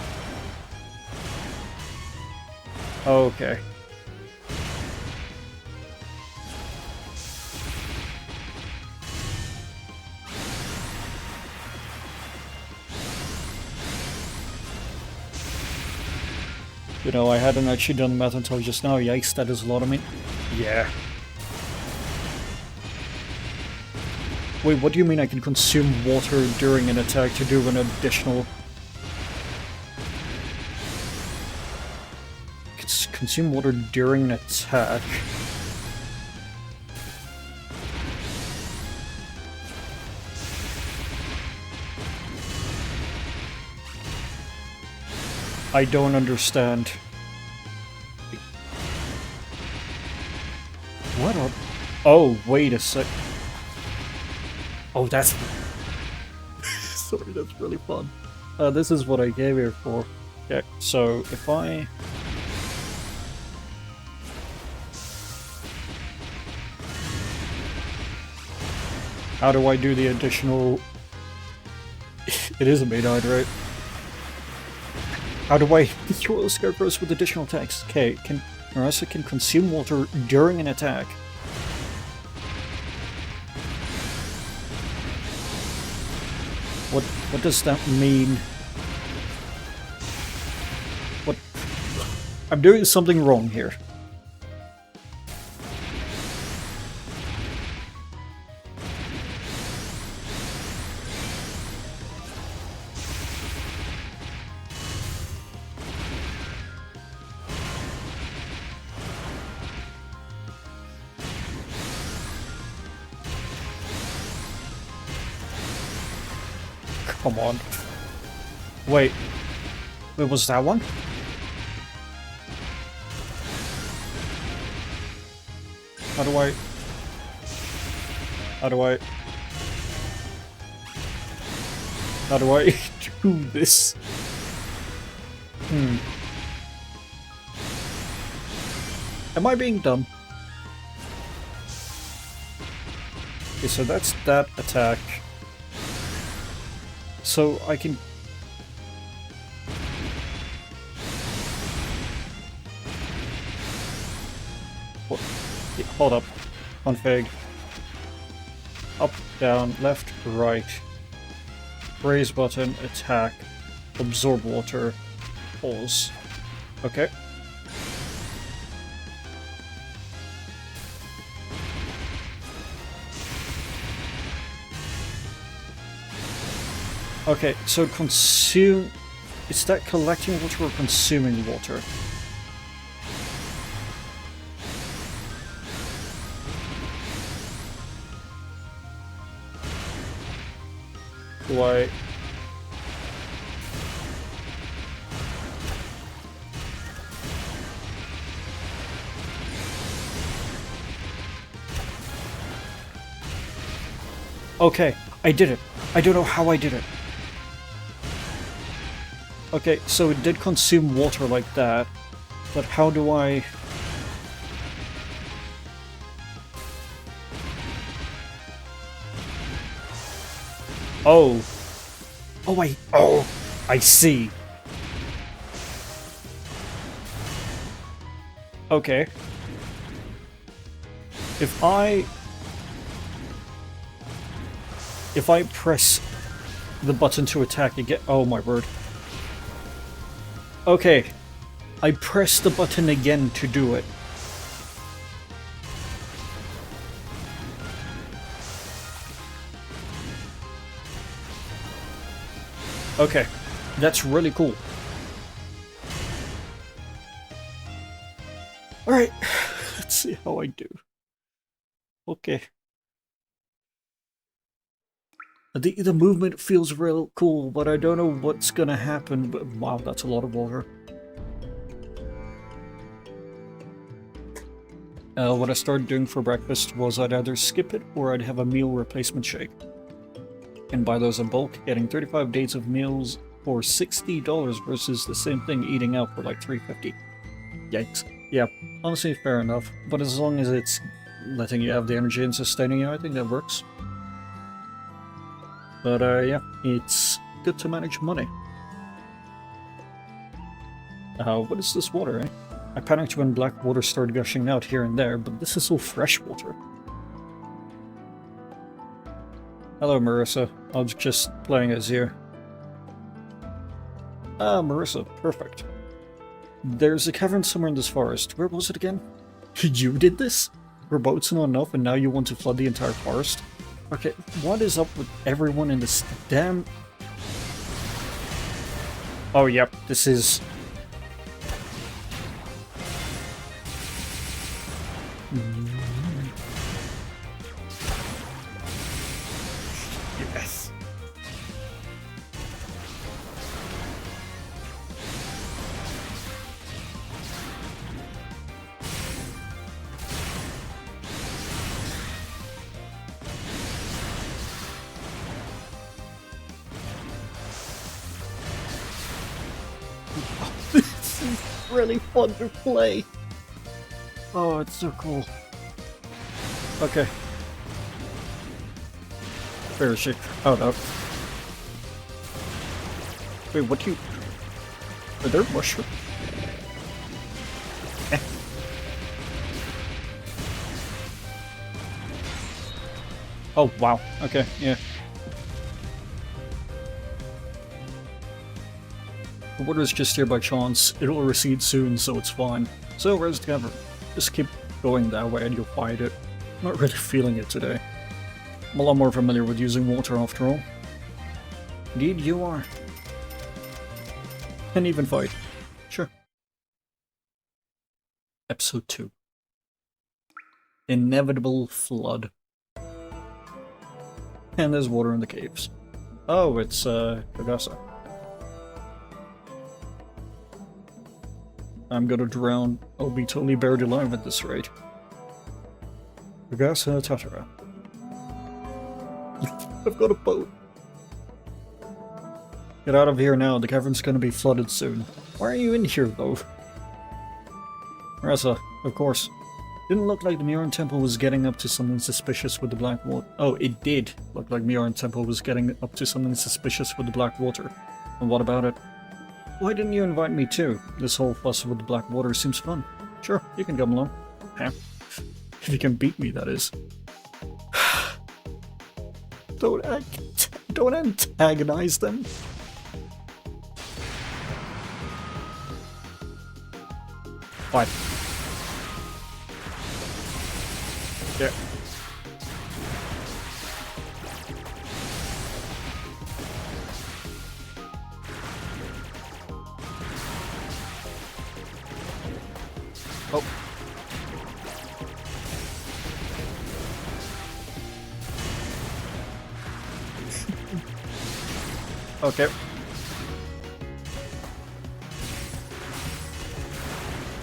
Okay. You know, I hadn't actually done math until just now. Yikes, that is a lot of meat. Yeah. Wait, what do you mean I can consume water during an attack to do an additional... Consume water during an attack? I don't understand. What are... Oh, wait a sec. Oh, that's... Sorry, that's really fun. This is what I came here for. Yeah, so if I... How do I do the additional... It is a Maynard, right? How do I throw the scarecrows with additional attacks? Okay, Narasa can consume water during an attack. What does that mean? What? I'm doing something wrong here. Come on. Wait. Wait, was that one? How do I... How do I... How do I do this? Am I being dumb? Okay, so that's that attack. So I can... What? Yeah, hold up. Config. Up, down, left, right. Raise button, attack, absorb water, pause. Okay. Okay, so consume... Is that collecting water or consuming water? Do I... Okay, I did it. I don't know how I did it. Okay, so it did consume water like that, but how do I... Oh. Oh, I see. Okay. If I press the button to attack again... Oh my word. Okay. I press the button again to do it. Okay. That's really cool. Alright. Let's see how I do. Okay. The movement feels real cool, but I don't know what's gonna happen. But wow, that's a lot of water. What I started doing for breakfast was I'd either skip it or I'd have a meal replacement shake. And buy those in bulk, getting 35 days of meals for $60 versus the same thing eating out for like $3.50. Yikes. Yeah, honestly, fair enough. But as long as it's letting you have the energy and sustaining you, I think that works. But yeah, it's good to manage money. What is this water, eh? I panicked when black water started gushing out here and there, but this is all fresh water. Hello, Marissa. I was just playing as you. Ah, Marissa. Perfect. There's a cavern somewhere in this forest. Where was it again? You did this? Were boats not enough and now you want to flood the entire forest? Okay, what is up with everyone in this damn... Oh, yep, this is... Yes. This is really fun to play. Oh, it's so cool. Okay. Where is she? Oh no. Wait, what do you... Are there mushrooms? Eh. Oh, wow. Okay, yeah. The water's just here by chance. It'll recede soon, so it's fine. So, where's the cavern? Just keep going that way and you'll find it. I'm not really feeling it today. I'm a lot more familiar with using water after all. Indeed, you are. Can even fight. Sure. Episode 2. Inevitable flood. And there's water in the caves. Oh, it's, Kagasa. I'm gonna drown. I'll be totally buried alive at this rate. Kagasa Tatara. I've got a boat. Get out of here now, the cavern's gonna be flooded soon. Why are you in here, though? Rasa, of course. Didn't look like the Mioran Temple was getting up to something suspicious with the black water. Oh, it did look like Mioran Temple was getting up to something suspicious with the black water. And what about it? Why didn't you invite me too? This whole fuss with the black water seems fun. Sure, you can come along. Huh? If you can beat me, that is. Don't antagonize them. Fine. Yeah. Oh. Okay.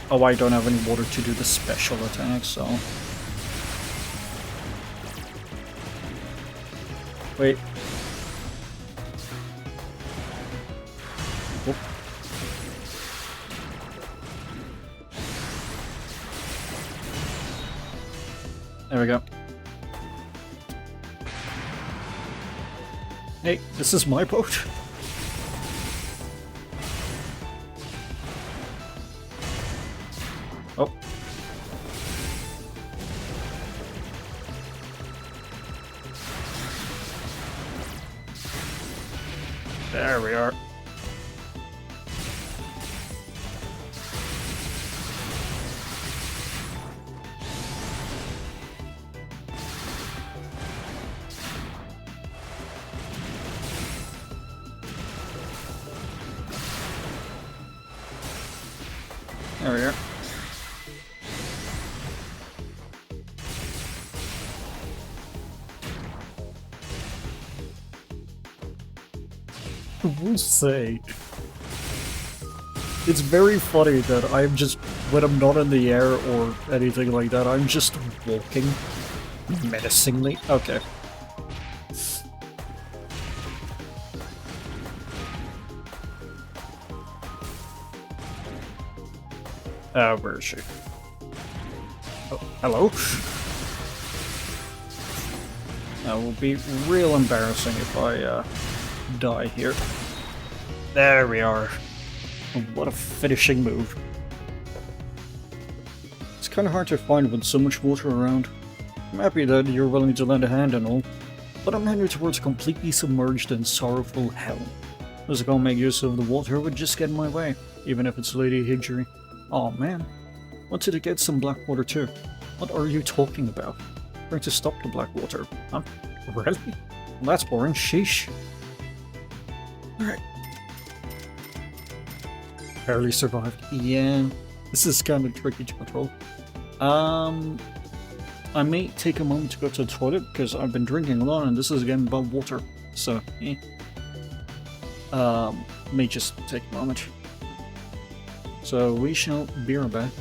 Oh, I don't have any water to do the special attack, so... Wait. Whoop. There we go. Hey, this is my boat. Oh. There we are. There we are. We'll say. It's very funny that I'm just, when I'm not in the air or anything like that, I'm just walking menacingly. Okay. Where is she? Oh, hello? That will be real embarrassing if I, die here. There we are. What a finishing move. It's kind of hard to find with so much water around. I'm happy that you're willing to lend a hand and all, but I'm headed towards a completely submerged and sorrowful hell. As I can't make use of the water, it would just get in my way, even if it's Lady Higgery. Aw man, wanted to get some black water too. What are you talking about? Trying to stop the black water? Huh? Really? Well, that's boring, sheesh. Alright. Barely survived. Yeah, this is kind of tricky to control. I may take a moment to go to the toilet because I've been drinking a lot and this is again about water. So, may just take a moment. So we shall be right back.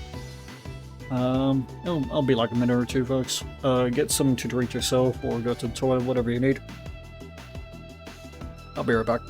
I'll be like a minute or two, folks. Get something to drink yourself or go to the toilet, whatever you need. I'll be right back.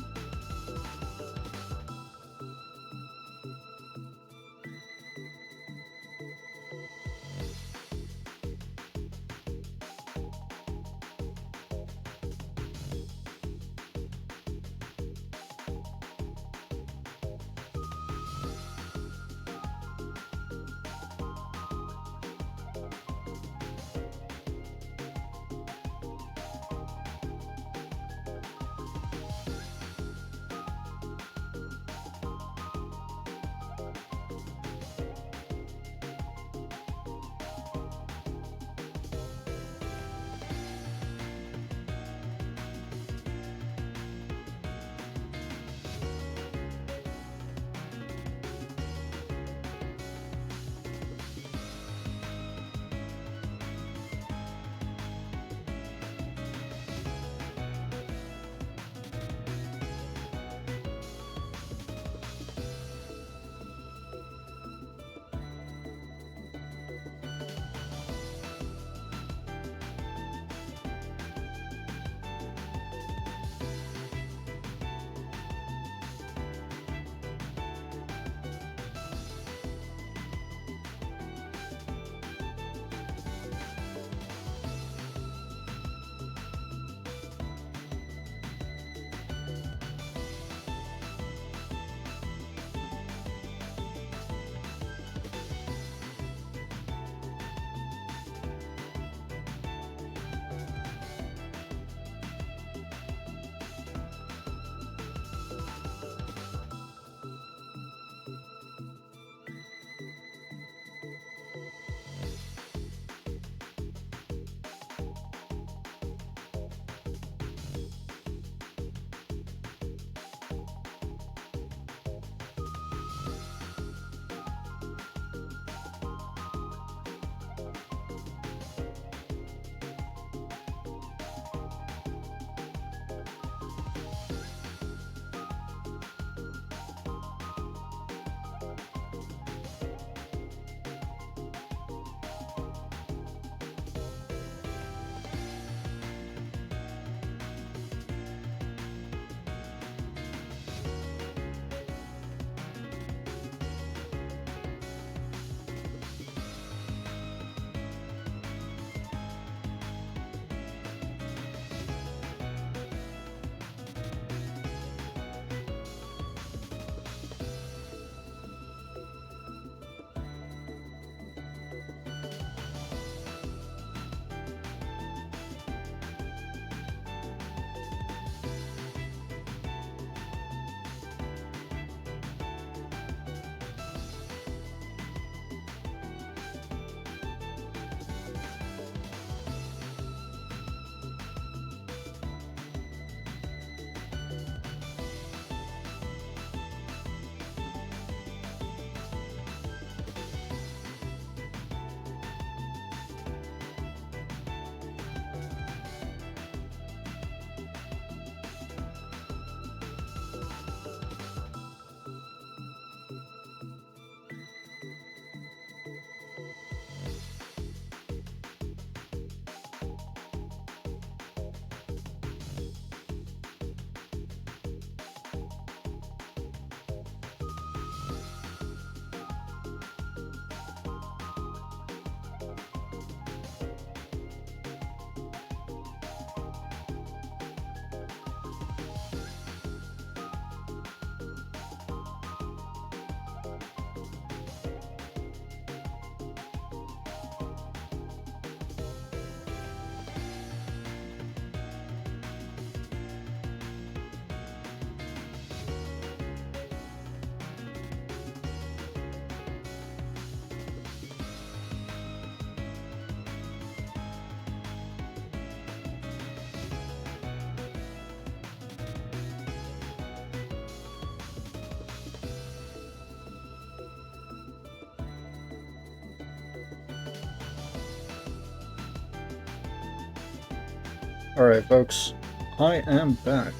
Alright, folks, I am back.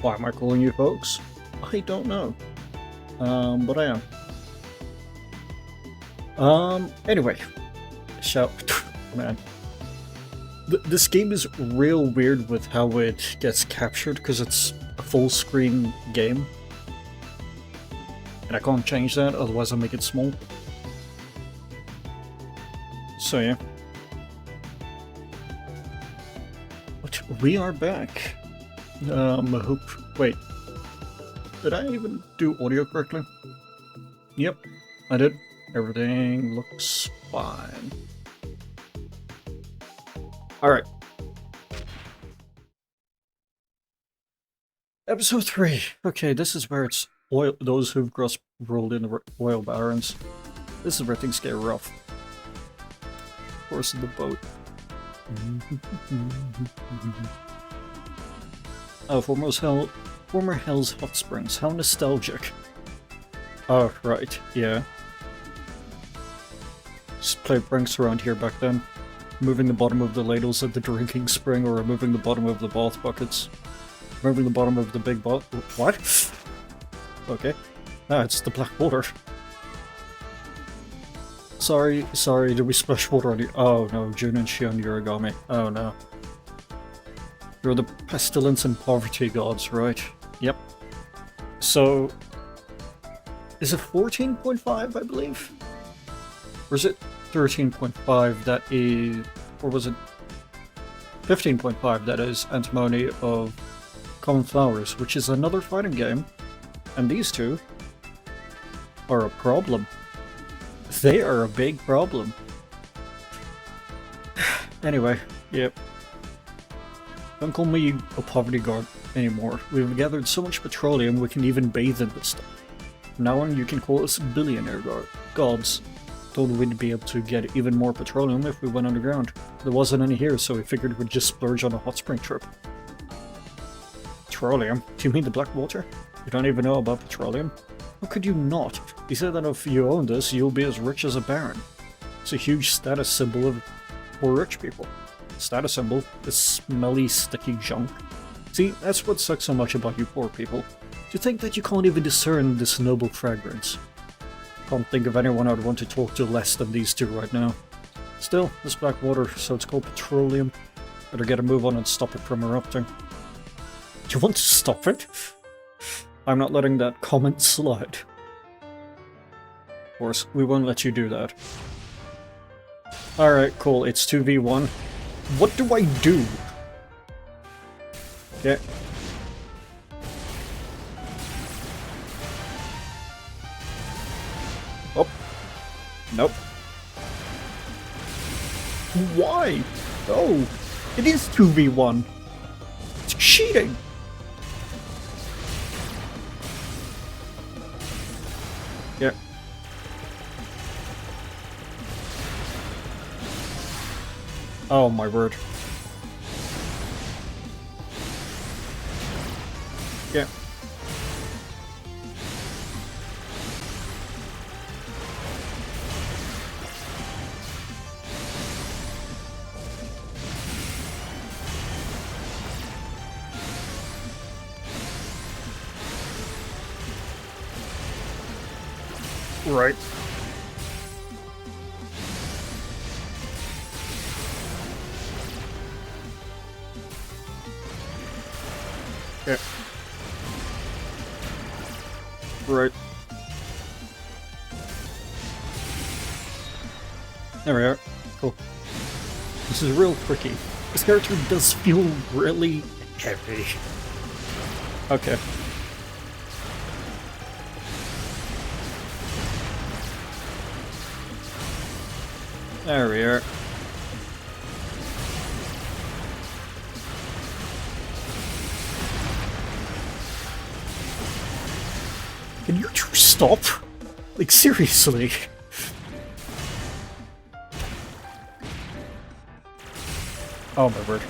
Why am I calling you folks? I don't know. But I am. Anyway. Man. This game is real weird with how it gets captured, because it's a full screen game. And I can't change that, otherwise I'll make it small. So yeah. But we are back. I hope... Wait. Did I even do audio correctly? Yep, I did. Everything looks fine. Alright. Episode 3. Okay, this is where it's oil. Those who've rolled in the oil barons. This is where things get rough. Of course, in the boat. Oh, former Hell's Hot Springs. How nostalgic. Oh, right, yeah. Just played pranks around here back then. Moving the bottom of the ladles at the drinking spring, or removing the bottom of the bath buckets. Removing the bottom of the big what? Okay. Ah, it's the black water. Sorry, did we splash water on you? Oh no, Jun and Shion Yurigami. Oh no. You're the pestilence and poverty gods, right? Yep. So... is it 14.5, I believe? Or is it 13.5 that is... or was it 15.5 that is Antimony of Common Flowers, which is another fighting game. And these two are a problem. They are a big problem. Anyway, yep. Don't call me a poverty god anymore. We've gathered so much petroleum we can even bathe in this stuff. From now on you can call us billionaire gods. Told we'd be able to get even more petroleum if we went underground. There wasn't any here, so we figured we'd just splurge on a hot spring trip. Petroleum? Do you mean the black water? You don't even know about petroleum? How could you not? He said that if you own this, you'll be as rich as a baron. It's a huge status symbol for rich people. Status symbol? This smelly, sticky junk. See, that's what sucks so much about you poor people. To think that you can't even discern this noble fragrance. Can't think of anyone I'd want to talk to less than these two right now. Still, this black water, so it's called petroleum. Better get a move on and stop it from erupting. Do you want to stop it? I'm not letting that comment slide. Of course, we won't let you do that. Alright, cool, it's 2v1. What do I do? Okay. Oh. Nope. Why? Oh, it is 2v1. It's cheating. Yeah. Oh my word. Yeah. Right. Yeah. Right. There we are. Cool. This is real tricky. This character does feel really heavy. Okay. There we are. Can you two stop? Like, seriously? Oh my word.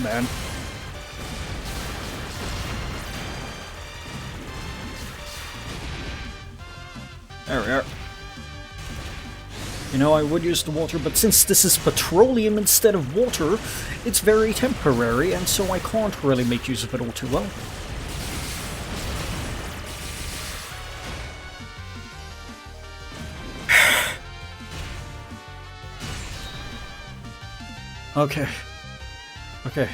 Man. There we are. You know, I would use the water, but since this is petroleum instead of water, it's very temporary, and so I can't really make use of it all too well. Okay. Okay.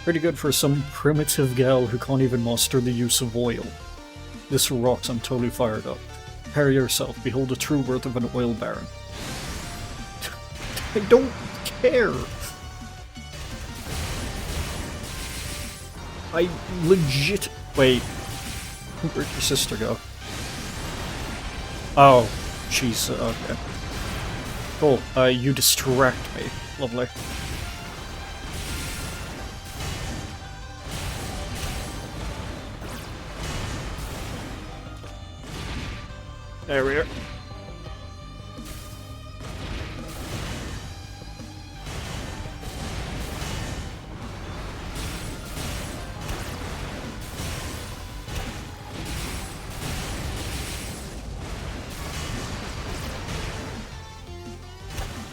Pretty good for some primitive gal who can't even master the use of oil. This rocks, I'm totally fired up. Prepare yourself, behold the true worth of an oil baron. I don't care! I legit... Wait. Where'd your sister go? Oh, she's... okay. Cool, you distract me. Lovely. There we are.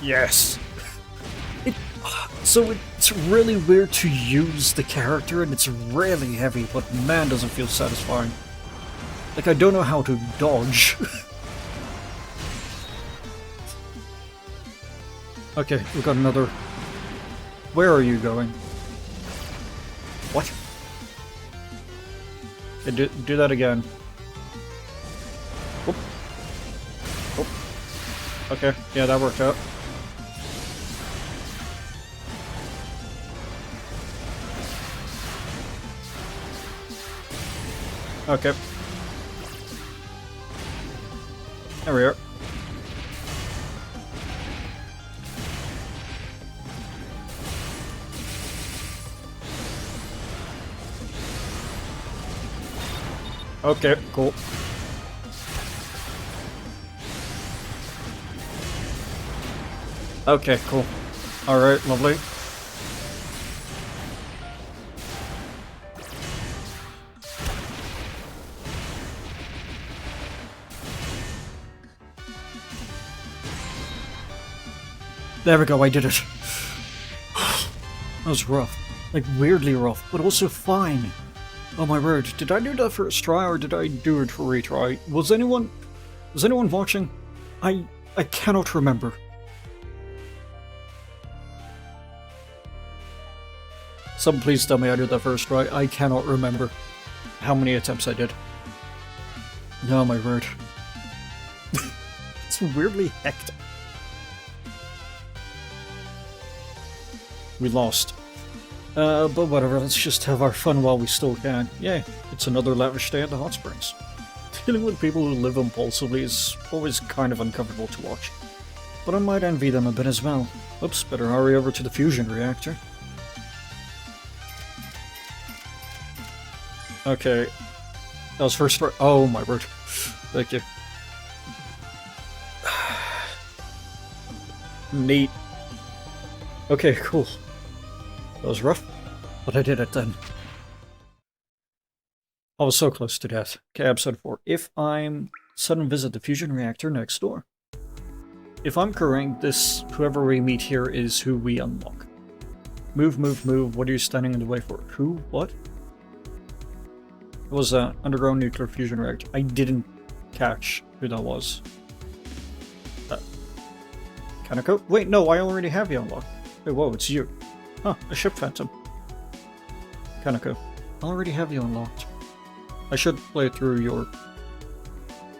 Yes! So it's really weird to use the character, and it's really heavy, but man, does it feel satisfying. Like, I don't know how to dodge. Okay, we've got another... Where are you going? What? Okay, do that again. Whoop. Whoop. Okay, yeah, that worked out. Okay. There we are. Okay, cool. Okay, cool. Alright, lovely. There we go, I did it. That was rough. Like, weirdly rough, but also fine. Oh my word, did I do that first try or did I do it for retry? Was anyone watching? I cannot remember. Someone please tell me I did that first try. I cannot remember how many attempts I did. Oh my word. It's weirdly hectic. We lost. But whatever, let's just have our fun while we still can. Yay, it's another lavish day at the hot springs. Dealing with people who live impulsively is always kind of uncomfortable to watch. But I might envy them a bit as well. Oops, better hurry over to the fusion reactor. Okay. That was first for- oh my word. Thank you. Neat. Okay, cool. That was rough, but I did it then. I was so close to death. Okay, episode 4. If I'm sudden visit the fusion reactor next door. If I'm correct, this whoever we meet here is who we unlock. Move, move, move. What are you standing in the way for? Who? What? It was an underground nuclear fusion reactor. I didn't catch who that was. Kaneko? Wait, no, I already have you unlocked. Wait, whoa, it's you. Huh, a ship phantom. Kaneko, I already have you unlocked. I should play through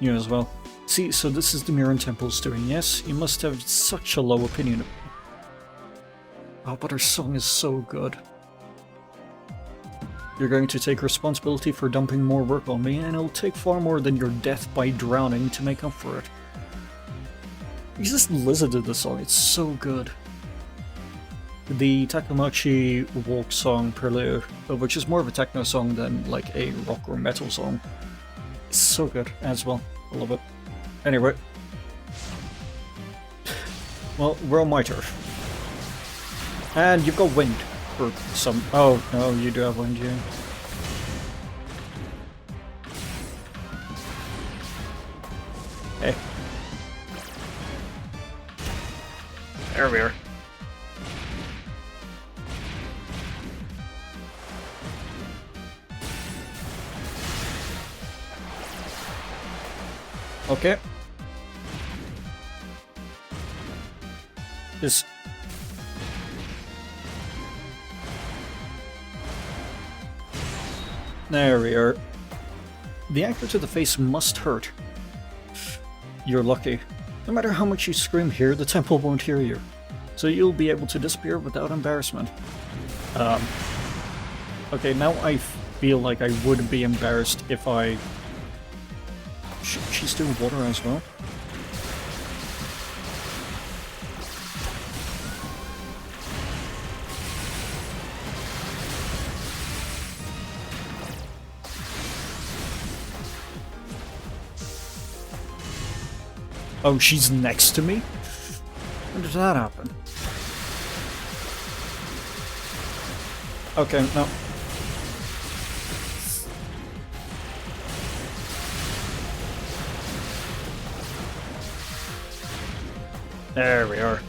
you as well. See, so this is the Mirren Temple's doing, yes? You must have such a low opinion of me. Oh, but her song is so good. You're going to take responsibility for dumping more work on me, and it'll take far more than your death by drowning to make up for it. You just listen to the song, it's so good. The Takamachi Walk song Prelude, which is more of a techno song than like a rock or metal song, is so good as well. I love it. Anyway. Well, we're on my turf. And you've got wind. For some... oh, no, you do have wind, yeah. Hey. There we are. Okay. This. There we are. The anchor to the face must hurt. You're lucky. No matter how much you scream here, the temple won't hear you. So you'll be able to disappear without embarrassment. Okay, now I feel like I would be embarrassed if I... She's doing water as well? Oh, she's next to me? When did that happen? Okay, no. There we are.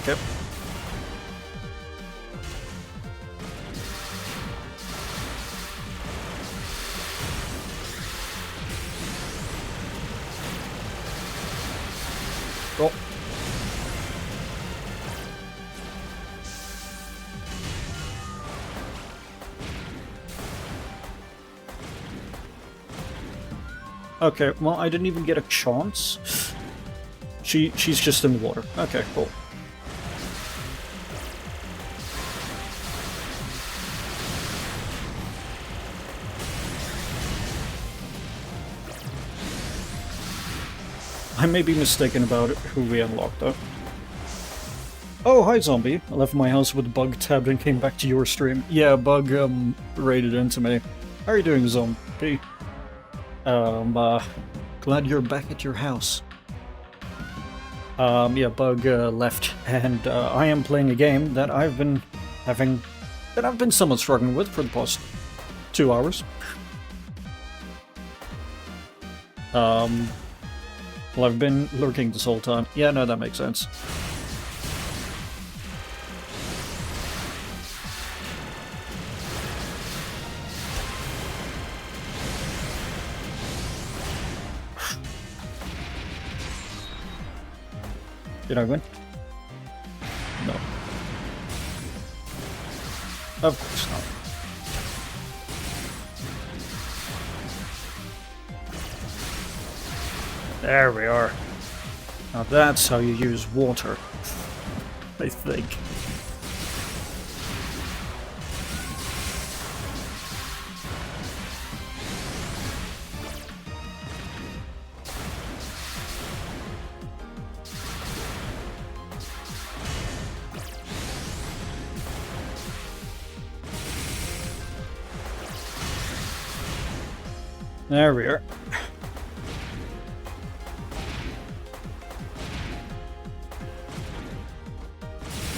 Okay. Go. Okay, well, I didn't even get a chance. She's just in the water. Okay, cool. I may be mistaken about who we unlocked, though. Oh, hi, zombie. I left my house with Bug tabbed and came back to your stream. Yeah, Bug, raided into me. How are you doing, zombie? Glad you're back at your house. Yeah, Bug, left, and, I am playing a game that I've been somewhat struggling with for the past 2 hours. Well, I've been lurking this whole time. Yeah, no, that makes sense. Did I win? No. Of course not. There we are. Now that's how you use water, I think. There we are.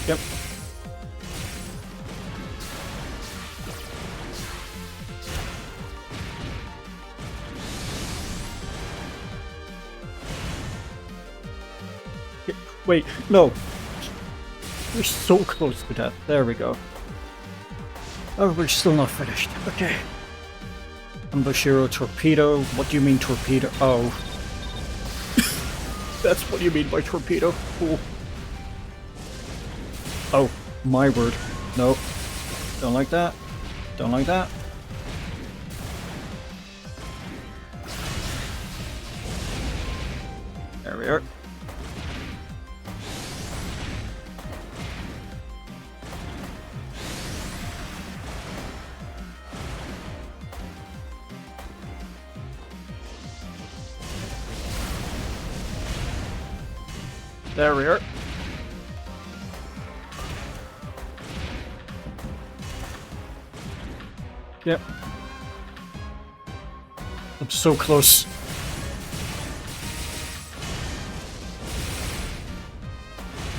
Yep. Wait, no. We're so close to death. There we go. Oh, we're still not finished. Okay. Ambushiro torpedo. What do you mean torpedo? Oh. That's what you mean by torpedo. Cool. Oh, my word. No. Don't like that. Don't like that. There we are. There we are. Yep. I'm so close.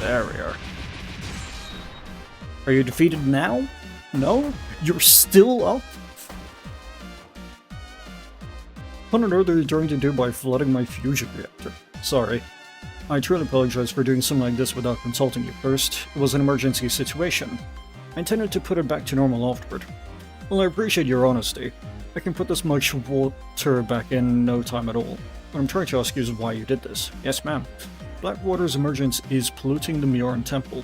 There we are. Are you defeated now? No? You're still up? What on earth are you trying to do by flooding my fusion reactor? Sorry. I truly apologize for doing something like this without consulting you first. It was an emergency situation. I intended to put it back to normal afterward. Well, I appreciate your honesty. I can put this much water back in no time at all. What I'm trying to ask you is why you did this. Yes, ma'am. Blackwater's emergence is polluting the Mioran Temple.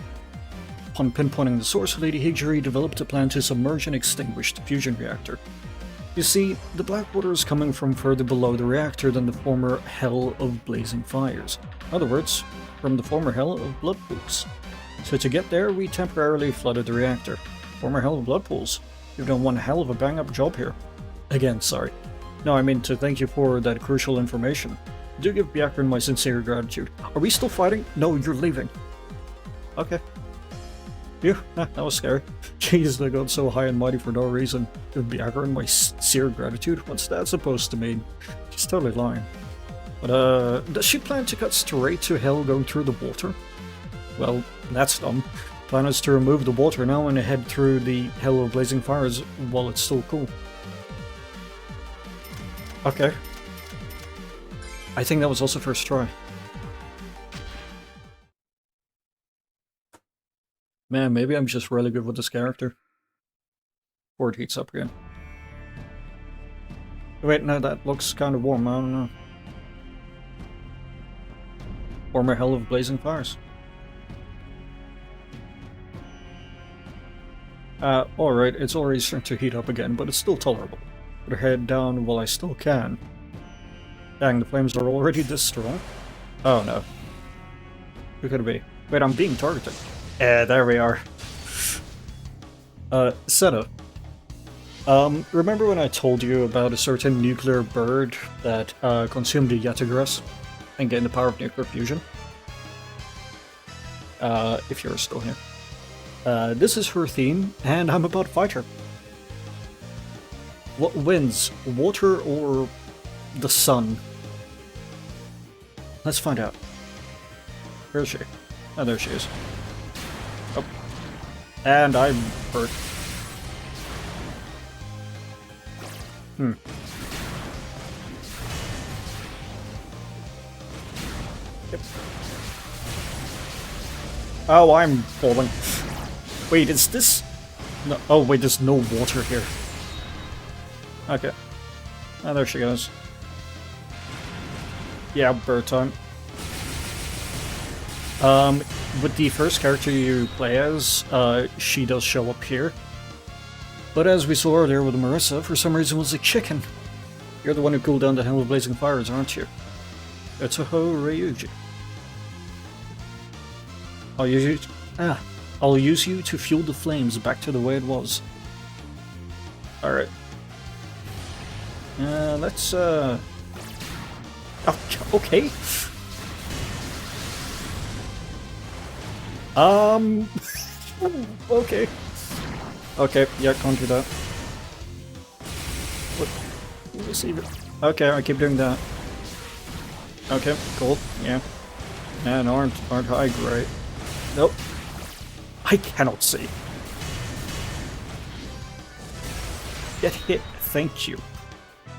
Upon pinpointing the source, Lady Hijiri developed a plan to submerge and extinguish the fusion reactor. You see, the black water is coming from further below the reactor than the former Hell of Blazing Fires. In other words, from the former Hell of Blood Pools. So to get there, we temporarily flooded the reactor. Former Hell of Blood Pools. You've done one hell of a bang-up job here. Again, sorry. No, I mean to thank you for that crucial information. Do give Byakurin my sincere gratitude. Are we still fighting? No, you're leaving. Okay. Phew, that was scary. Jeez, I got so high and mighty for no reason. Give Byakurin my sincere gratitude? What's that supposed to mean? She's totally lying. But, does she plan to cut straight to hell going through the water? Well, that's dumb. Plan is to remove the water now and head through the Hell of Blazing Fires while it's still cool. Okay. I think that was also first try. Man, maybe I'm just really good with this character. Or it heats up again. Wait, no, that looks kind of warm, I don't know. Former Hell of Blazing Fires. Alright, it's already starting to heat up again, but it's still tolerable. Put her head down while I still can. Dang, the flames are already this strong. Oh no. Who could it be? Wait, I'm being targeted. There we are. Seta. Remember when I told you about a certain nuclear bird that consumed the Yatagrass and gained the power of nuclear fusion? If you're still here. This is her theme, and I'm about to fight her. What wins, water or the sun? Let's find out. Where is she? Oh, there she is. Oh. And I'm hurt. Yep. Oh, I'm falling. Wait, is this... No, oh, wait, there's no water here. Okay. Oh, there she goes. Yeah, bird time. With the first character you play as, she does show up here. But as we saw earlier with Marissa, for some reason was a chicken. You're the one who cooled down the Hell of Blazing Fires, aren't you? Touhou Ryuji. I'll use you to fuel the flames back to the way it was. Alright. Let's, Oh, okay. Okay. Okay, yeah, can't do that. What? Receive it. Okay, I keep doing that. Okay, cool, yeah. And aren't I great? Nope. I cannot see. Get hit, thank you.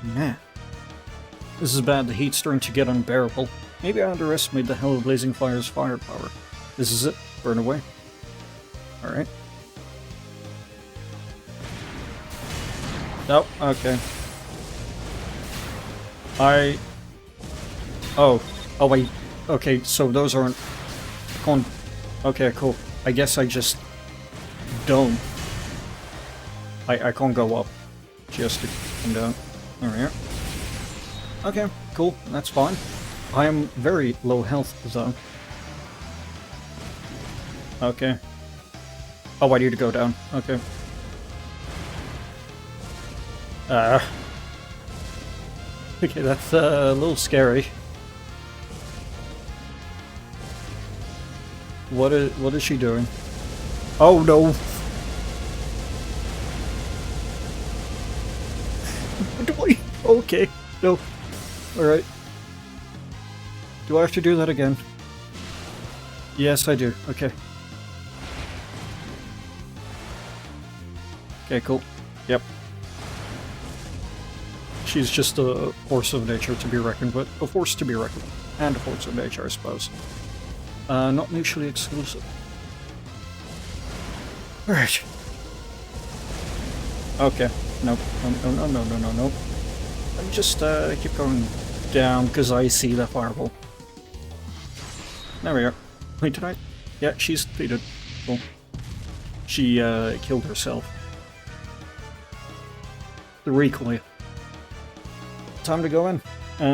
Man. This is bad, the heat's starting to get unbearable. Maybe I underestimated the Hell of Blazing Fire's firepower. This is it, burn away. Alright. Nope, okay. Oh, wait. Okay, so those aren't... Okay, cool. I guess I just... don't. I can't go up. Just to come down. Alright. Okay, cool. That's fine. I am very low health, though. Okay. Oh, I need to go down. Okay. Okay, that's a little scary. What is she doing? Oh no! Okay, no. Alright. Do I have to do that again? Yes, I do. Okay. Okay, cool. Yep. she's just a force of nature to be reckoned with. A force to be reckoned with. And a force of nature, I suppose. Not mutually exclusive. Alright. Okay. Nope. No. Let me just keep going down because I see the fireball. There we are. Wait, did I? Yeah, she's defeated. Cool. She killed herself. The recoil. Time to go in.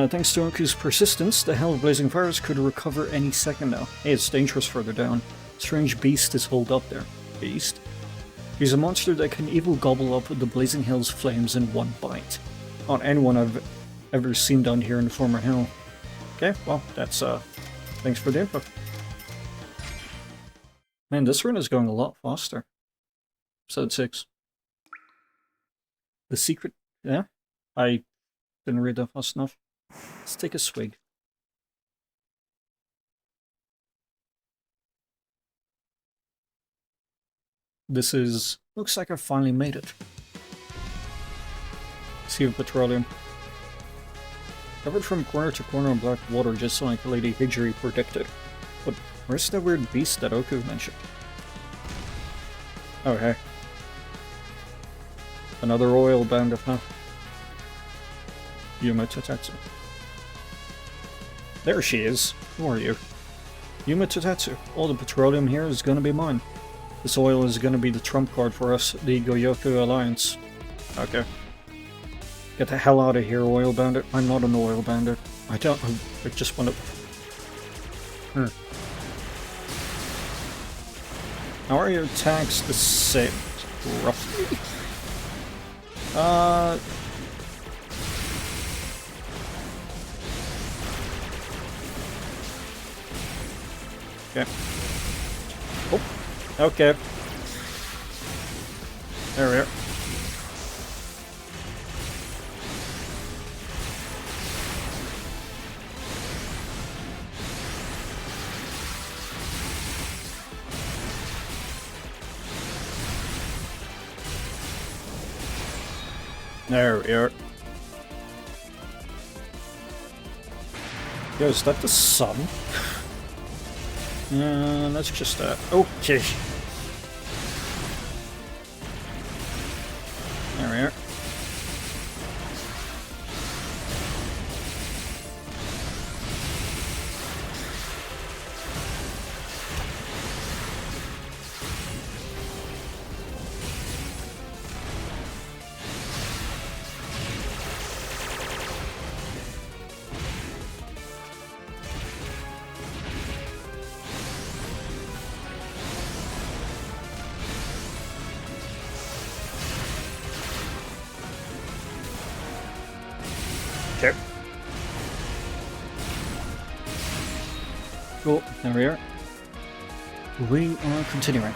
Thanks to Oku's persistence, the Hell of Blazing Fires could recover any second now. Hey, it's dangerous further down. Strange beast is holed up there. Beast? He's a monster that can evil gobble up the Blazing Hell's flames in one bite. Not anyone I've ever seen down here in the former hell. Okay, well, that's, thanks for the info. Man, this run is going a lot faster. Episode 6. The secret... Yeah? I didn't read that fast enough. Let's take a swig. This is... Looks like I finally made it. Sea of Petroleum. Covered from corner to corner in black water, just like Lady Hijiri predicted. But where's that weird beast that Oku mentioned? Oh, hey. Another oil bandit, huh? Yuma Tatetsu. There she is. Who are you? Yuma Tatetsu. All the petroleum here is gonna be mine. This oil is gonna be the trump card for us, the Gouyoku Alliance. Okay. Get the hell out of here, oil bandit. I'm not an oil bandit. I just want to... How are your attacks the same? Roughly? Okay. Oh, okay. There we are. There we are. Yo, is that the sun? That's just okay. There we are. Okay. Cool, there we are. We are continuing.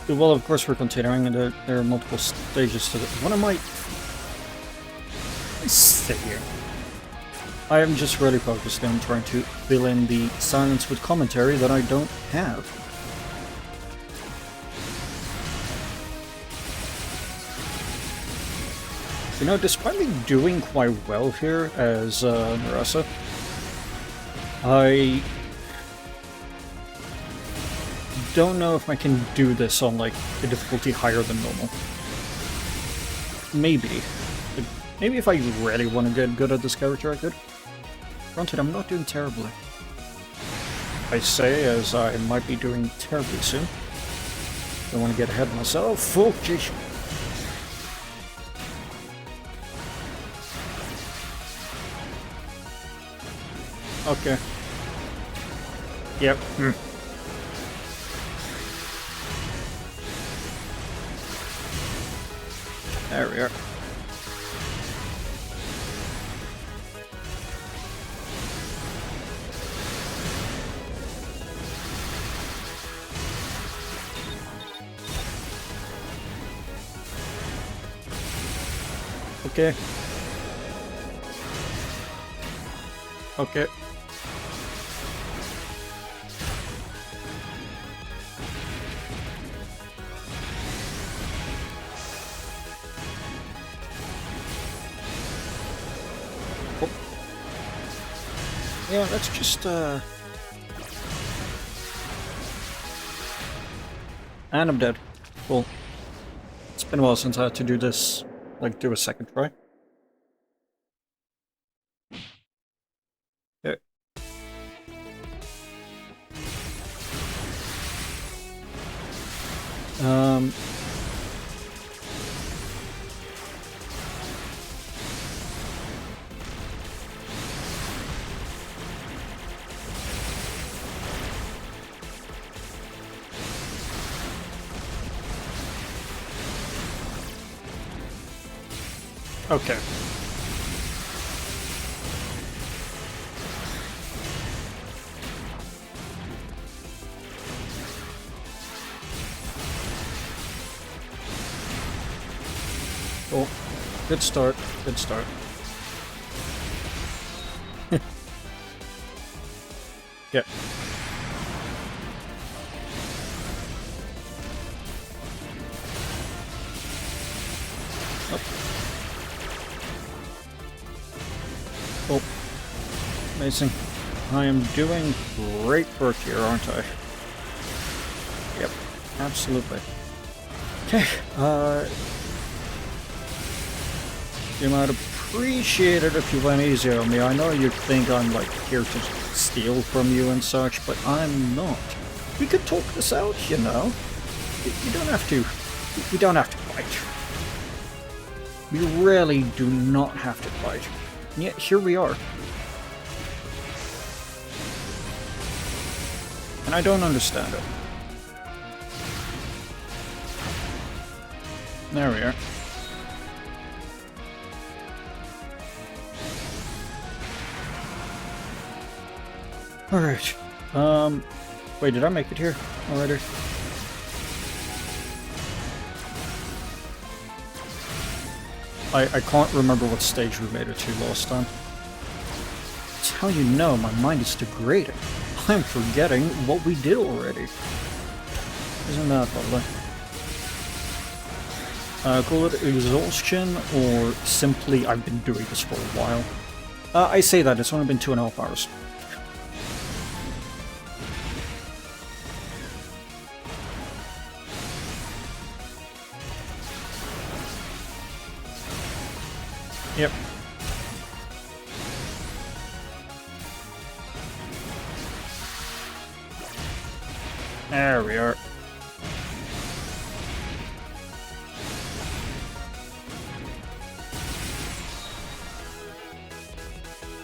Well, of course we're continuing, and there are multiple stages to it. What am I sit here? I am just really focused on trying to fill in the silence with commentary that I don't have. You know, despite me doing quite well here as Narasa, I don't know if I can do this on, like, a difficulty higher than normal. Maybe. Maybe if I really want to get good at this character, I could. Granted, I'm not doing terribly. I say as I might be doing terribly soon. Don't want to get ahead of myself. Oh, jeez. Okay. Yep. There we are. Okay. Okay. Yeah, let's just, And I'm dead. Cool. It's been a while since I had to do this, like, do a second try. Okay. Okay. Cool. Good start. Good start. Yeah. Oh. Cool. Amazing. I am doing great work here, aren't I? Yep. Absolutely. Okay. You might appreciate it if you went easy on me. I know you'd think I'm like here to steal from you and such, but I'm not. We could talk this out, you know. You don't have to. We don't have to fight. We really do not have to fight. And yet here we are. And I don't understand it. There we are. Alright. Wait, did I make it here already? I can't remember what stage we made it to last time. It's how you know my mind is degrading. I'm forgetting what we did already. Isn't that lovely? Call it exhaustion, or simply I've been doing this for a while. I say that, it's only been 2.5 hours. Yep. There we are.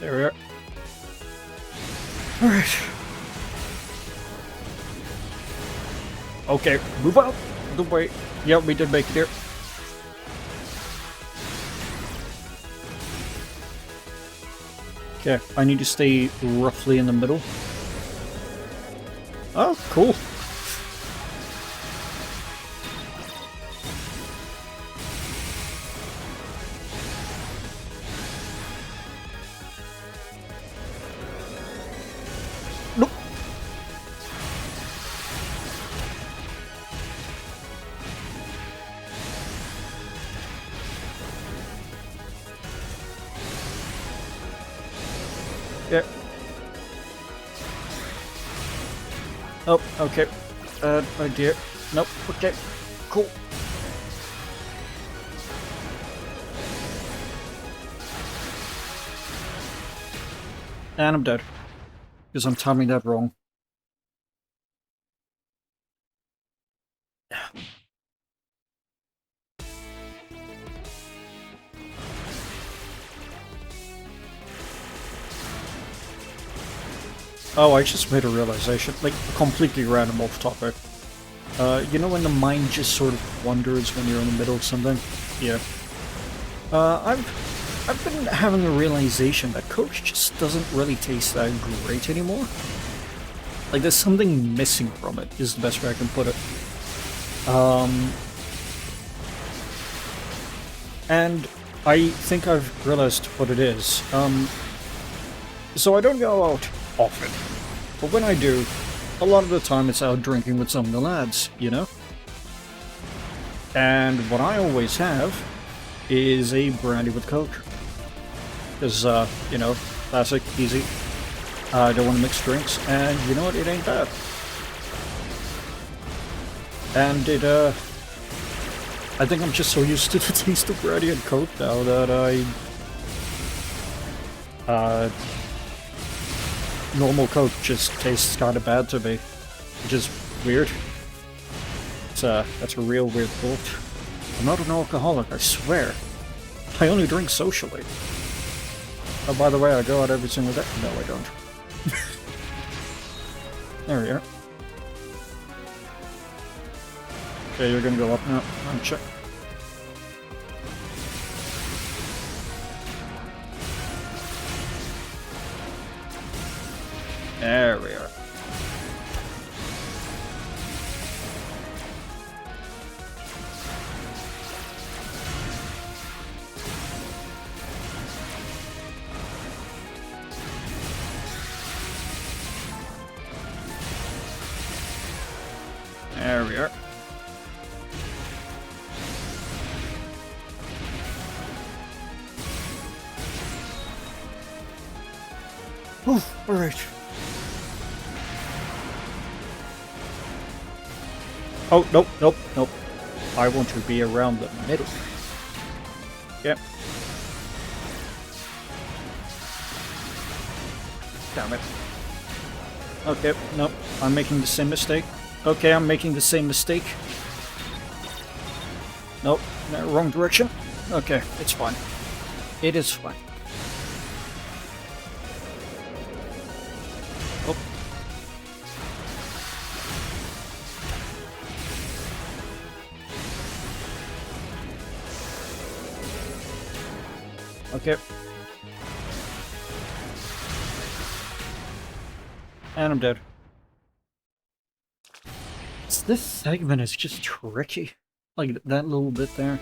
There we are. Alright. Okay, move out of the way. Yeah, we did make it here. Okay, I need to stay roughly in the middle. Oh, cool. Nope. Yeah. Oh, okay. Oh dear. Nope. Okay. Cool. And I'm dead. Because I'm timing that wrong. Oh, I just made a realization, like, completely random off topic. You know when the mind just sort of wanders when you're in the middle of something? Yeah. I've been having a realization that Coke just doesn't really taste that great anymore. Like, there's something missing from it, is the best way I can put it. And I think I've realized what it is. So I don't go out often, but when I do, a lot of the time it's out drinking with some of the lads, you know? And what I always have is a brandy with Coke. Because, you know, classic, easy. I don't want to mix drinks, and you know what? It ain't bad. And it, I think I'm just so used to the taste of Radiant Coke now that normal Coke just tastes kind of bad to me, which is weird. That's a real weird thought. I'm not an alcoholic, I swear. I only drink socially. Oh, by the way, I go out every single day. No, I don't. There we are. Okay, you're gonna go up now. I'll check. There we are. There we are. Oh, alright. Oh, nope, nope, nope. I want to be around the middle. Yep. Damn it. Okay, nope. I'm making the same mistake. Okay, I'm making the same mistake. Nope, no, wrong direction. Okay, it's fine. It is fine. Oh. Okay. And I'm dead. This segment is just tricky. Like, that little bit there.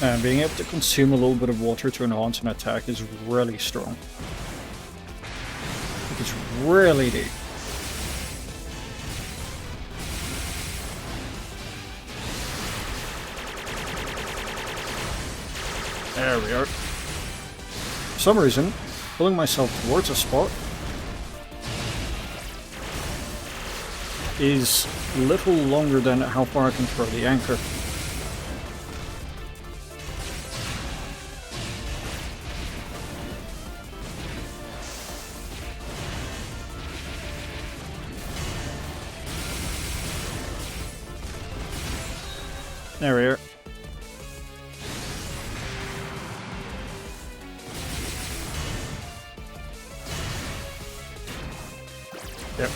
And being able to consume a little bit of water to enhance an attack is really strong. It's really deep. There we are. For some reason, pulling myself towards a spot is a little longer than how far I can throw the anchor. There we are. Yep.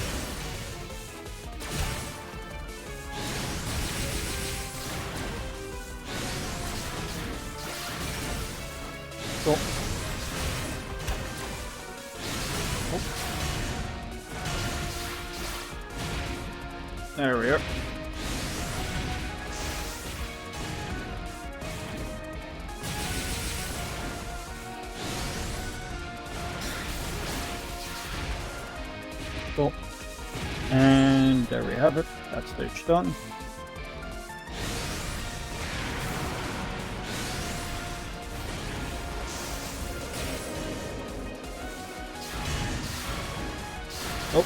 Cool. Oh. There we are. Cool. And there we have it. That stage done. Oh.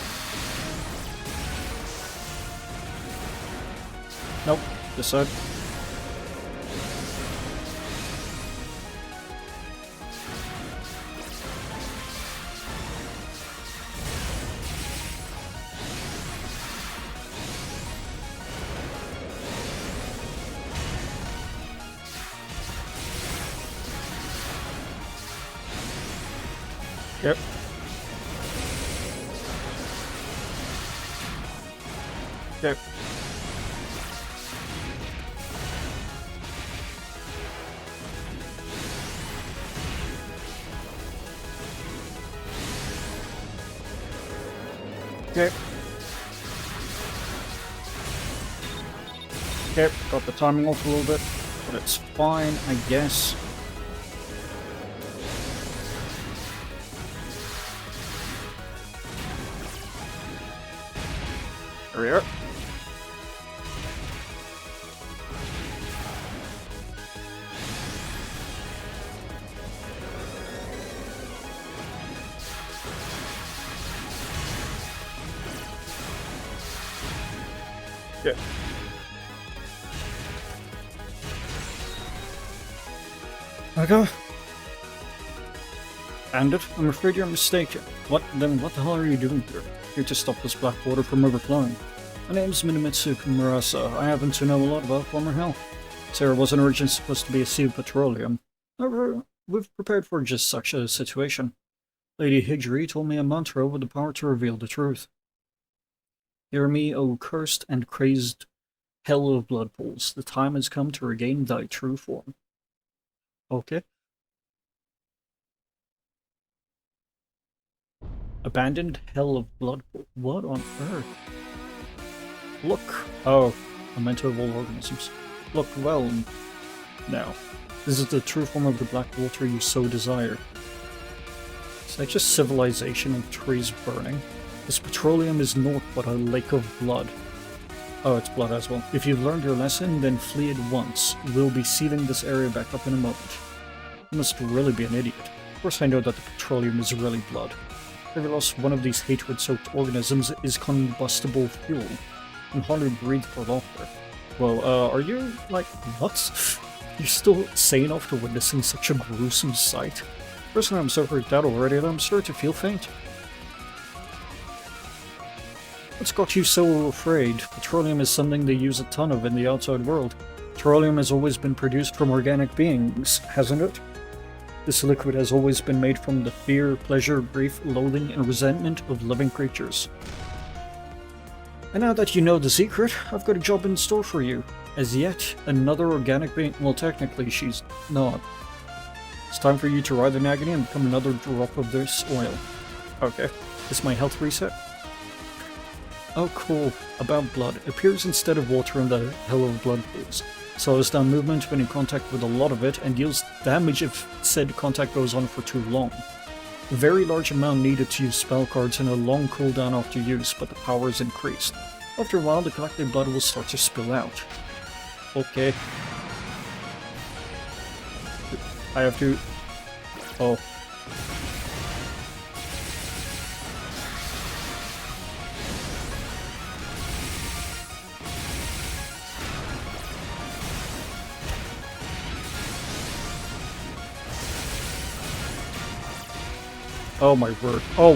Nope. This side. Yep. Yep. Okay. Okay, got the timing off a little bit, but it's fine, I guess. There we are. Yeah. Okay. Bandit, I'm afraid you're mistaken. What the hell are you doing here? Here to stop this black water from overflowing. My name's Minomitsu Murasa. I happen to know a lot about former hell. Sarah wasn't originally supposed to be a sea of petroleum. However, we've prepared for just such a situation. Lady Hijri told me a mantra with the power to reveal the truth. Hear me, O cursed and crazed hell of blood pools. The time has come to regain thy true form. Okay. Abandoned hell of blood pool. What on earth? Look. Oh, a mentor of all organisms. Look, well, now. This is the true form of the black water you so desire. Is that just civilization and trees burning? This petroleum is naught but a lake of blood. Oh, it's blood as well. If you've learned your lesson, then flee at once. We'll be sealing this area back up in a moment. You must really be an idiot. Of course I know that the petroleum is really blood. Every last one of these hatred-soaked organisms is combustible fuel. I can hardly breathe for laughter. Well, are you, like, nuts? You're still sane after witnessing such a gruesome sight? Personally, I'm so freaked out already that I'm starting to feel faint. What's got you so afraid? Petroleum is something they use a ton of in the outside world. Petroleum has always been produced from organic beings, hasn't it? This liquid has always been made from the fear, pleasure, grief, loathing, and resentment of living creatures. And now that you know the secret, I've got a job in store for you. As yet another organic being. Well, technically, she's not. It's time for you to ride in agony and become another drop of this oil. Okay. Is my health reset? Oh, cool. About blood. Appears instead of water in the hell of blood pools. Slows down movement when in contact with a lot of it and deals damage if said contact goes on for too long. A very large amount needed to use spell cards and a long cooldown after use, but the power is increased. After a while, the collected blood will start to spill out. Okay. I have to... Oh. Oh my word. Oh,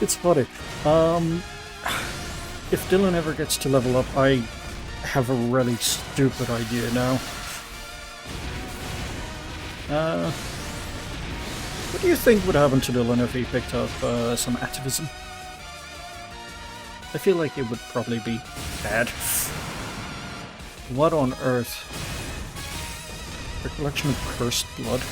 it's funny. If Dylan ever gets to level up, I have a really stupid idea now. What do you think would happen to Dylan if he picked up some activism? I feel like it would probably be bad. What on earth? Recollection of cursed blood.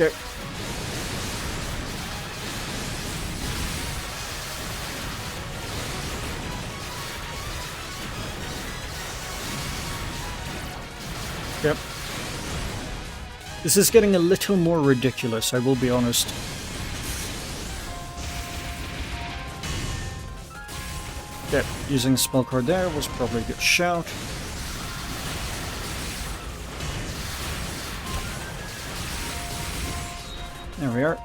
Okay. Yep. This is getting a little more ridiculous, I will be honest. Yep, using a spell card there was probably a good shout. There we are.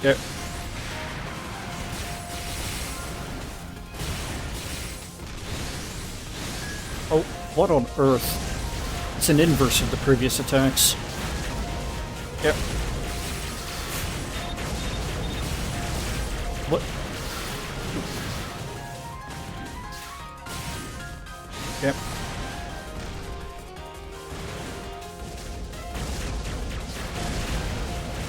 Yep. Oh, what on earth? It's an inverse of the previous attacks. Yep. What? Yep.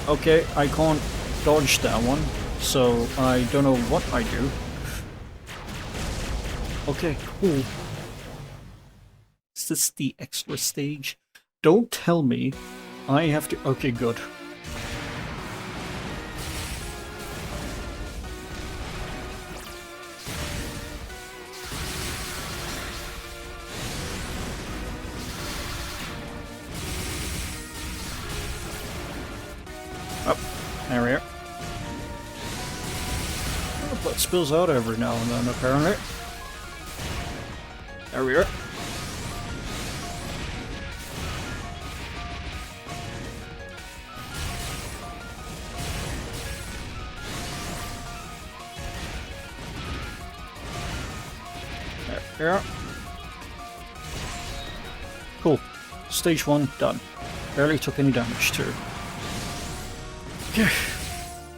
Okay, I can't dodge that one, so I don't know what I do. Okay, cool. Is this the extra stage? Don't tell me I have to... Okay, good. Up. There we are. Oh, blood spills out every now and then, apparently. There we are. There we are. Cool. Stage 1 done. Barely took any damage too. Okay.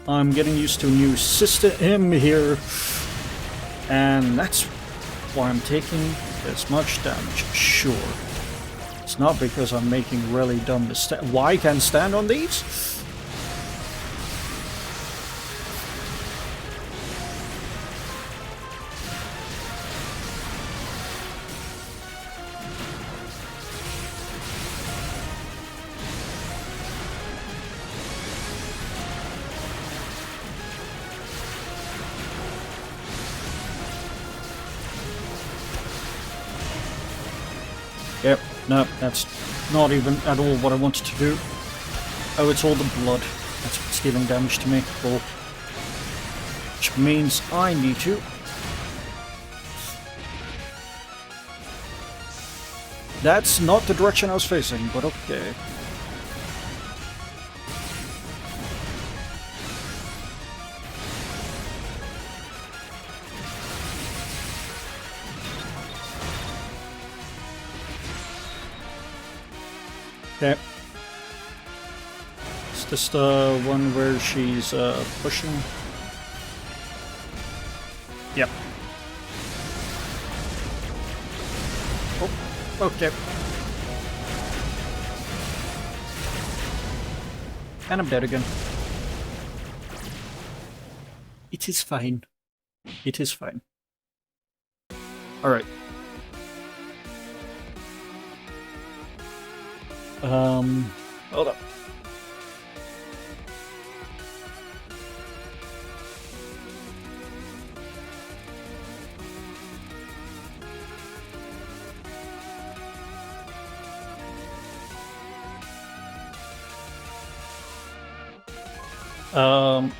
I'm getting used to a new system here. And that's why I'm taking as much damage. Sure. It's not because I'm making really dumb mistakes. Why I can't stand on these? Yep, no, that's not even at all what I wanted to do. Oh, it's all the blood. That's what's dealing damage to me. Cool. Which means I need to... That's not the direction I was facing, but okay. Okay. Is this the one where she's pushing? Yep. Oh, okay. And I'm dead again. It is fine. It is fine. Alright. Hold up.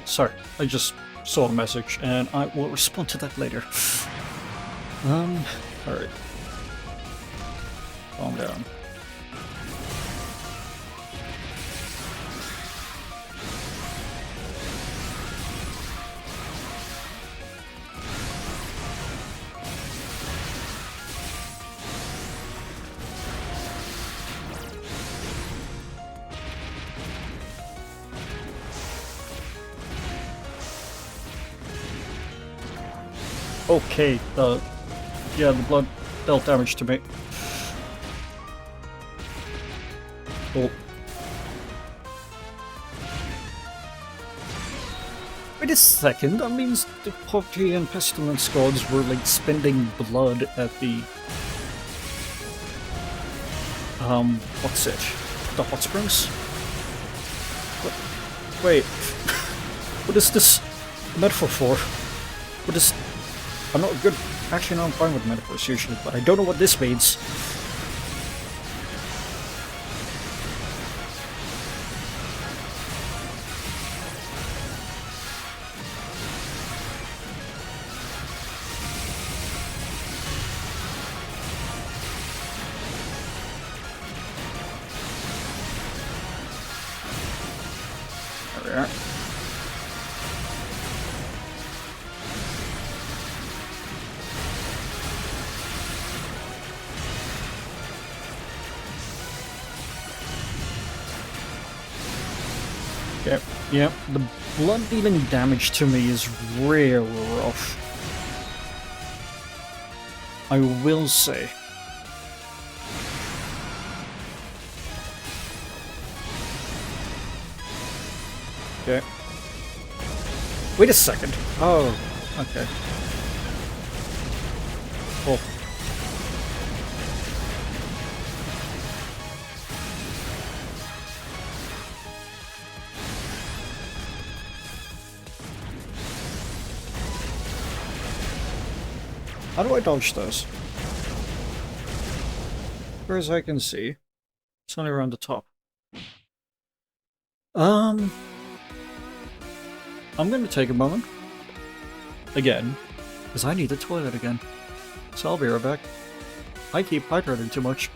Sorry, I just saw a message and I will respond to that later. Alright. Calm down. Okay, the blood dealt damage to me. Cool. Wait a second, that means the Poverty and Pestilence gods were like spending blood at the... what's it? The hot springs? What? Wait. What is this metaphor for? What is... I'm not good... Actually, no, I'm fine with metaphors usually, but I don't know what this means. There we are. Yep, the blood dealing damage to me is real rough. I will say. Okay. Wait a second. Oh, okay. Cool. How do I dodge those? Far as I can see, it's only around the top. I'm gonna take a moment. Again, because I need the toilet again. So I'll be right back. I keep hydrating too much.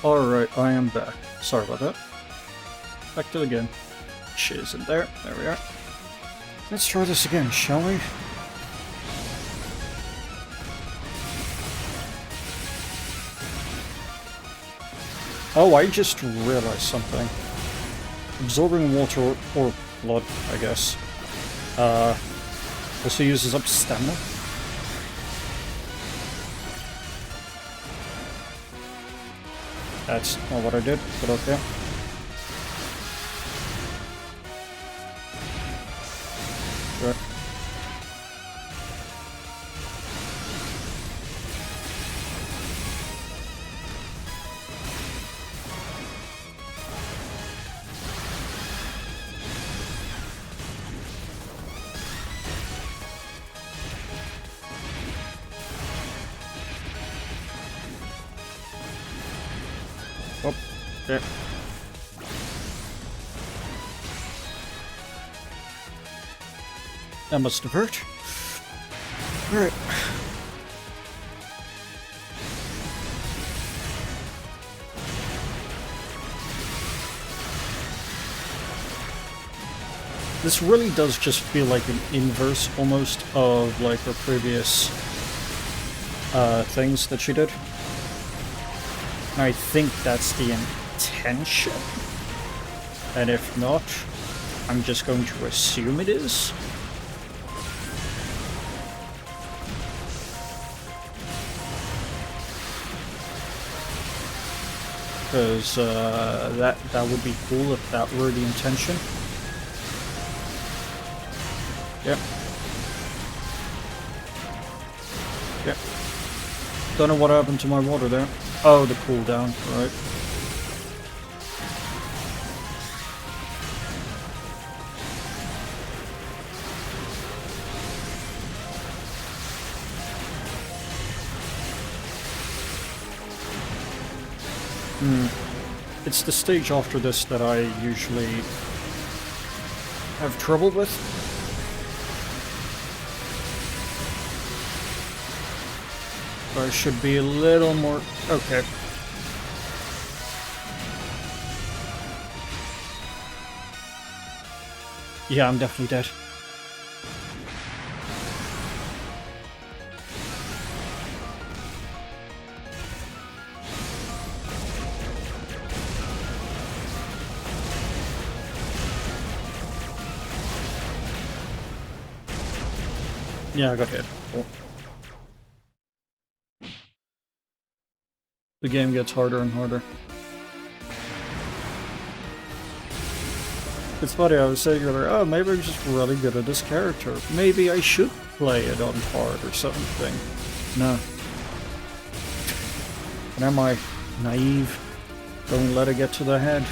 Alright, I am back. Sorry about that. Back to the game. Shit isn't there. There we are. Let's try this again, shall we? Oh, I just realized something. Absorbing water or blood, I guess. Also uses up stamina. That's not what I did, but okay. Sure. Oh, okay. That must have hurt. Alright. This really does just feel like an inverse, almost, of like her previous things that she did. And I think that's the intention. And if not, I'm just going to assume it is. Because that would be cool if that were the intention. Yep. Yep. Don't know what happened to my water there. Oh, the cooldown, right. It's the stage after this that I usually have trouble with. I should be a little more... Okay. Yeah, I'm definitely dead. Yeah, I got hit. Cool. The game gets harder and harder. It's funny, I was saying earlier, oh, maybe I'm just really good at this character. Maybe I should play it on hard or something. No. And am I naive? Don't let it get to the head.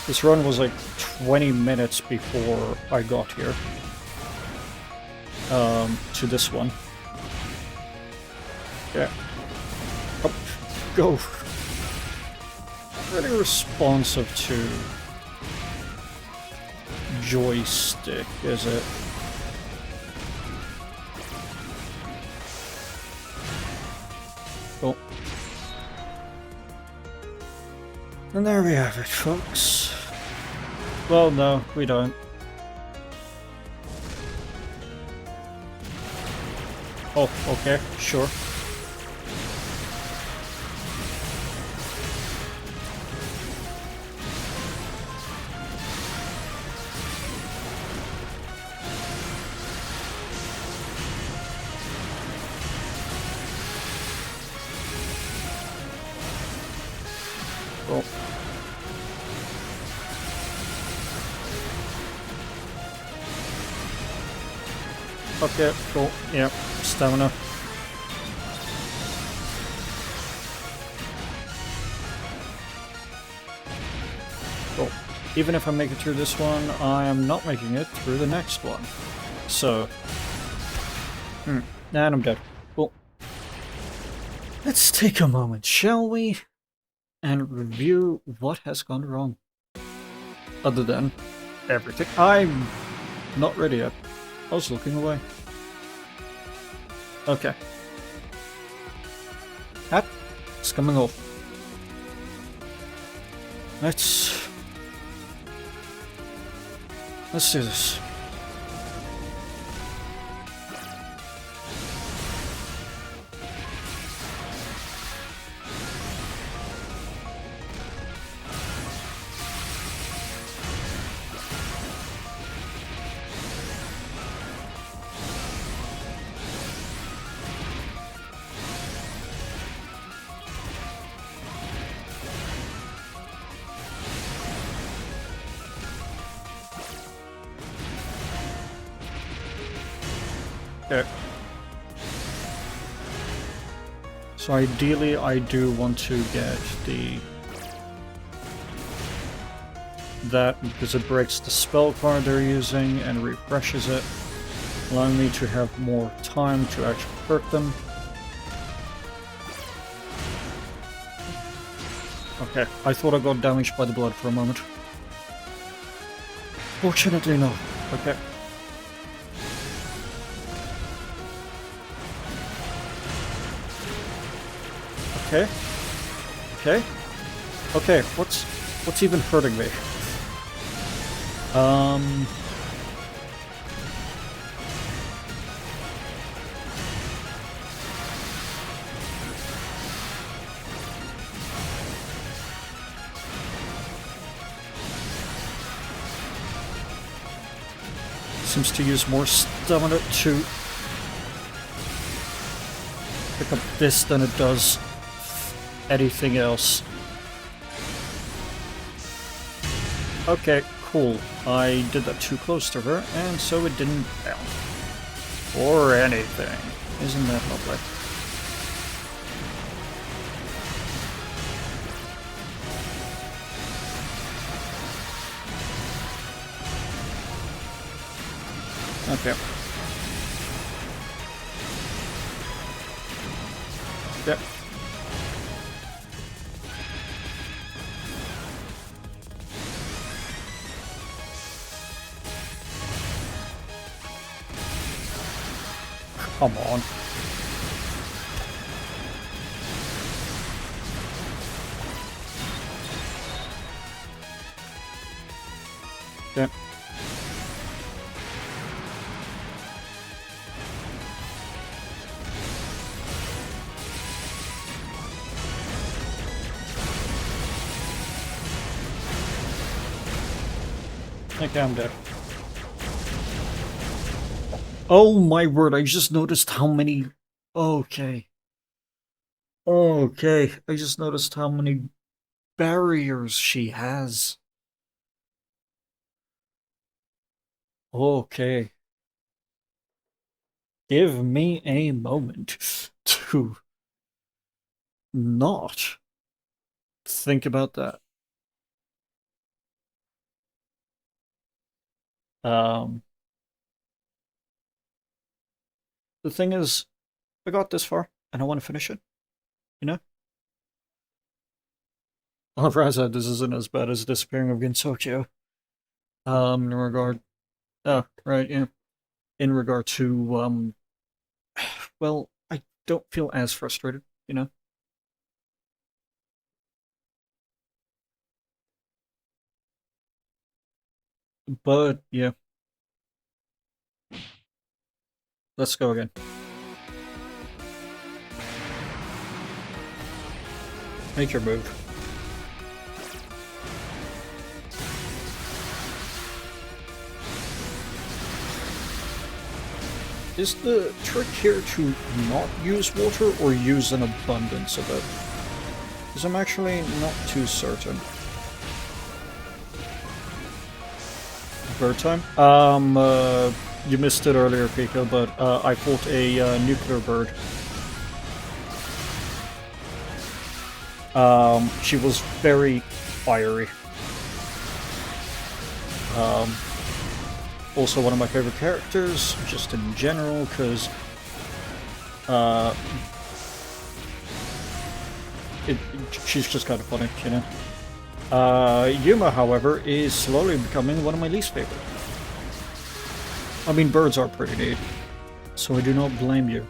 This run was like 20 minutes before I got here. To this one. Yeah. Up. Go. Pretty responsive to joystick, is it? Cool. And there we have it, folks. Well, no, we don't. Oh, okay, sure. Cool. Okay, cool. Yep, stamina. Cool. Even if I make it through this one, I am not making it through the next one. So... and I'm dead. Cool. Let's take a moment, shall we? And review what has gone wrong. Other than everything. I'm not ready yet. I was looking away. Okay. Hat is coming off. Let's do this. Okay. So ideally I do want to get that because it breaks the spell card they're using and refreshes it, allowing me to have more time to actually hurt them. Okay, I thought I got damaged by the blood for a moment. Fortunately no. Okay. Okay. Okay. Okay, what's even hurting me? Seems to use more stamina to pick up this than it does anything else. Okay, cool. I did that too close to her, and so it didn't count. Or anything. Isn't that lovely? Okay. Yep. Come on. Yep. Okay, I'm dead. Oh my word, I just noticed how many... Okay. Okay, I just noticed how many barriers she has. Okay. Give me a moment to not think about that. Um, the thing is, I got this far, and I want to finish it, you know? Oh, Raza, this isn't as bad as disappearing of Gensokyo. In regard... Oh, right, yeah. In regard to, well, I don't feel as frustrated, you know? But, yeah, let's go again. Make your move. Is the trick here to not use water or use an abundance of it? Because I'm actually not too certain. Bird time? You missed it earlier, Pika, but I fought a nuclear bird. She was very fiery. Also one of my favorite characters, just in general, because she's just kind of funny, you know. Yuma, however, is slowly becoming one of my least favorite. I mean, birds are pretty neat, so I do not blame you.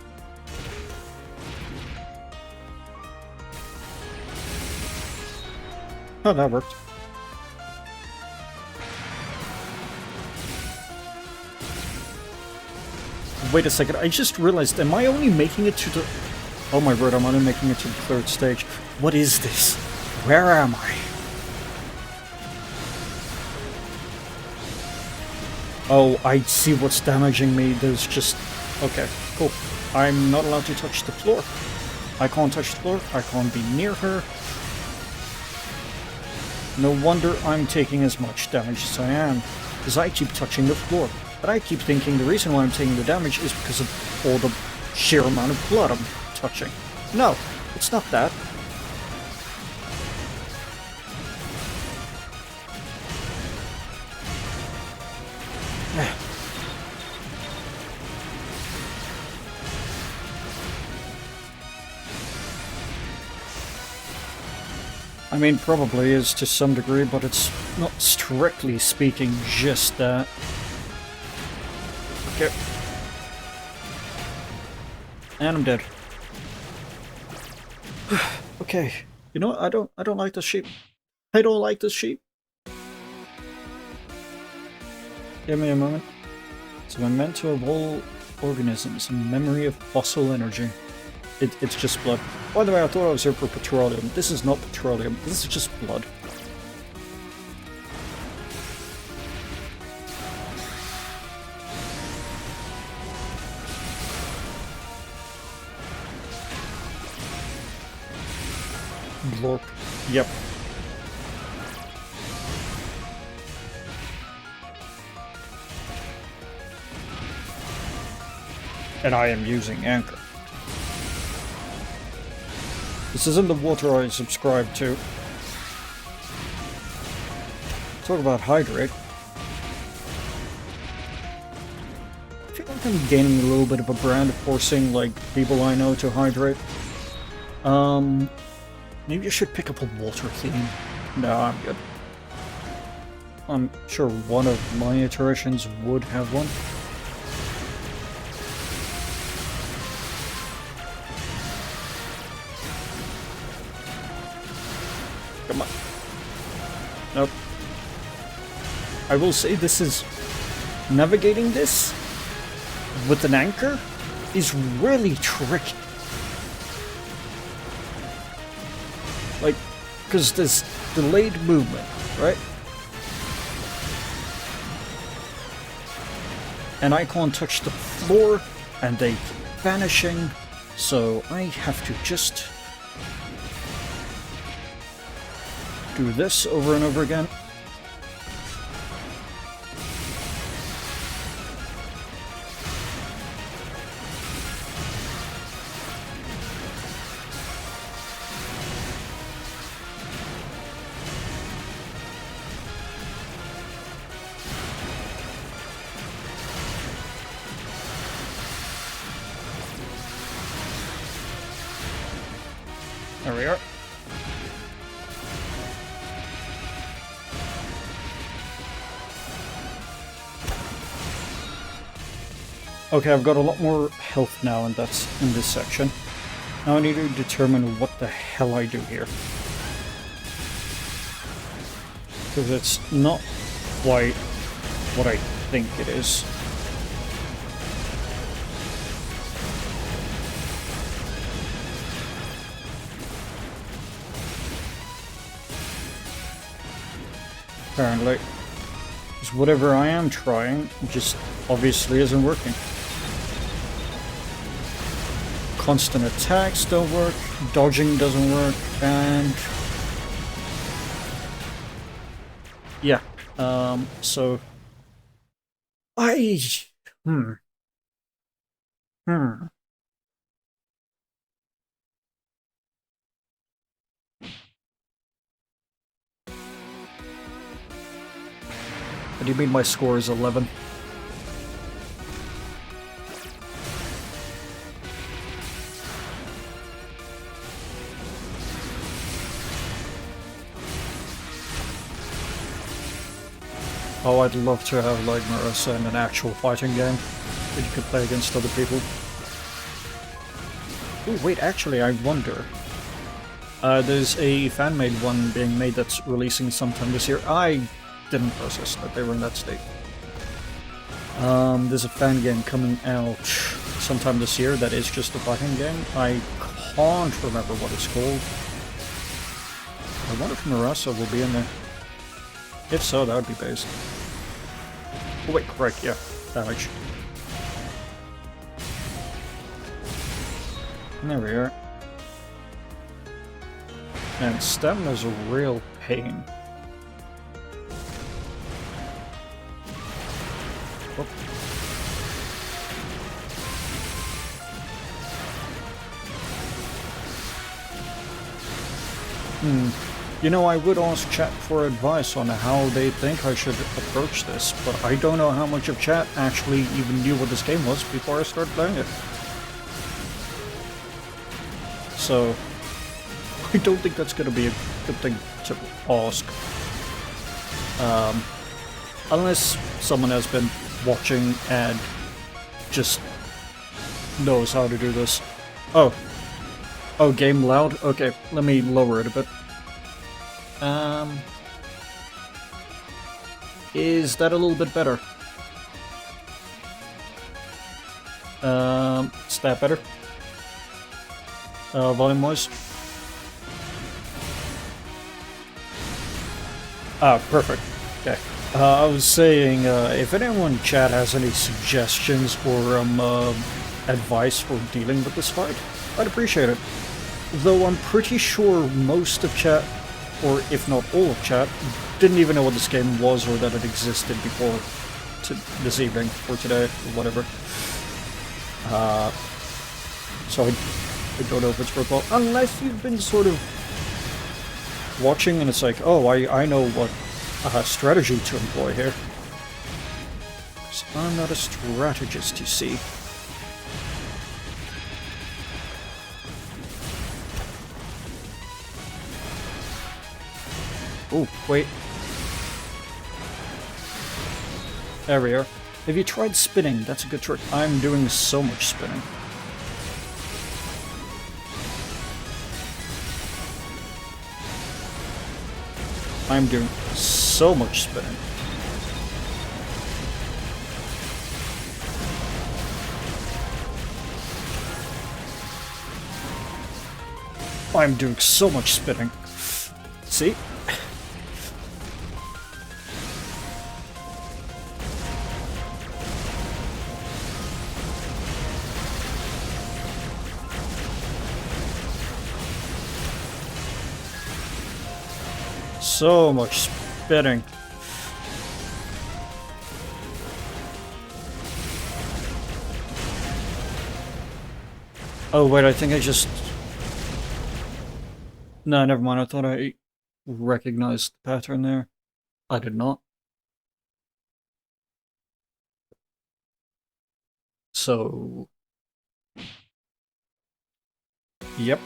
Oh, that worked. Wait a second, I just realized, am I only making it to the... Oh my word, I'm only making it to the third stage. What is this? Where am I? Oh, I see what's damaging me. There's just... Okay, cool. I'm not allowed to touch the floor. I can't touch the floor. I can't be near her. No wonder I'm taking as much damage as I am, because I keep touching the floor. But I keep thinking the reason why I'm taking the damage is because of all the sheer amount of blood I'm touching. No, it's not that. I mean, probably is to some degree, but it's not strictly speaking just that. Okay. And I'm dead. Okay. You know what? I don't like this sheep. I don't like this sheep. Give me a moment. It's a memento of all organisms, a memory of fossil energy. It's just blood. By the way, I thought I was here for petroleum. This is not petroleum. This is just blood. Blorp. Yep. And I am using Anchor. This isn't the water I subscribe to. Talk about hydrate. I feel like I'm gaining a little bit of a brand of forcing like people I know to hydrate. Maybe you should pick up a water theme. No, I'm good. I'm sure one of my iterations would have one. Come on. Nope. I will say this is... Navigating this with an anchor is really tricky. Like, because there's delayed movement, right? and I can't touch the floor, and they keep vanishing, so I have to just do this over and over again. There we are. Okay, I've got a lot more health now, and that's in this section. Now I need to determine what the hell I do here. Because it's not quite what I think it is. Apparently. Because whatever I am trying just obviously isn't working. Constant attacks don't work, dodging doesn't work, and yeah, so I What do you mean my score is 11? Oh, I'd love to have like Marissa in an actual fighting game that you could play against other people. Oh wait, actually I wonder. There's a fan-made one being made that's releasing sometime this year. I didn't process that they were in that state. There's a fan game coming out sometime this year that is just a fighting game. I can't remember what it's called. I wonder if Marissa will be in there. If so, that would be based. Oh wait, correct, yeah. Damage. There we are. And stamina's a real pain. Oh. You know, I would ask chat for advice on how they think I should approach this, but I don't know how much of chat actually even knew what this game was before I started playing it. So, I don't think that's going to be a good thing to ask. Unless someone has been watching and just knows how to do this. Oh. Oh, game loud? Okay, let me lower it a bit. Is that a little bit better? Is that better? Volume-wise? Ah, perfect. Okay. I was saying, if anyone in chat has any suggestions or advice for dealing with this fight, I'd appreciate it. Though I'm pretty sure most of chat, or if not all of chat, didn't even know what this game was or that it existed before this evening, or today, or whatever. So I don't know if it's worthwhile, unless you've been sort of watching and it's like, oh, I know what strategy to employ here. So I'm not a strategist, you see. Oh, wait. There we are. Have you tried spinning? That's a good trick. I'm doing so much spinning. I'm doing so much spinning. I'm doing so much spinning. See? So much spitting. Oh wait, I think I just... No, never mind. I thought I recognized the pattern there. I did not. So... Yep.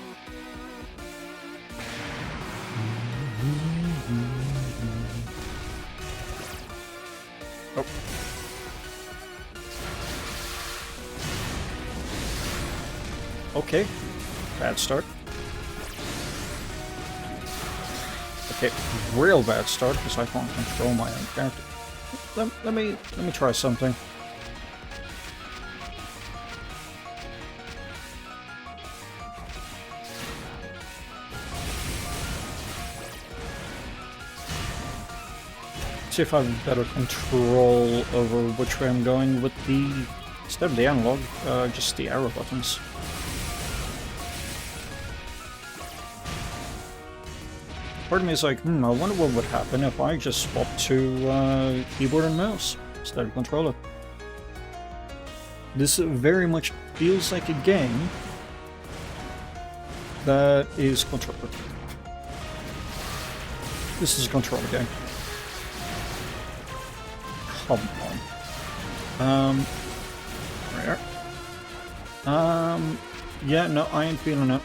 Oh. Okay. Bad start. Okay, real bad start because I can't control my own character. Let me try something. See if I have better control over which way I'm going with the, instead of the analog, just the arrow buttons. Part of me is like, I wonder what would happen if I just swapped to keyboard and mouse instead of controller. This very much feels like a game that is controller. This is a controller game. Come on. Where? Yeah, no, I ain't feeling it.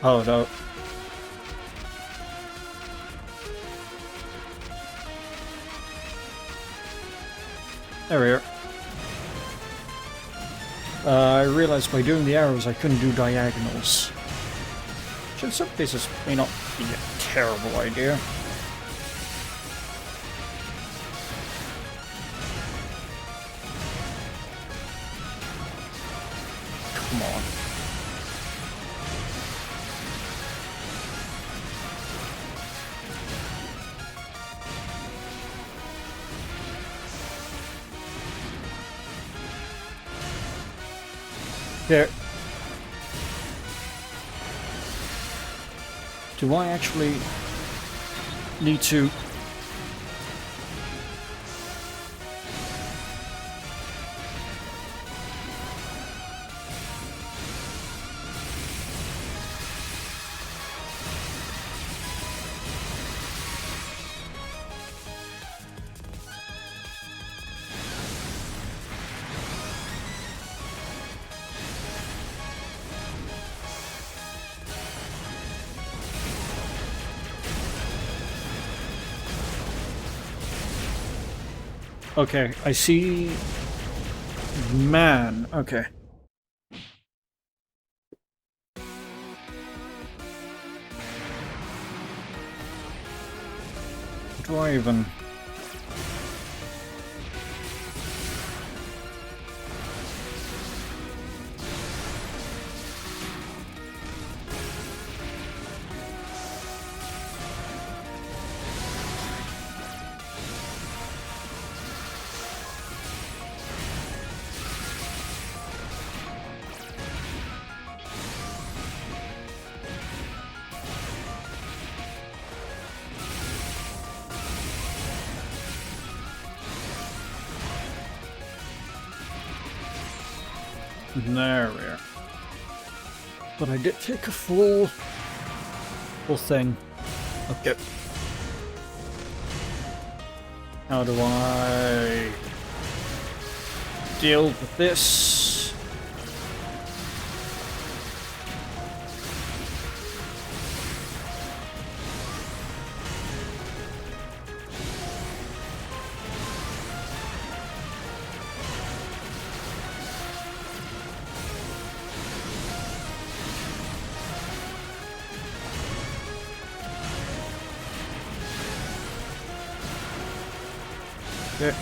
Oh, no. There we are. I realized by doing the arrows I couldn't do diagonals. Which in some cases may not be a terrible idea. Come on. There. Do I actually need to... Okay, I see... Man, okay. Do I even... There we are. But I did take a full thing. Okay. How do I deal with this? Okay.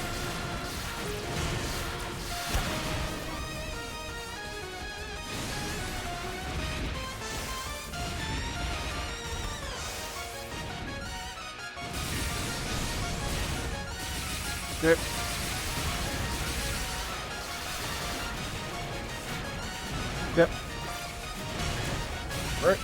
Okay. Yep. Right.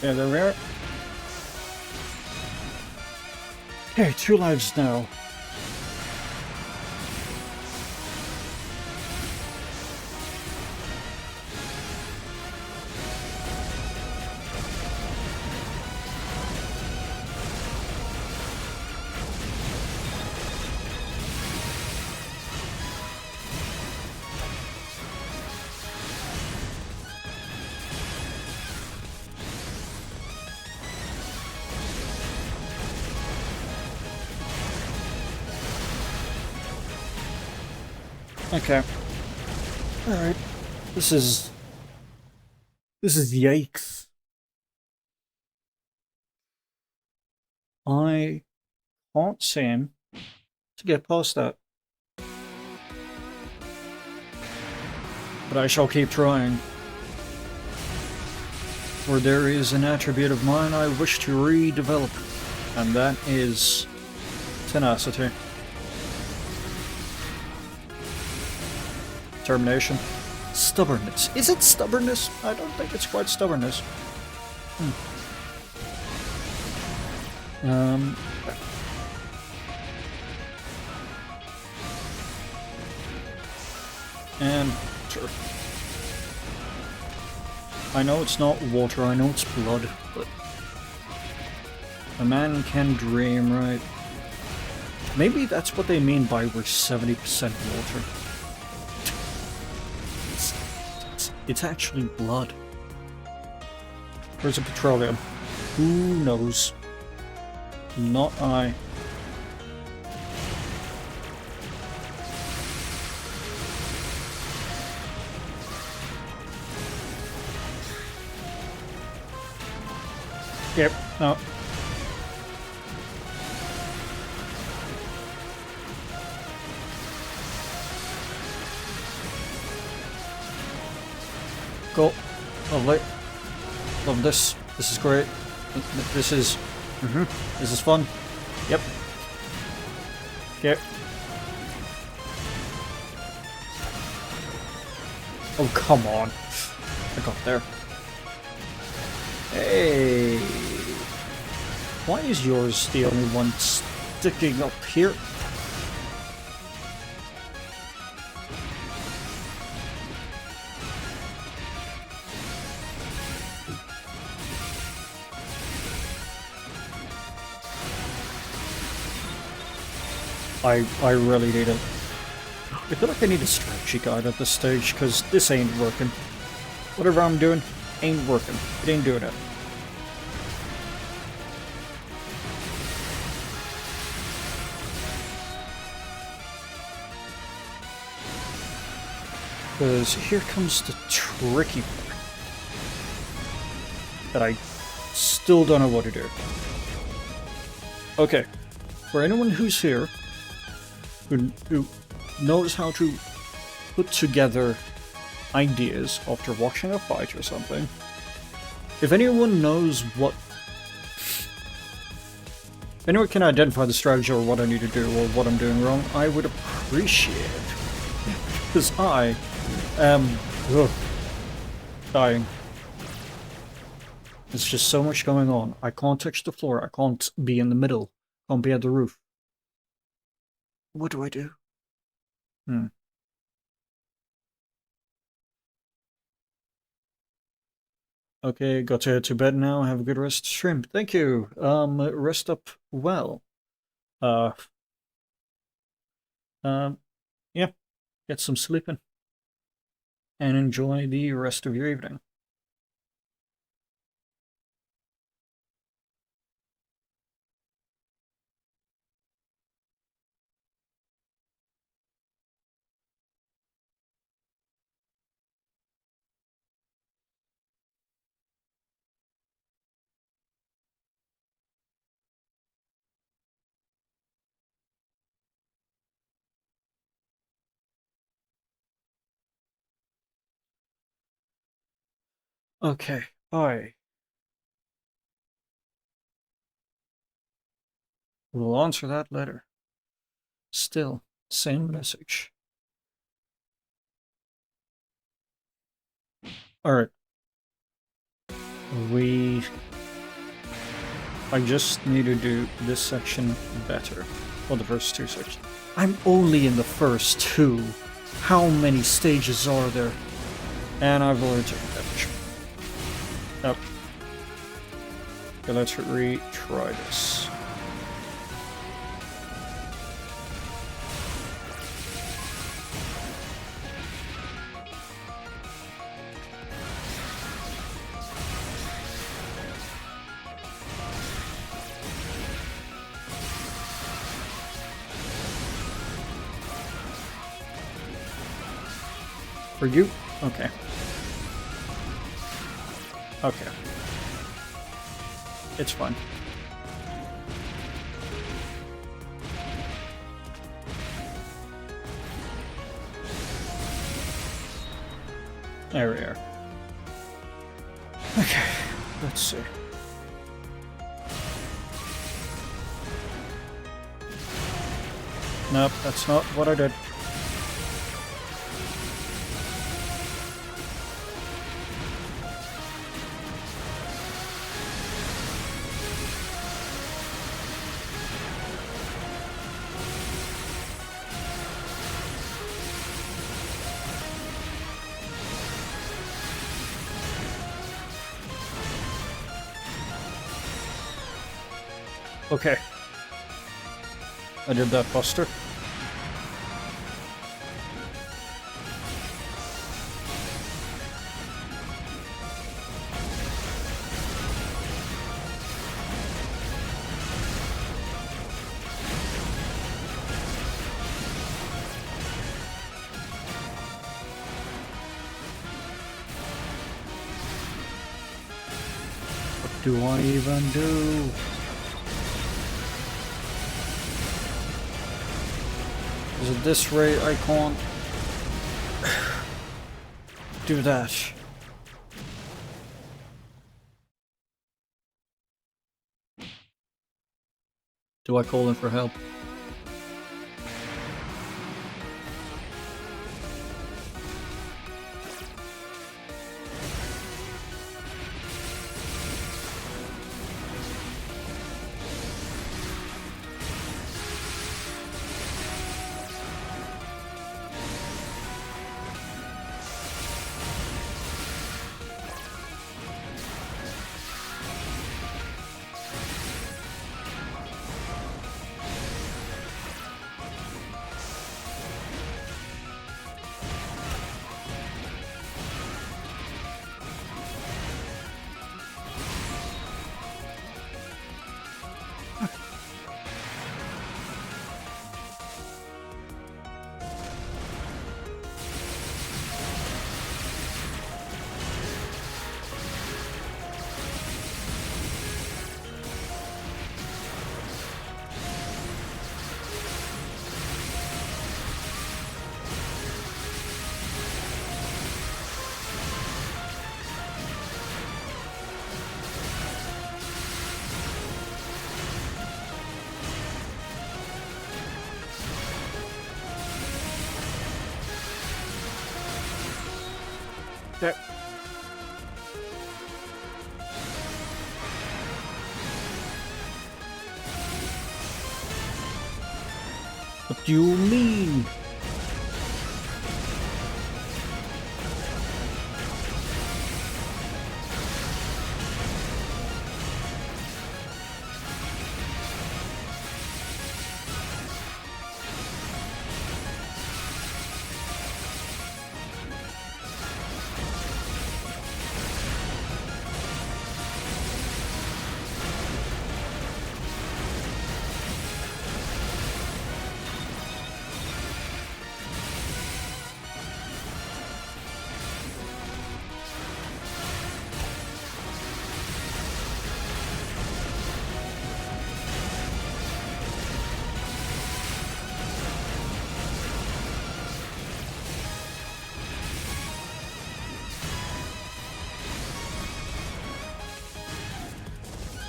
Yeah, there we are. Okay, 2 lives now. Okay. Alright. This is... This is yikes. I can't seem to get past that. But I shall keep trying. For there is an attribute of mine I wish to redevelop, and that is tenacity. Determination. Stubbornness. Is it stubbornness? I don't think it's quite stubbornness. And sure. I know it's not water, I know it's blood, but a man can dream, right? Maybe that's what they mean by we're 70% water. It's actually blood. Where's the petroleum? Who knows? Not I. Yep, no. Go. Lovely. Love this. This is great. This is... This is fun. Yep. Okay. Oh, come on. I got there. Hey. Why is yours the only one sticking up here? I really need it. I feel like I need a strategy guide at this stage, because this ain't working. Whatever I'm doing ain't working. It ain't doing it. Because here comes the tricky part that I still don't know what to do. Okay, for anyone who's here, who knows how to put together ideas after watching a fight or something, if anyone knows what... If anyone can identify the strategy or what I need to do or what I'm doing wrong, I would appreciate it. Because I am dying. There's just so much going on. I can't touch the floor. I can't be in the middle. I can't be at the roof. What do I do? Okay, got to head to bed now. Have a good rest stream. Thank you. Rest up well. Uh, yeah, get some sleeping. And enjoy the rest of your evening. Okay, bye. We'll answer that later. Still, same message. Alright. I just need to do this section better. Well, the first two sections. I'm only in the first two. How many stages are there? And I've already taken damage. Oh. Okay, let's retry this. For you? Okay. Okay. It's fine. There we are. Okay, let's see. Nope, that's not what I did. Okay. I did that faster. What do I even do? Is it this way? I can't do that. Do I call in for help? Okay. What do you mean?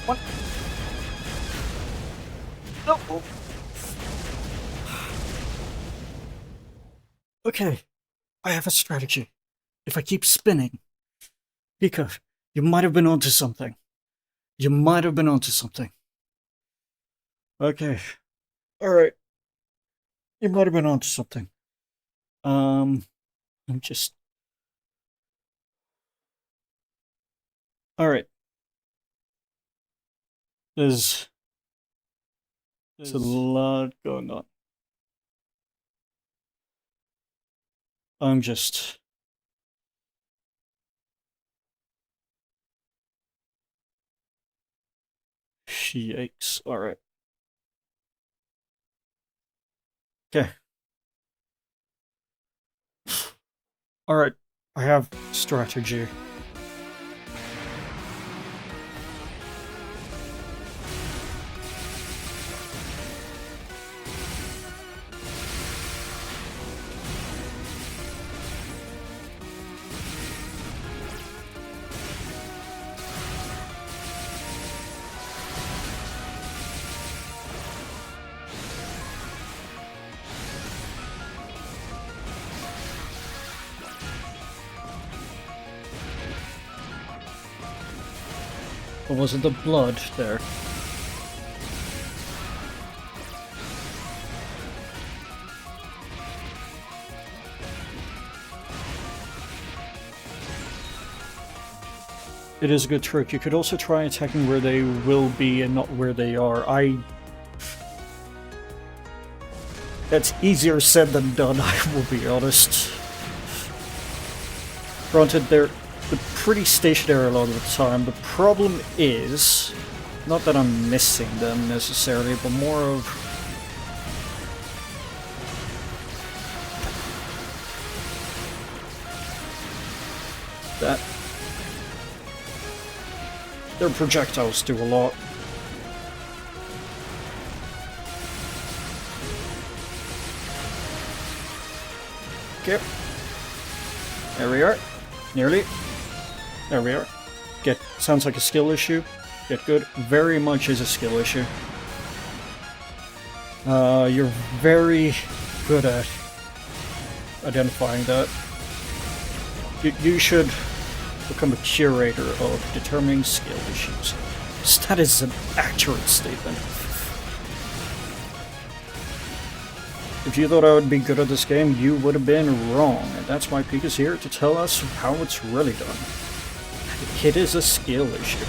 What? No. Okay, I have a strategy. If I keep spinning, Pika, you might have been onto something. You might have been onto something. Okay. Alright. You might have been onto something. I'm just... Alright. There's a lot going on. I'm just... Yikes. Alright. Okay. Alright. I have strategy. Or was it the blood there? It is a good trick. You could also try attacking where they will be and not where they are. That's easier said than done, I will be honest. Granted, they're pretty stationary a lot of the time. The problem is, not that I'm missing them necessarily, but more of... that their projectiles do a lot. Okay. There we are. Nearly. There we are. Sounds like a skill issue. Get good. Very much is a skill issue. You're very good at identifying that. You should become a curator of determining skill issues. That is an accurate statement. If you thought I would be good at this game, you would have been wrong, and that's why Pika's here to tell us how it's really done. It is a skill issue.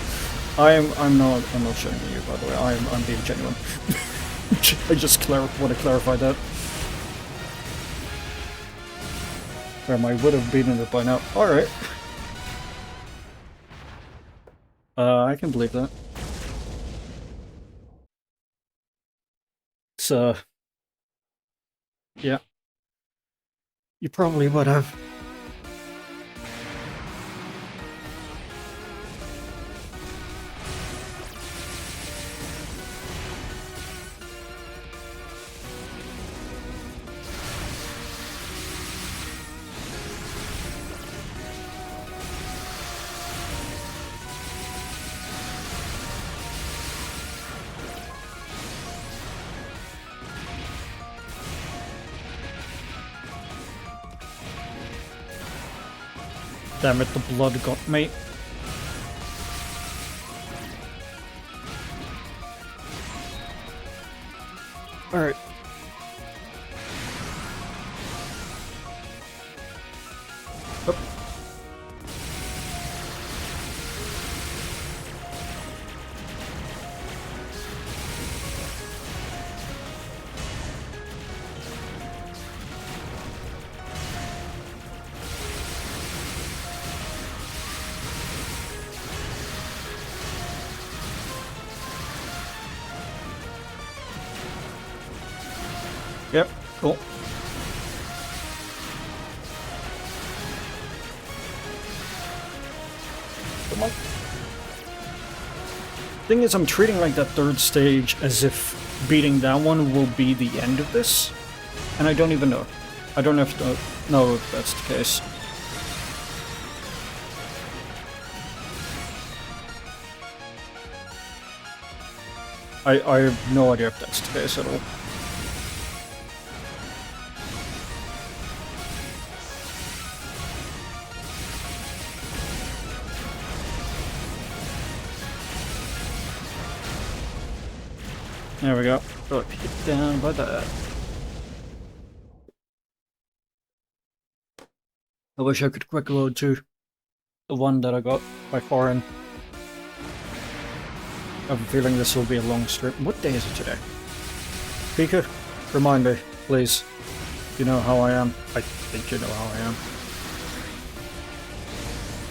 I'm not showing you, by the way. I'm being genuine. I just want to clarify that. I would have been in it by now. Alright. I can believe that. So, yeah. You probably would have. Damn it, the blood got me. Alright. Up. Yep, cool. Come on. Thing is, I'm treating like that third stage as if beating that one will be the end of this, and I don't even know. I don't have to know if that's the case. I have no idea if that's the case at all. There we go. Got hit down by that. I wish I could quick load to the one that I got by foreign. I have a feeling this will be a long stream. What day is it today? Pika, remind me, please. You know how I am. I think you know how I am.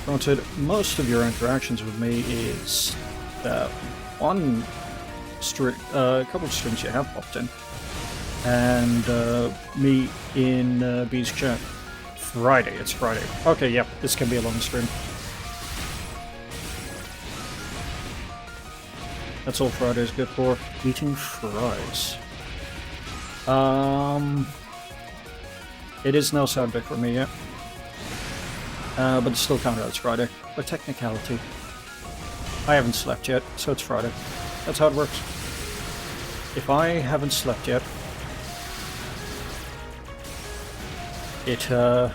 Granted, most of your interactions with me is one couple of streams you have popped in, and me in B's chat. Friday, it's Friday. Okay, yep, this can be a long stream. That's all Friday is good for. Eating fries. It is now Saturday for me, yeah. But it's still counted as Friday. By technicality. I haven't slept yet, so it's Friday. That's how it works. If I haven't slept yet, the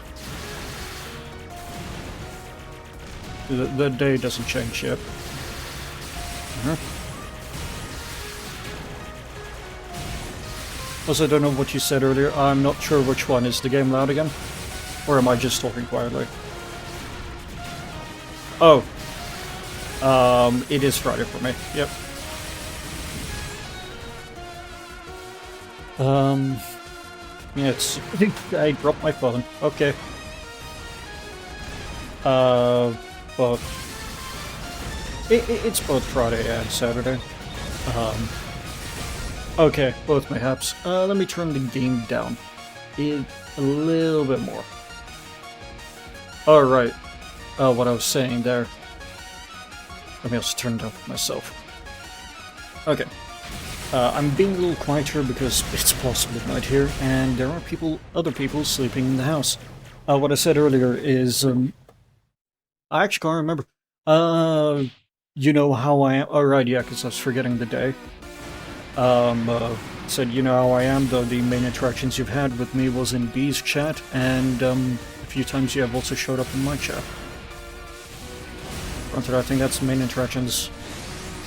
day doesn't change yet. Also, I don't know what you said earlier. I'm not sure which one. Is the game loud again? Or am I just talking quietly? Oh. It is Friday for me. Yep. Yeah, it's... I dropped my phone. Okay. But... It's both Friday and Saturday. Okay, both mayhaps. Let me turn the game down a little bit more. Alright. What I was saying there. Let me also turn it down for myself. Okay. I'm being a little quieter because it's possible night here, and there are other people sleeping in the house. What I said earlier is, I actually can't remember. You know how I am? Alright, yeah, because I was forgetting the day. Said, you know how I am, though the main interactions you've had with me was in B's chat, and, a few times you have also showed up in my chat. Granted, I think that's the main interactions.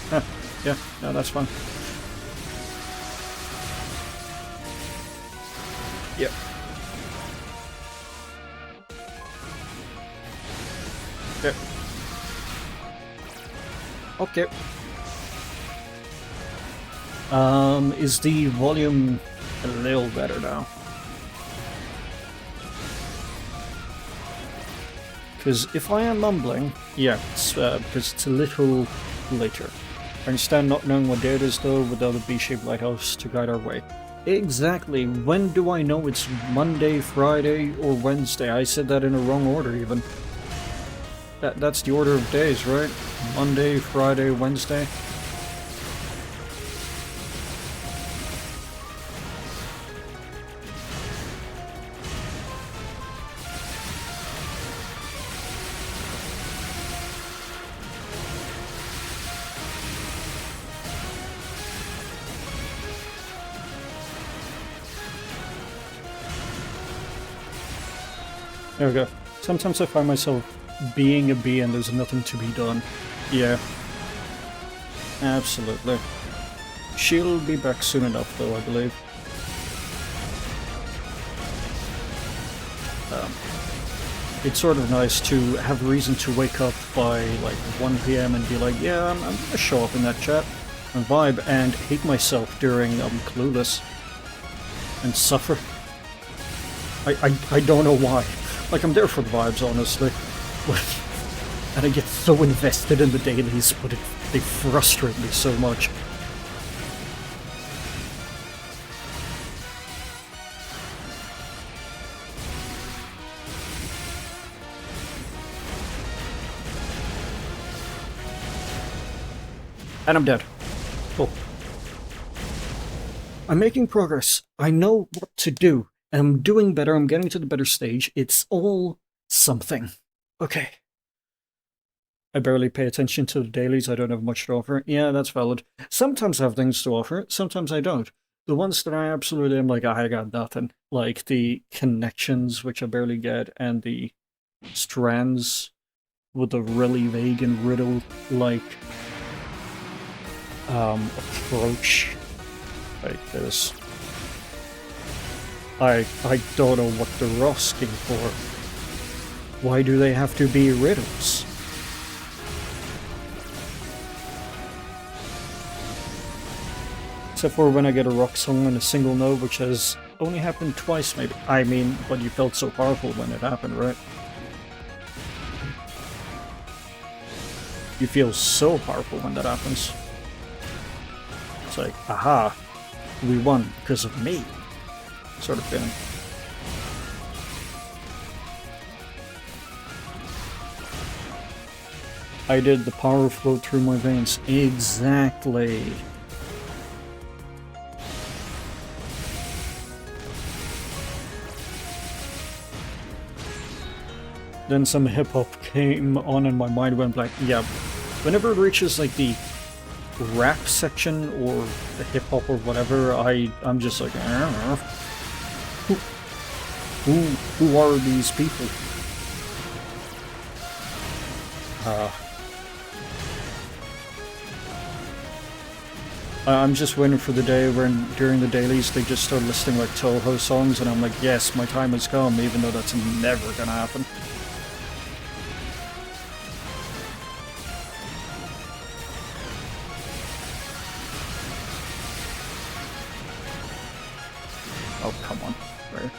Huh, yeah, no, that's fine. Yep. Okay. Is the volume a little better now? Because if I am mumbling, yeah, it's because it's a little later. I understand not knowing what day it is though, without a B-shaped lighthouse to guide our way. Exactly, when do I know it's Monday, Friday, or Wednesday? I said that in a wrong order even. That's the order of days, right? Monday, Friday, Wednesday. There we go. Sometimes I find myself being a bee and there's nothing to be done. Yeah. Absolutely. She'll be back soon enough though, I believe. It's sort of nice to have reason to wake up by like 1 PM and be like, yeah, I'm gonna show up in that chat and vibe and hate myself during Clueless and suffer. I don't know why. Like, I'm there for the vibes, honestly. And I get so invested in the dailies, but they frustrate me so much. And I'm dead. Cool. I'm making progress. I know what to do. I'm doing better, I'm getting to the better stage. It's all something. Okay. I barely pay attention to the dailies. I don't have much to offer. Yeah, that's valid. Sometimes I have things to offer. Sometimes I don't. The ones that I absolutely am like, I got nothing. Like the connections, which I barely get, and the strands with a really vague and riddle like approach like this. I don't know what they're asking for. Why do they have to be riddles? Except for when I get a rock song on a single note, which has only happened twice maybe. I mean, but you felt so powerful when it happened, right? You feel so powerful when that happens. It's like, aha, we won because of me, sort of feeling. I did the power flow through my veins. Exactly. Then some hip-hop came on and my mind went blank. Yeah, whenever it reaches like the rap section or the hip-hop or whatever, I'm just like, who are these people? I'm just waiting for the day when during the dailies they just start listing like Touhou songs and I'm like, yes, my time has come, even though that's never gonna happen. Oh, come on. Where?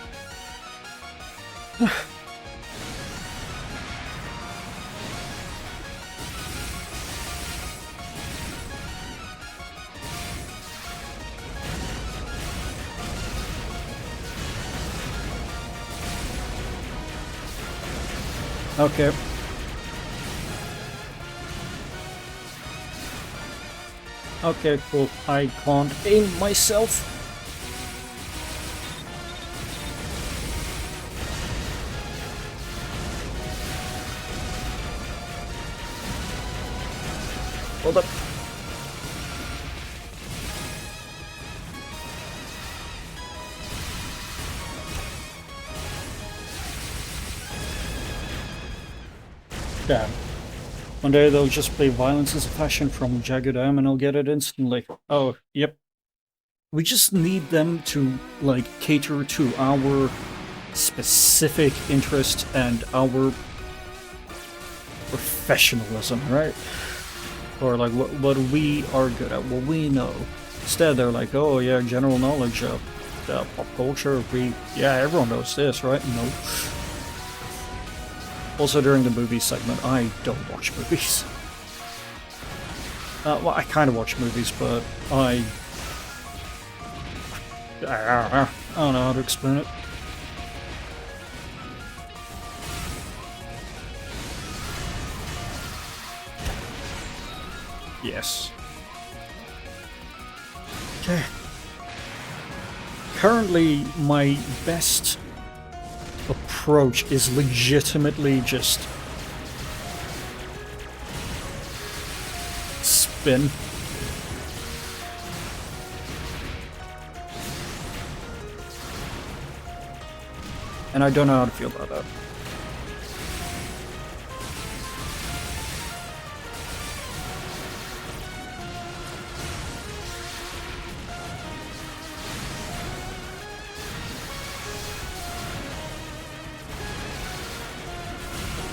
Okay. Okay, cool. I can't aim myself. Hold up. Damn. One day they'll just play Violence as a Fashion from Jagged Am and I'll get it instantly. Oh, yep. We just need them to, like, cater to our specific interest and our professionalism, right? Or, like, what we are good at, what we know. Instead, they're like, oh, yeah, general knowledge of pop culture. Yeah, everyone knows this, right? No. Also, during the movie segment, I don't watch movies. Well, I kind of watch movies, but I don't know how to explain it. Yes. Okay. Currently, my best approach is legitimately just spin. And I don't know how to feel about that.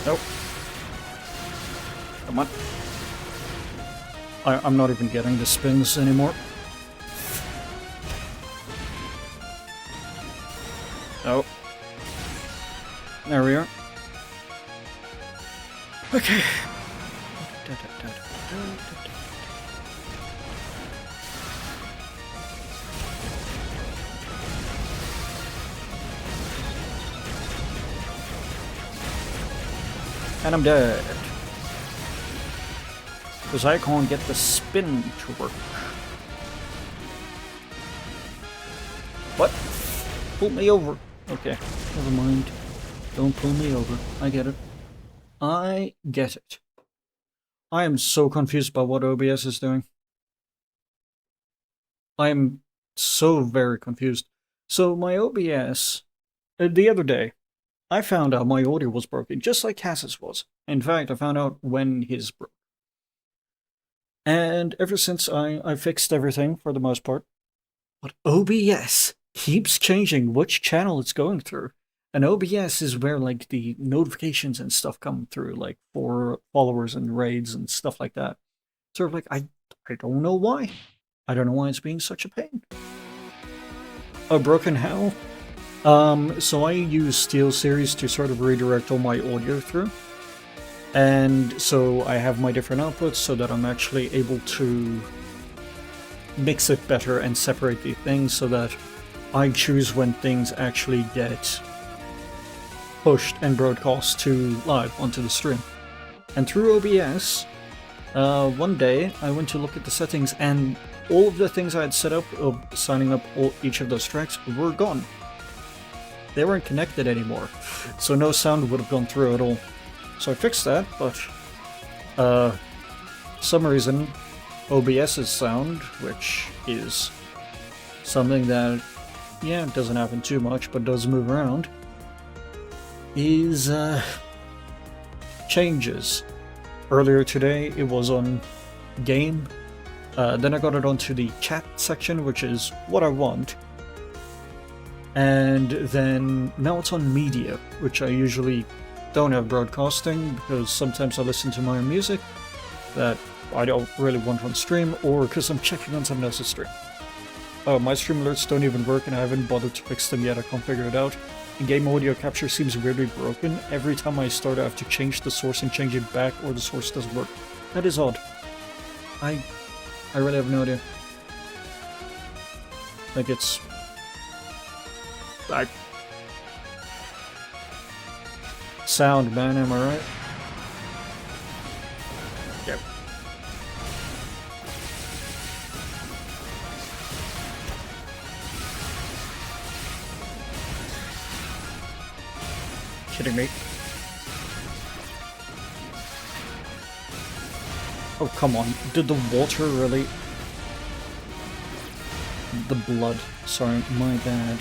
Nope. Come on. I'm not even getting the spins anymore. Oh. There we are. Okay. And I'm dead. Because I can't get the spin to work. What? Pull me over. Okay, never mind. Don't pull me over. I get it. I get it. I am so confused by what OBS is doing. I am so very confused. So my OBS, the other day, I found out my audio was broken, just like Cass's was. In fact, I found out when his broke. And ever since I fixed everything for the most part. But OBS keeps changing which channel it's going through. And OBS is where like the notifications and stuff come through, like for followers and raids and stuff like that. Sort of like I don't know why. I don't know why it's being such a pain. Oh, broken how? So I use SteelSeries to sort of redirect all my audio through. And so I have my different outputs so that I'm actually able to mix it better and separate the things so that I choose when things actually get pushed and broadcast to live onto the stream. And through OBS, one day I went to look at the settings and all of the things I had set up of signing up each of those tracks were gone. They weren't connected anymore, so no sound would have gone through at all. So I fixed that, but some reason OBS's sound, which is something that, yeah, doesn't happen too much, but does move around, is changes. Earlier today it was on game, then I got it onto the chat section, which is what I want, and then now it's on media, which I usually don't have broadcasting because sometimes I listen to my own music that I don't really want on stream, or because I'm checking on someone else's stream. Oh, my stream alerts don't even work and I haven't bothered to fix them yet. I can't figure it out. In-game audio capture seems weirdly broken. Every time I start I have to change the source and change it back, or the source doesn't work. That is odd. I really have no idea. Like it's... Sound, man, am I right? Yep. Kidding me? Oh, come on. Did the water really... The blood. Sorry, my bad.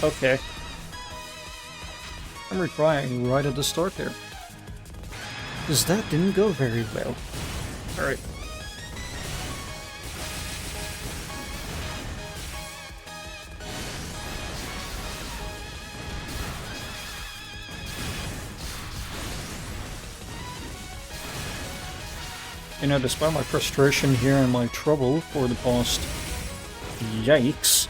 Okay. I'm retrying right at the start there. Because that didn't go very well. Alright. You know, despite my frustration here and my trouble for the past... Yikes.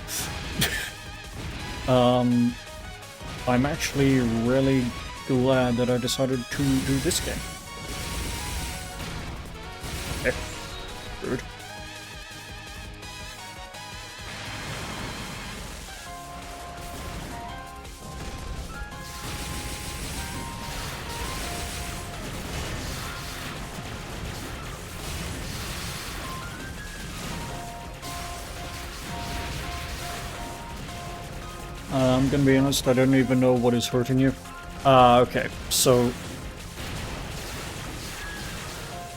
I'm actually really glad that I decided to do this game. Okay. Rude. I'm gonna be honest, I don't even know what is hurting you. Okay, so...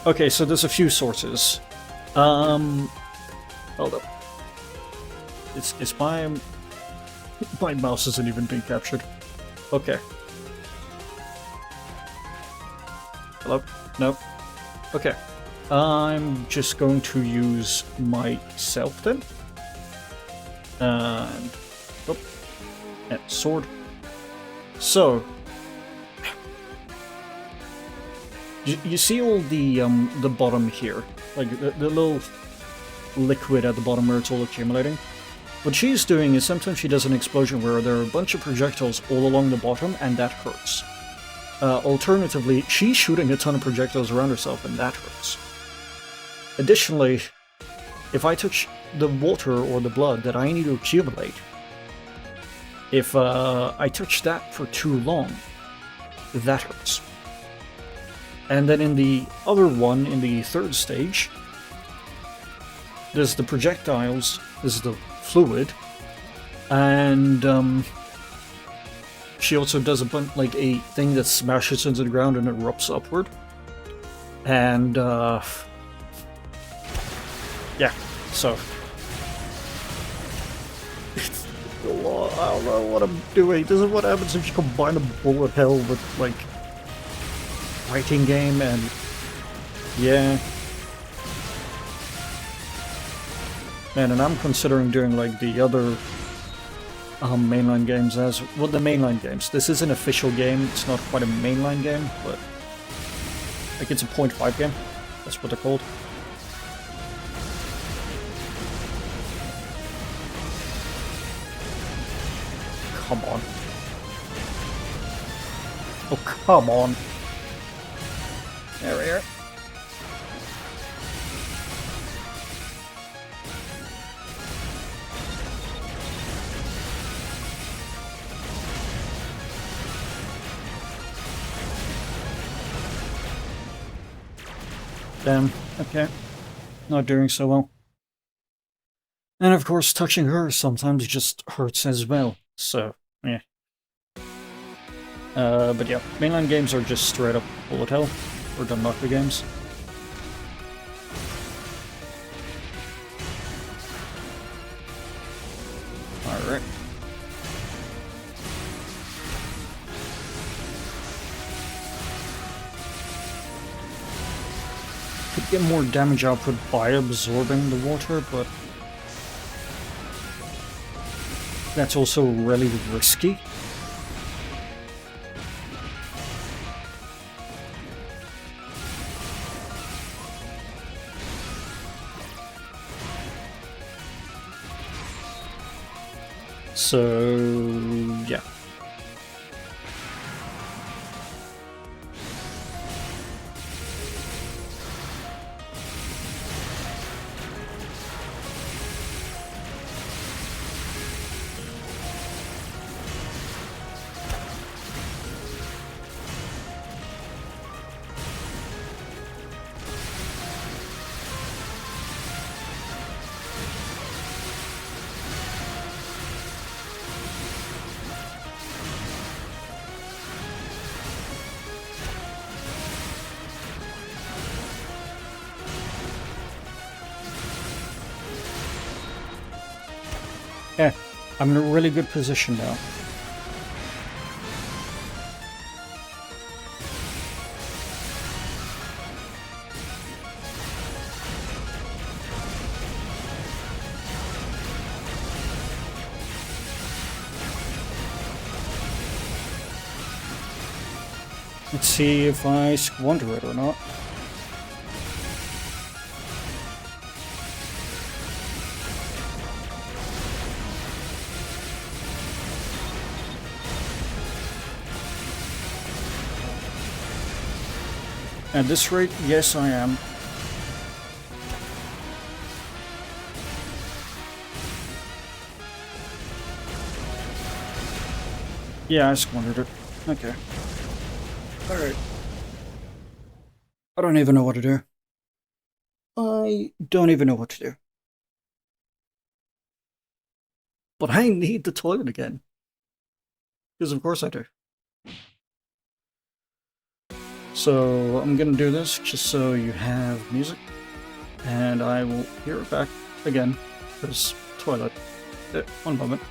Okay, so there's a few sources. Hold up. It's my... My mouse isn't even being captured. Okay. Hello? No? Okay. I'm just going to use myself then. And... Oh. And sword. So... You see all the bottom here? Like, the little liquid at the bottom where it's all accumulating? What she's doing is sometimes she does an explosion where there are a bunch of projectiles all along the bottom, and that hurts. Alternatively, she's shooting a ton of projectiles around herself, and that hurts. Additionally, if I touch the water or the blood that I need to accumulate, if I touch that for too long, that hurts. And then in the other one, in the third stage, there's the projectiles, there's the fluid, and she also does like a thing that smashes into the ground and erupts upward. And yeah, so I don't know what I'm doing. This is what happens if you combine a bullet hell with like fighting game, and yeah. Man, and I'm considering doing like the other mainline games as well. The mainline games. This is an official game. It's not quite a mainline game, but like it's a 0.5 game. That's what they're called. Come on. Oh, come on. There we are. Damn, okay. Not doing so well. And of course, touching her sometimes just hurts as well, so, yeah. But yeah, mainline games are just straight up bullet hell, or Dunlockley games. Alright. Could get more damage output by absorbing the water, but that's also really risky. So, yeah. Yeah, I'm in a really good position now. Let's see if I squander it or not. At this rate, yes, I am. Yeah, I squandered it. Okay. Alright. I don't even know what to do. I don't even know what to do. But I need the toilet again. Because of course I do. So I'm gonna do this just so you have music. And I will hear it back again. Because toilet. One moment.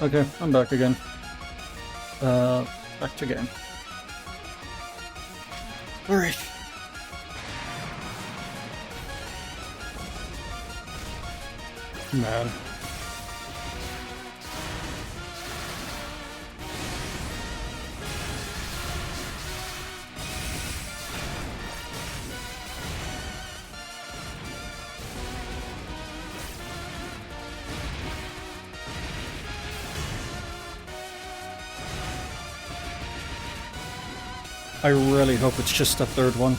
Okay, I'm back again. Back to game. Alright. Man. I really hope it's just the third one,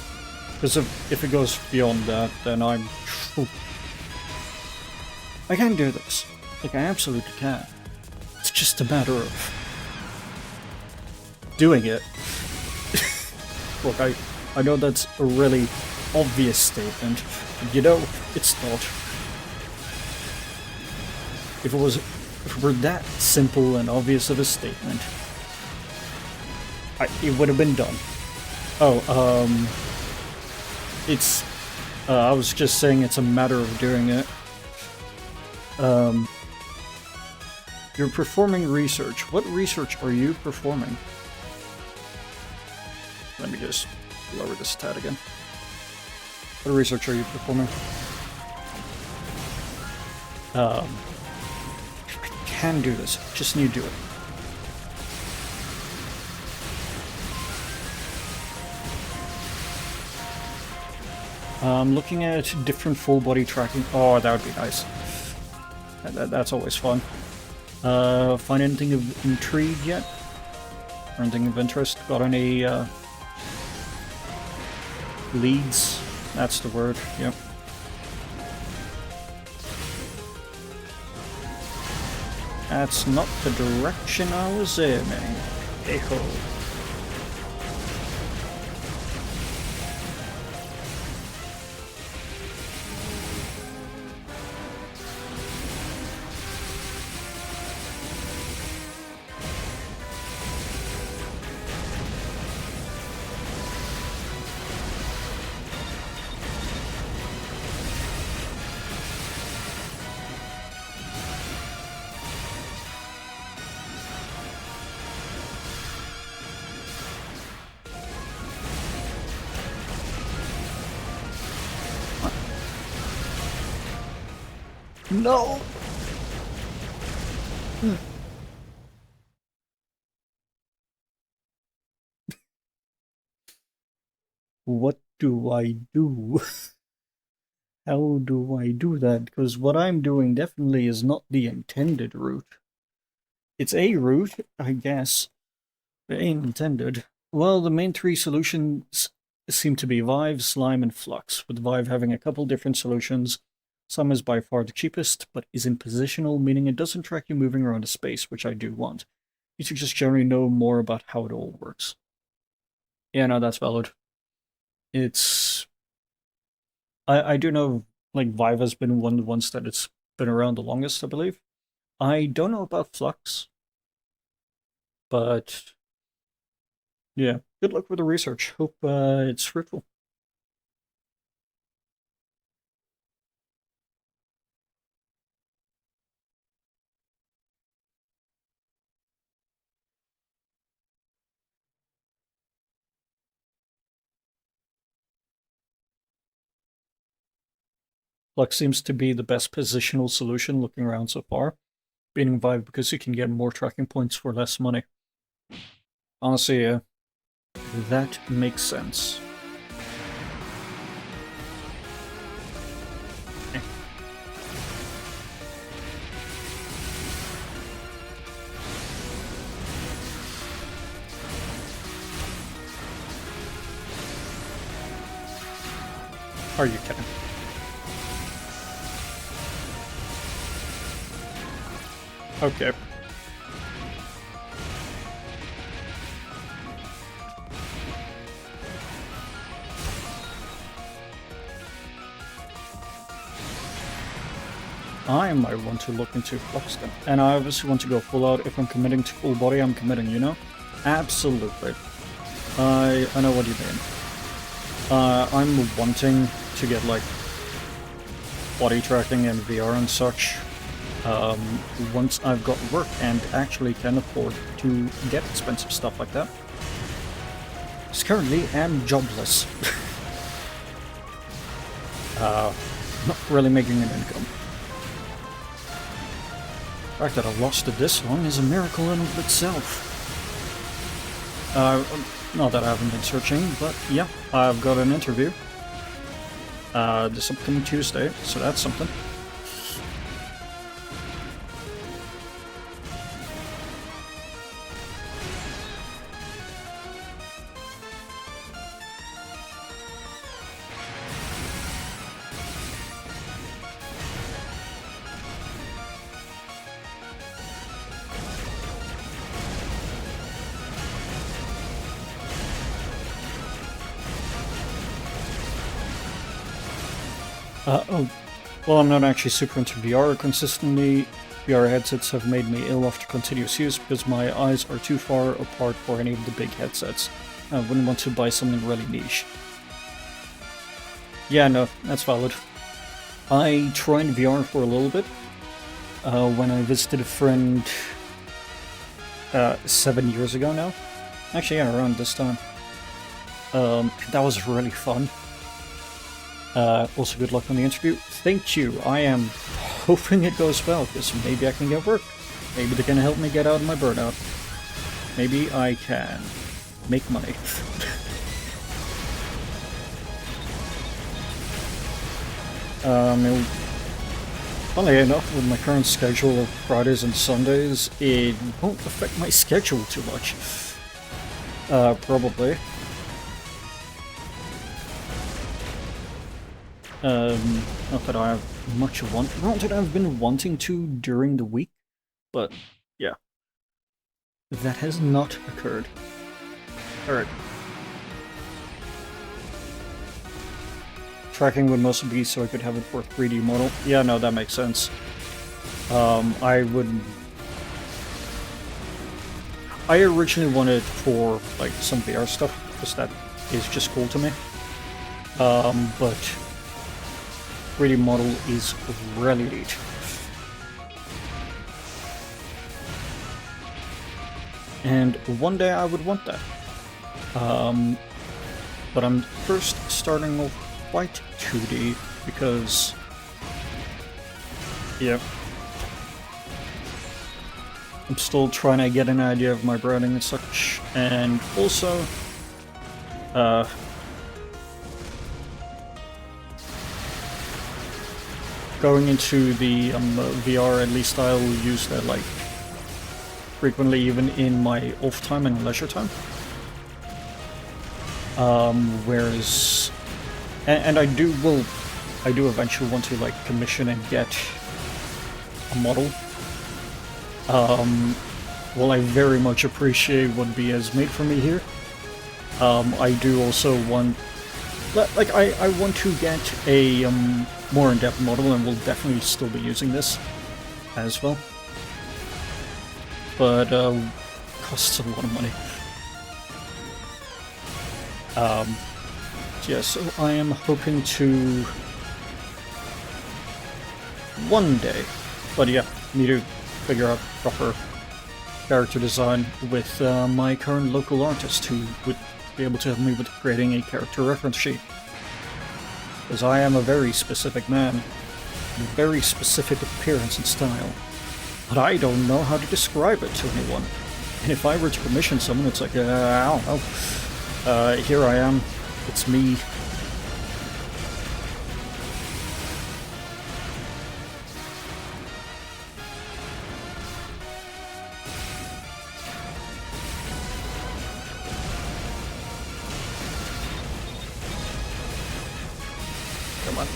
because if it goes beyond that, then I can do this. Like, I absolutely can. It's just a matter of doing it. Look, I know that's a really obvious statement, but you know, it's not. If it were that simple and obvious of a statement, it would have been done. Oh, it's, I was just saying it's a matter of doing it. You're performing research. What research are you performing? Let me just lower this tab again. What research are you performing? I can do this. Just need to do it. Looking at different full body tracking. Oh, that would be nice. That's always fun. Find anything of intrigue yet? Or anything of interest? Got any leads? That's the word, yep. That's not the direction I was aiming. Hey-ho. No! What do I do? How do I do that? Because what I'm doing definitely is not the intended route. It's a route, I guess, but ain't intended. Well, the main three solutions seem to be Vive, Slime, and Flux, with Vive having a couple different solutions. Some is by far the cheapest, but isn't positional, meaning it doesn't track you moving around a space, which I do want. You should just generally know more about how it all works. Yeah, no, that's valid. It's... I do know, like, Vive has been one of the ones that it's been around the longest, I believe. I don't know about Flux, but... yeah, good luck with the research. Hope it's fruitful. Flux seems to be the best positional solution looking around so far, beating Vive because you can get more tracking points for less money. Honestly, yeah, that makes sense. Are you kidding? Okay. I might want to look into Flux then. And I obviously want to go full out. If I'm committing to full body, I'm committing, you know? Absolutely. I know what you mean. I'm wanting to get, like, body tracking and VR and such once I've got work and actually can afford to get expensive stuff like that. Because currently I'm jobless. Not really making an income. The fact that I lost it this long is a miracle in of itself. Not that I haven't been searching, but yeah, I've got an interview this upcoming Tuesday, so that's something. Well, I'm not actually super into VR consistently. VR headsets have made me ill after continuous use because my eyes are too far apart for any of the big headsets. I wouldn't want to buy something really niche. Yeah, no, that's valid. I tried VR for a little bit when I visited a friend 7 years ago now. Actually, yeah, around this time. That was really fun. Also, good luck on the interview. Thank you. I am hoping it goes well, because maybe I can get work. Maybe they can help me get out of my burnout. Maybe I can make money. Funnily enough, with my current schedule of Fridays and Sundays, it won't affect my schedule too much. Probably. Not that I have much not that I've been wanting to during the week, but yeah. That has not occurred. Alright. Tracking would mostly be so I could have it for a 3D model. Yeah, no, that makes sense. I originally wanted for, like, some VR stuff, because that is just cool to me. But 3D model is really neat. And one day I would want that. But I'm first starting off quite 2D because, yeah, I'm still trying to get an idea of my branding and such, and also, going into the VR, at least I'll use that like frequently, even in my off time and leisure time. Whereas, and I do eventually want to like commission and get a model. While I very much appreciate what B has made for me here, I do also want, like, I want to get a more in-depth model, and we'll definitely still be using this as well. But costs a lot of money. Yeah, so I am hoping to one day, but yeah, need to figure out proper character design with my current local artist, who would be able to help me with creating a character reference sheet. Because I am a very specific man, with very specific appearance and style, but I don't know how to describe it to anyone. And if I were to commission someone, it's like, I don't know. Here I am. It's me. Come on.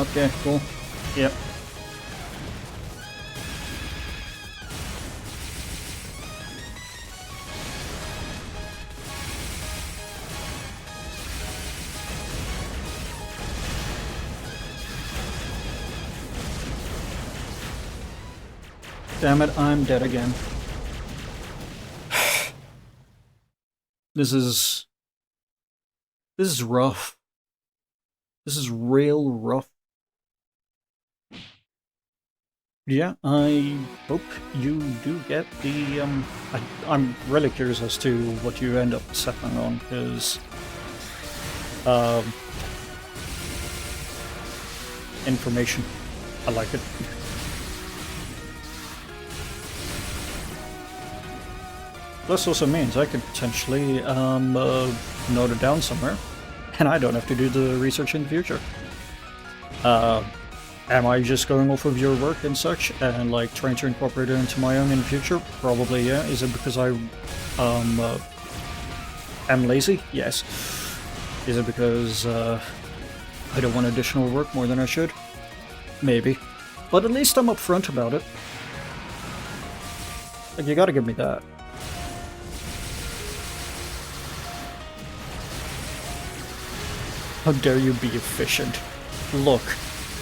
Okay, cool. Yep. Damn it, I'm dead again. This is rough. This is real rough. Yeah, I hope you do get the, I'm really curious as to what you end up settling on, because, um, information, I like it. This also means I could potentially, note it down somewhere, and I don't have to do the research in the future. Am I just going off of your work and such, and like trying to incorporate it into my own in the future? Probably, yeah. Is it because I am lazy? Yes. Is it because I don't want additional work more than I should? Maybe. But at least I'm upfront about it. Like, you gotta give me that. How dare you be efficient? Look,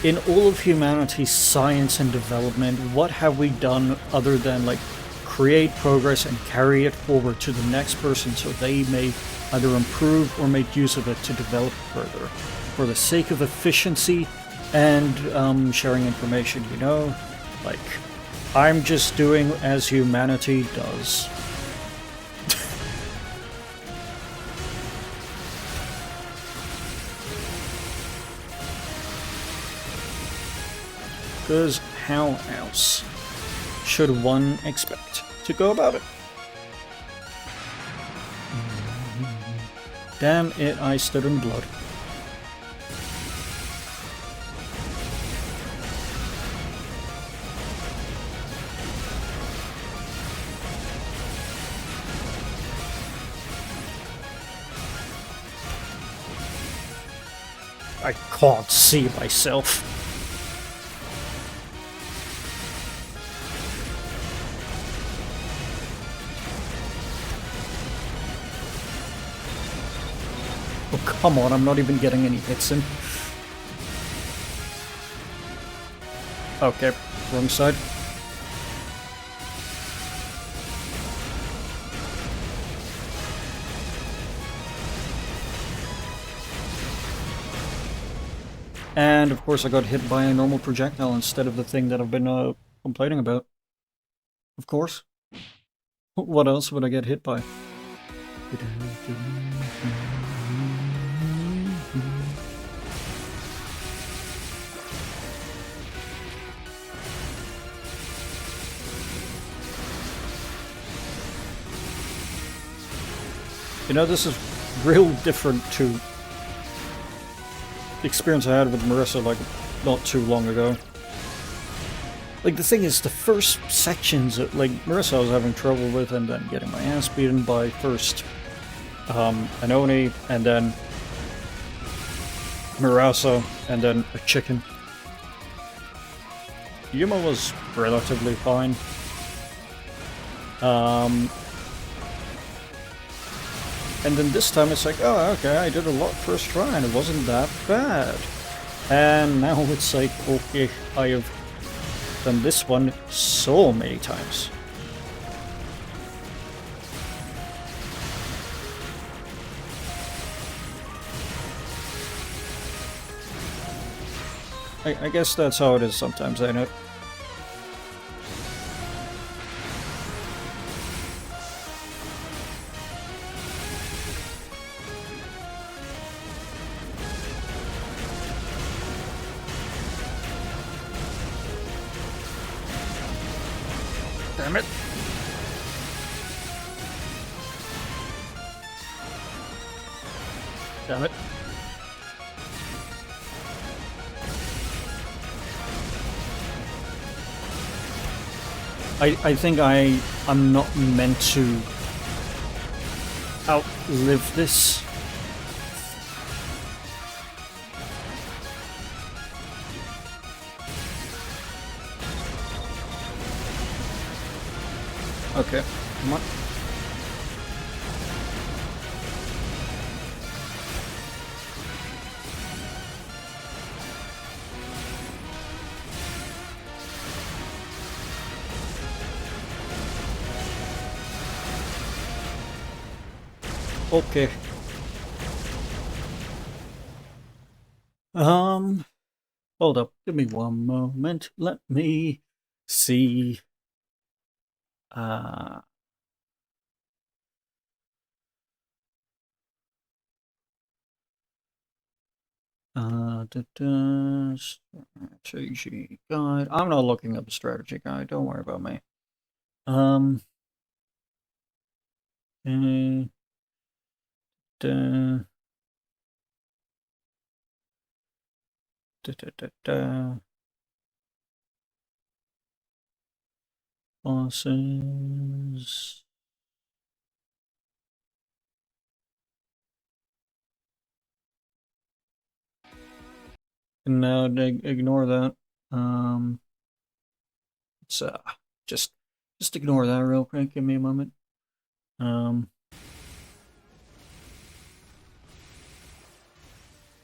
in all of humanity's science and development, what have we done other than, like, create progress and carry it forward to the next person so they may either improve or make use of it to develop further, for the sake of efficiency and sharing information, you know? Like, I'm just doing as humanity does. Because how else should one expect to go about it? Damn it, I stood in blood. I can't see myself. Oh, come on, I'm not even getting any hits in. Okay, wrong side. And of course I got hit by a normal projectile instead of the thing that I've been complaining about. Of course. What else would I get hit by? You know, this is real different to the experience I had with Marissa, like, not too long ago. Like, the thing is, the first sections, like, Marissa I was having trouble with, and then getting my ass beaten by first Anoni, and then Marissa, and then a chicken. Yuma was relatively fine. And then this time it's like, oh, okay, I did a lot first try and it wasn't that bad. And now it's like, okay, I have done this one so many times. I guess that's how it is sometimes, ain't it? Damn it. Damn it. I think I'm not meant to outlive this. Okay, come on. Okay. Hold up. Give me one moment. Let me see uh strategy guide. I'm not looking up a strategy guide, don't worry about me. Okay. Da, da, da, da, da. Bosses. No, ignore that. Let's just ignore that real quick. Give me a moment.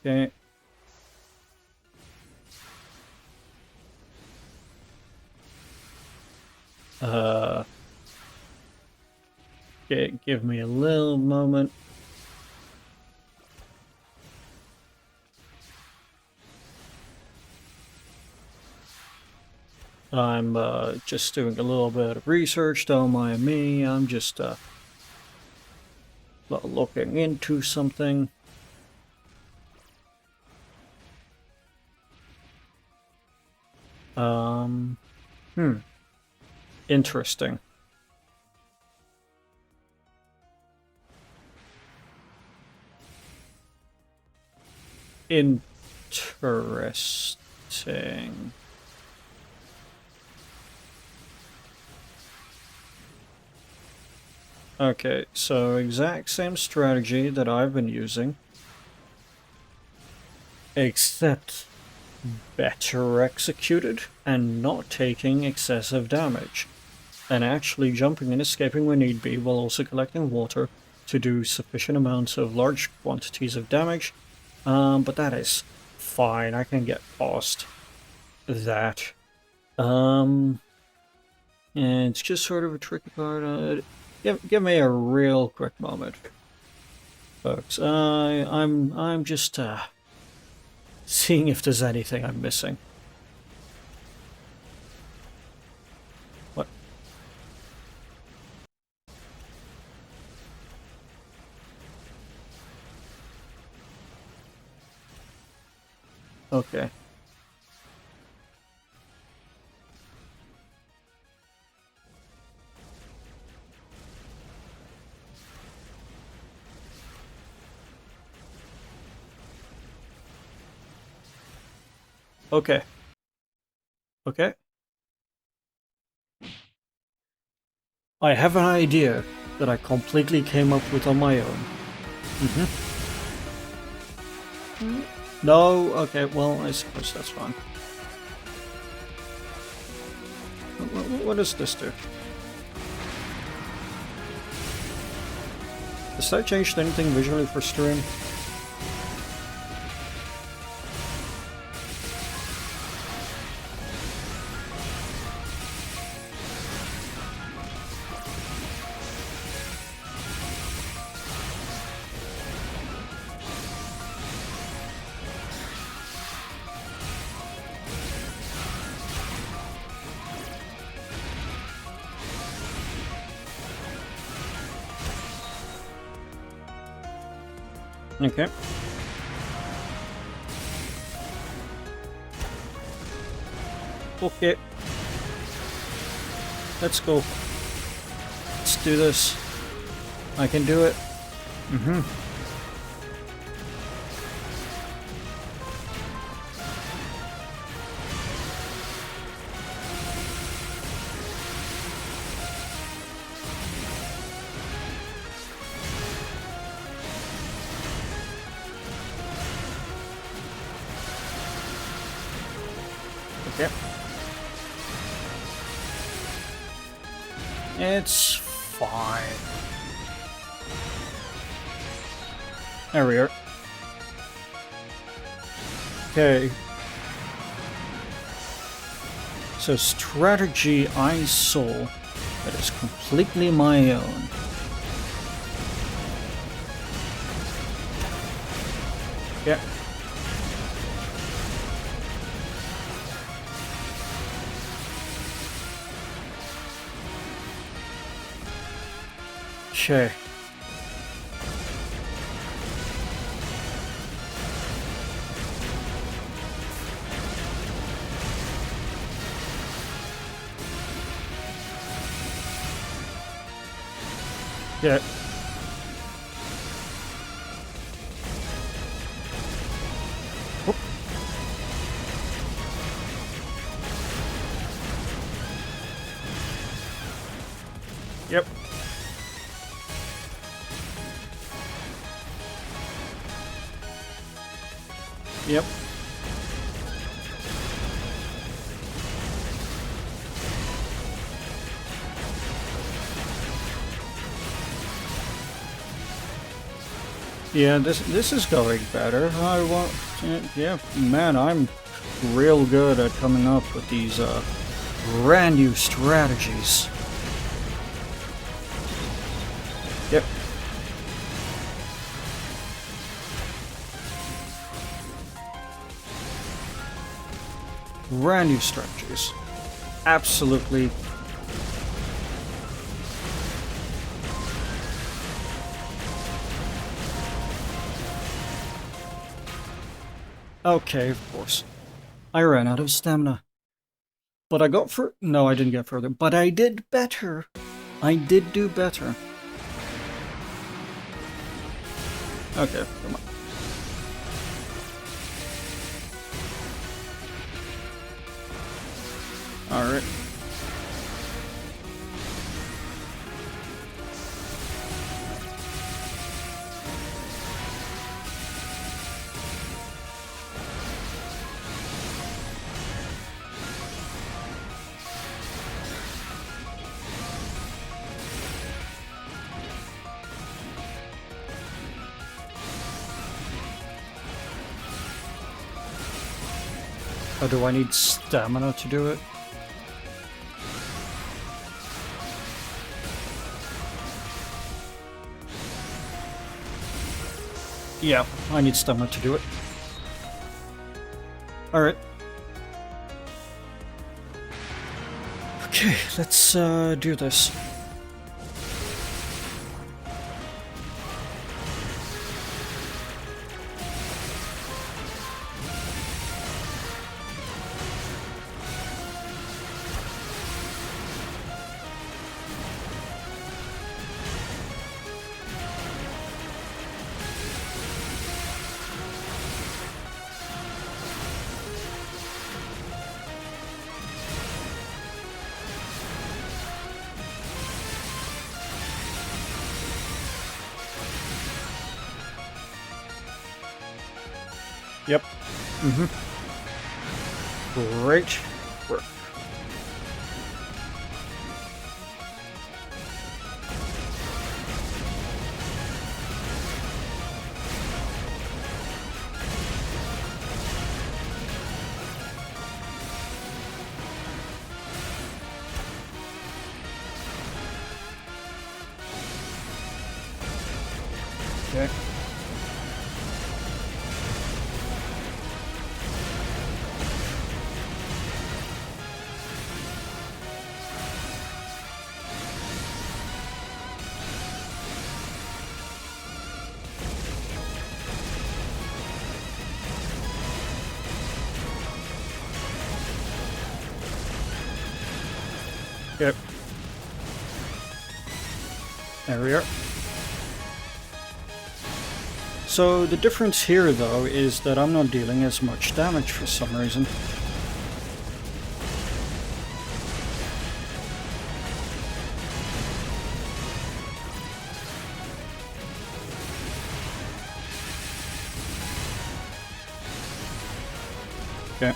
Okay. Okay, give me a little moment. I'm just doing a little bit of research, don't mind me. I'm just looking into something. Interesting. Interesting. Okay, so exact same strategy that I've been using, except better executed and not taking excessive damage, and actually jumping and escaping when need be while also collecting water to do sufficient amounts of large quantities of damage. But that is fine, I can get past that. And it's just sort of a tricky part. Give me a real quick moment, folks. I'm just seeing if there's anything I'm missing. What? Okay. Okay. Okay. I have an idea that I completely came up with on my own. No? Okay, well, I suppose that's fine. What does this do? Has that changed anything visually for stream? Okay. Okay. Let's go. Let's do this. I can do it. Okay. It's fine. There we are. Okay. So strategy I saw that is completely my own. Yeah. Okay. Yeah. Whoop. Yep. Yep. Yeah, this is going better. I want, yeah, man, I'm real good at coming up with these brand new strategies. Yep. Brand new strategies. Absolutely. Okay, of course. I ran out of stamina. But I got for no, I didn't get further. But I did better. I did do better. Okay, come on. Alright. Oh, do I need stamina to do it? Yeah, I need stamina to do it. Alright. Okay, let's do this. Yep. Great work. Okay. Yep. There we are. So the difference here, though, is that I'm not dealing as much damage for some reason. Okay.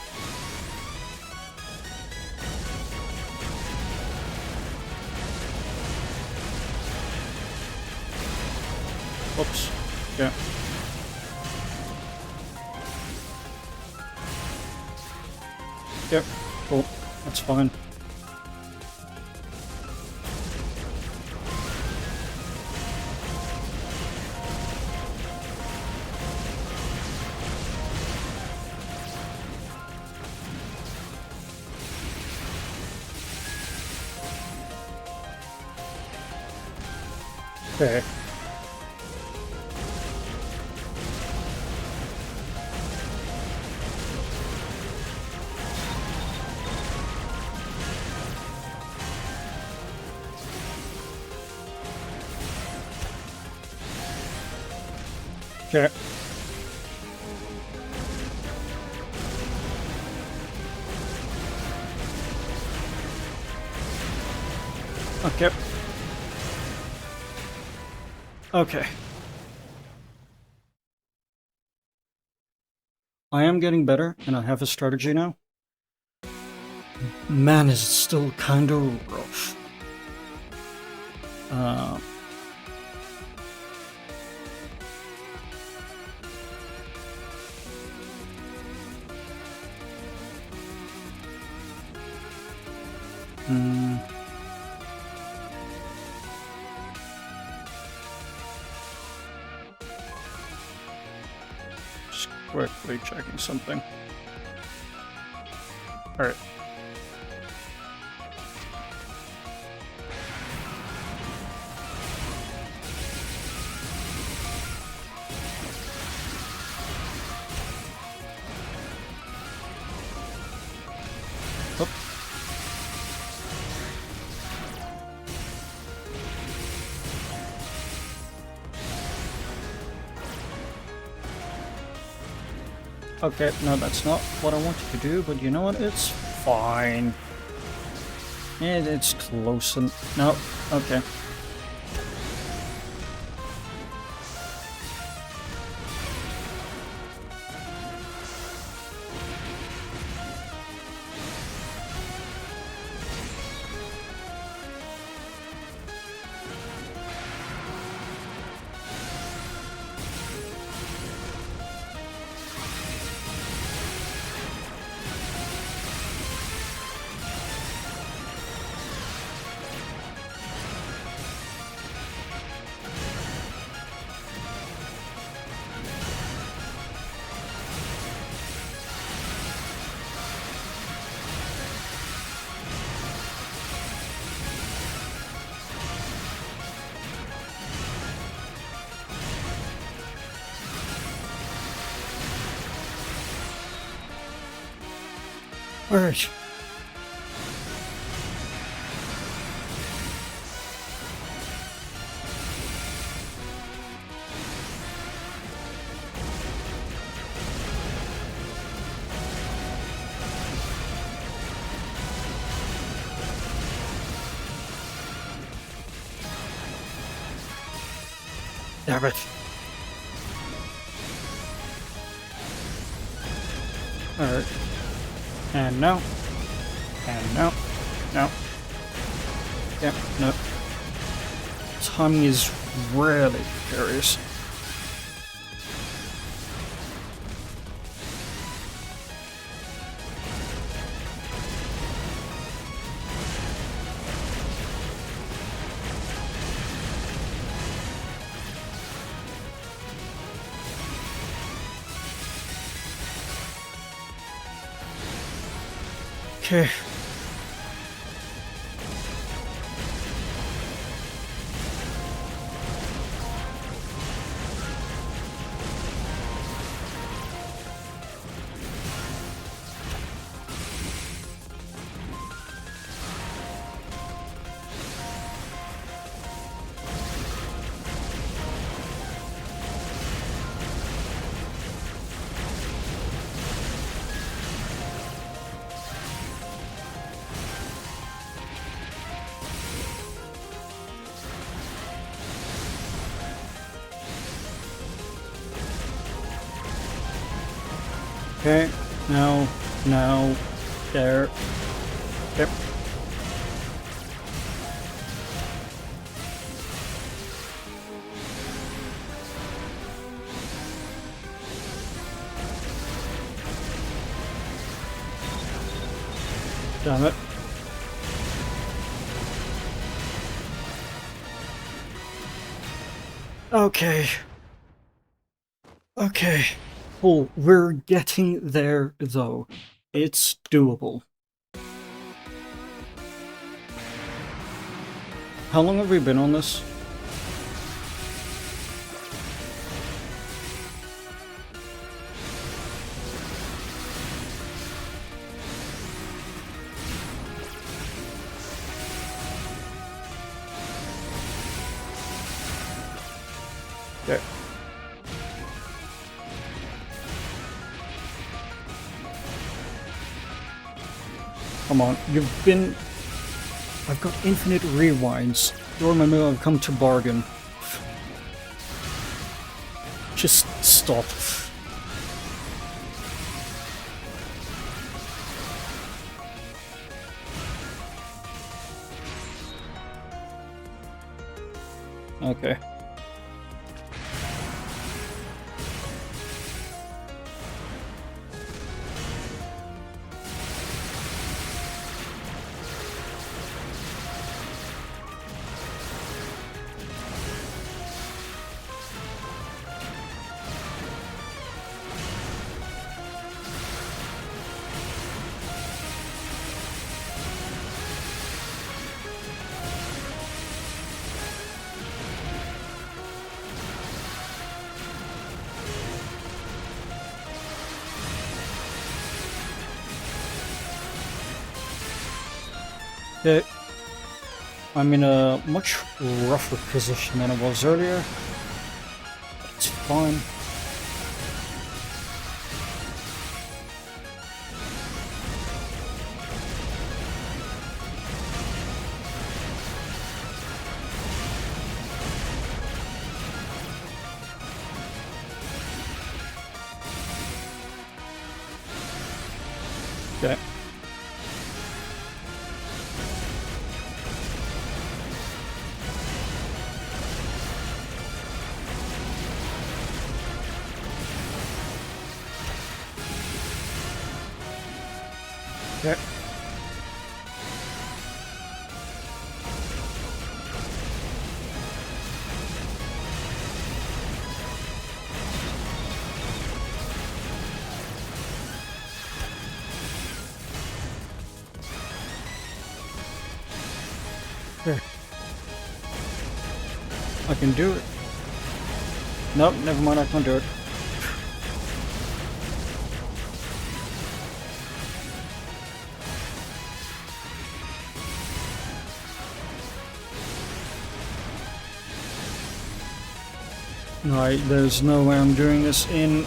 Oops. Yeah. Yep. Cool. That's fine. Okay. Okay. Okay. Okay. I am getting better, and I have a strategy now. Man, is it still kind of rough. Just quickly checking something. Alright. Okay, no, that's not what I wanted to do, but you know what? It's fine. It's close and... No, okay. Alright. Damn it. Alright. And no. And no. No. Yep, no. Timing is really precarious. Okay. Okay, no, no, there, yep. Damn it. Okay. Okay. Cool. We're getting there, though. It's doable. How long have we been on this? Come on, I've got infinite rewinds. You're my mill, I've come to bargain. Just stop. Okay. Okay. I'm in a much rougher position than I was earlier. It's fine. Okay. Okay. Here. I can do it. Nope, never mind, I can't do it. Right, there's no way I'm doing this in...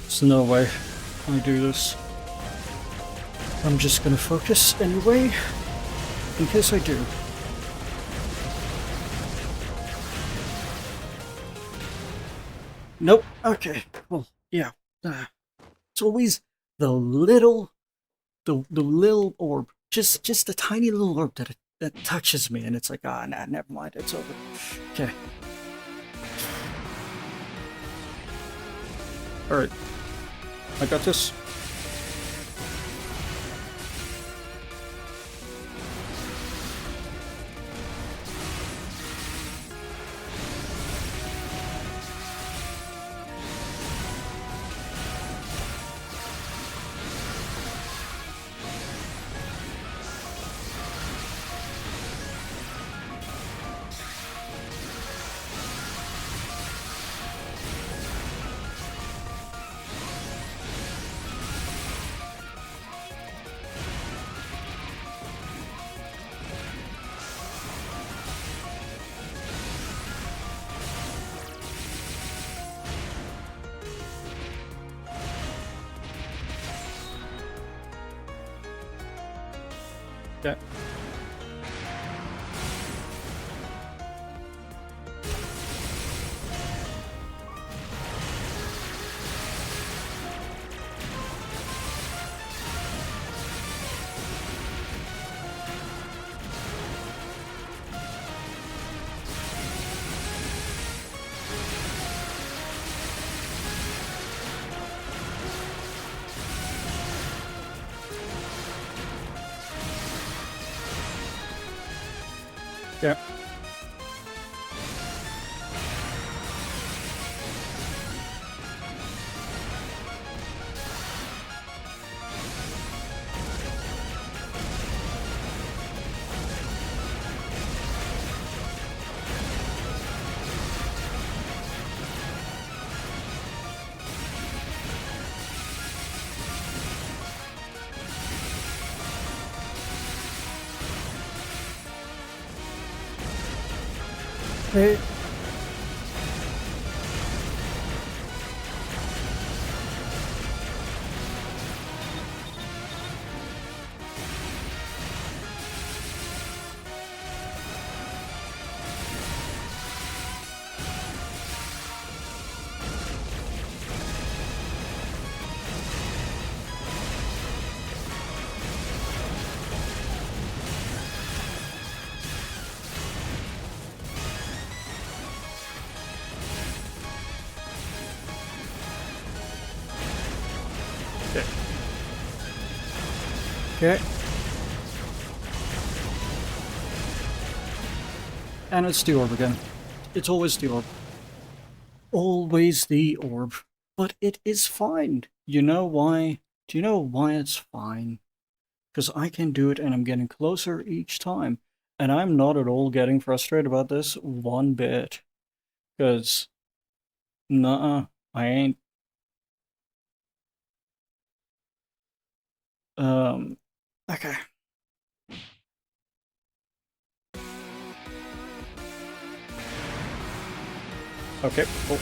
There's no way I do this. I'm just gonna focus anyway, in case I do. Nope. Okay. Well, yeah. It's always the little orb, just a tiny little orb that touches me, and it's like, ah, nah, never mind, it's over. Okay. All right. I got this. Okay. Yeah. Okay. Okay. And it's the orb again. It's always the orb. Always the orb. But it is fine. You know why? Do you know why it's fine? Because I can do it and I'm getting closer each time. And I'm not at all getting frustrated about this one bit. Because, nuh-uh, I ain't. Okay. Okay, cool.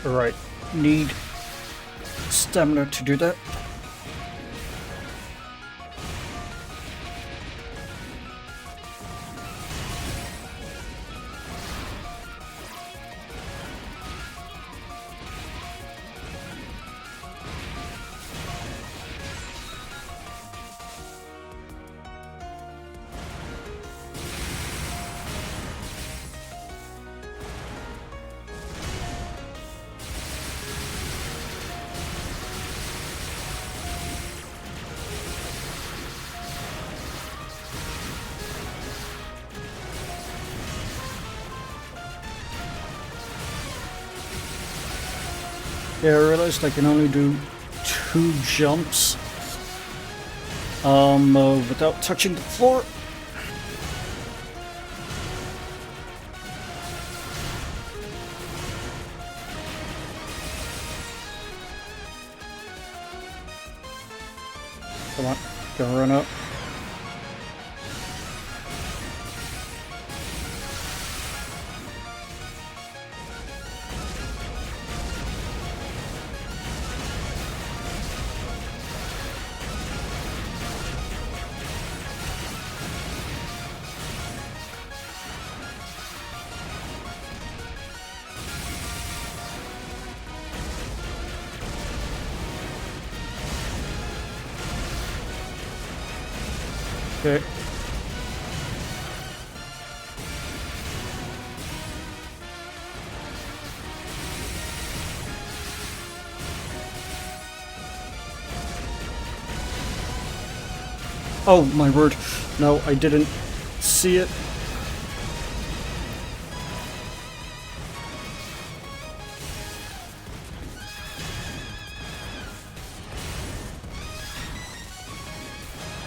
Alright, need stamina to do that. Yeah, I realized I can only do 2 jumps without touching the floor. Come on, go run up. Okay. Oh my word. No, I didn't see it.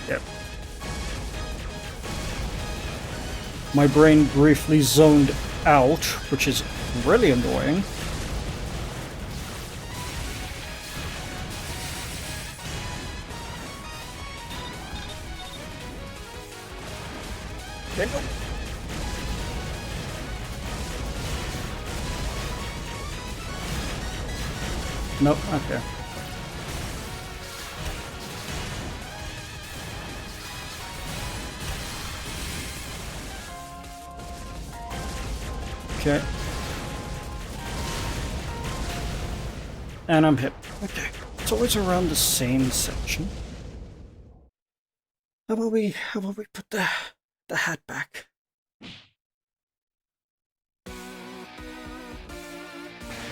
Yep. My brain briefly zoned out, which is really annoying. Okay. Nope, okay. Okay. And I'm hit. Okay. It's always around the same section. How about we put the hat back?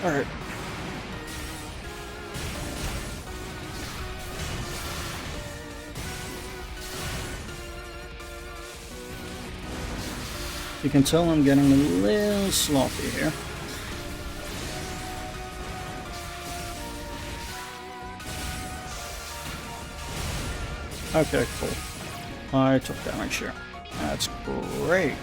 Alright. You can tell I'm getting a little sloppy here. Okay, cool. I took damage here. That's great.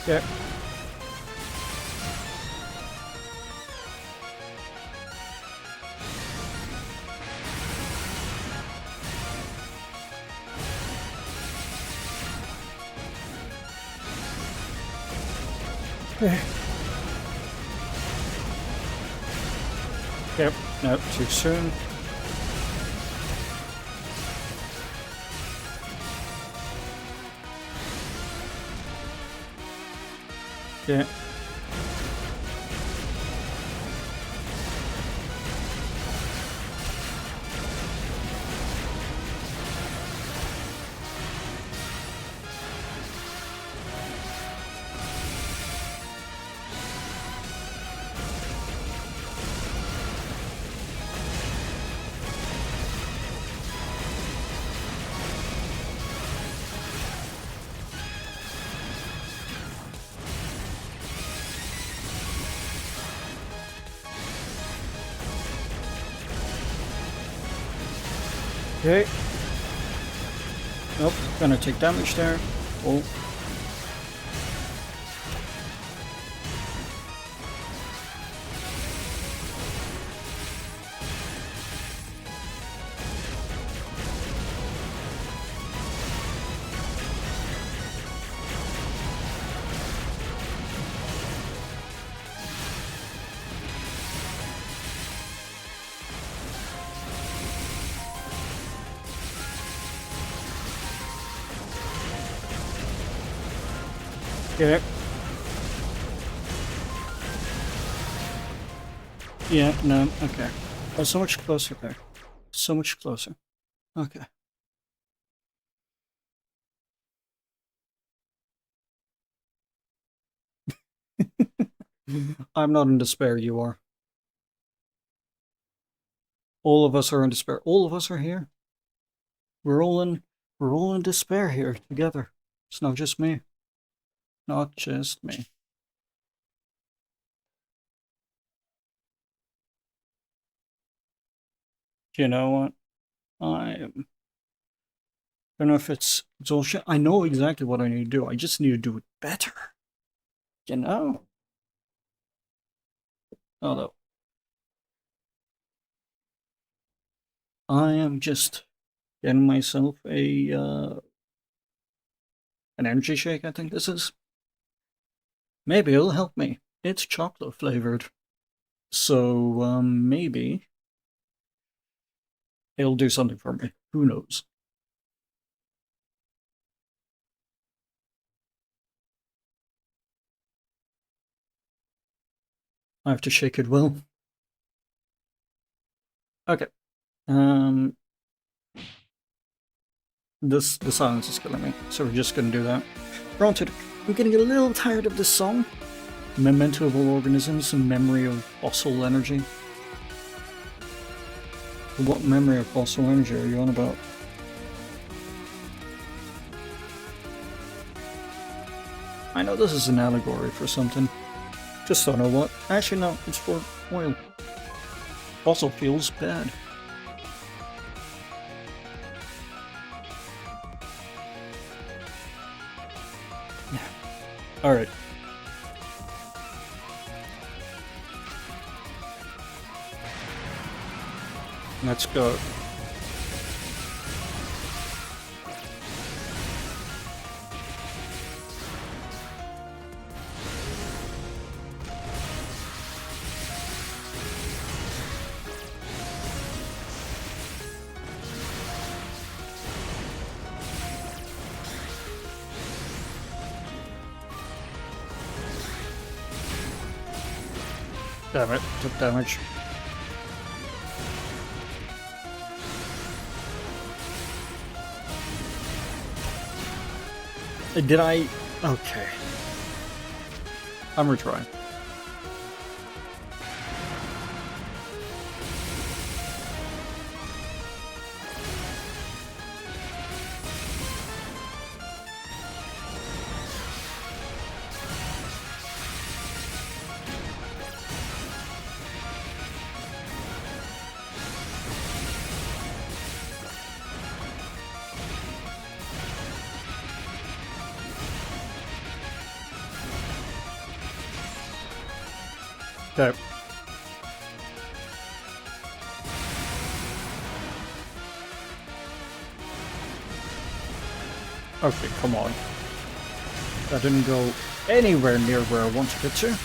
Yeah. Yep, nope, too soon. Yeah. Okay. Nope, gonna take damage there. Oh. Yeah. Yeah, no, okay. Oh, so much closer there. So much closer. Okay. I'm not in despair, you are. All of us are in despair. All of us are here. We're all in despair here together. It's not just me. Not just me. You know what? I don't know if it's bullshit. I know exactly what I need to do. I just need to do it better. You know? Although I am just getting myself a an energy shake, I think this is. Maybe it'll help me. It's chocolate flavored. So maybe it'll do something for me. Who knows? I have to shake it well. Okay. Um the silence is killing me, so we're just gonna do that. Granted, I'm getting a little tired of this song. Memento of all organisms and memory of fossil energy. What memory of fossil energy are you on about? I know this is an allegory for something. Just don't know what. Actually, no, it's for oil. Fossil fuels bad. Alright. Let's go. Damn it, took damage. Did I? Okay. I'm retrying. Okay. Okay, come on. That didn't go anywhere near where I wanted it to.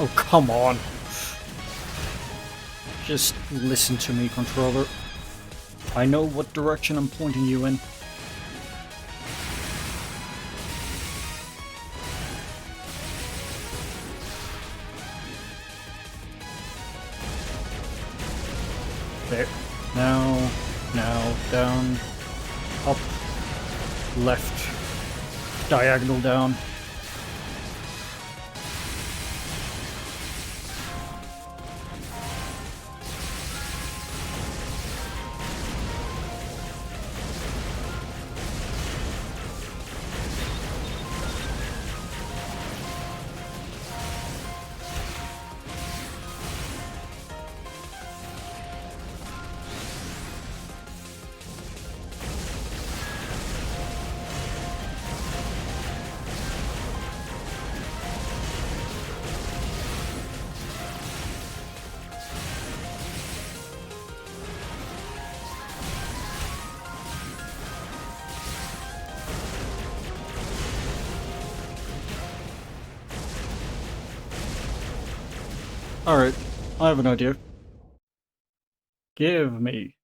Oh, come on. Just listen to me, controller. I know what direction I'm pointing you in. There. Now, down, up, left, diagonal down. Alright, I have an idea. Give me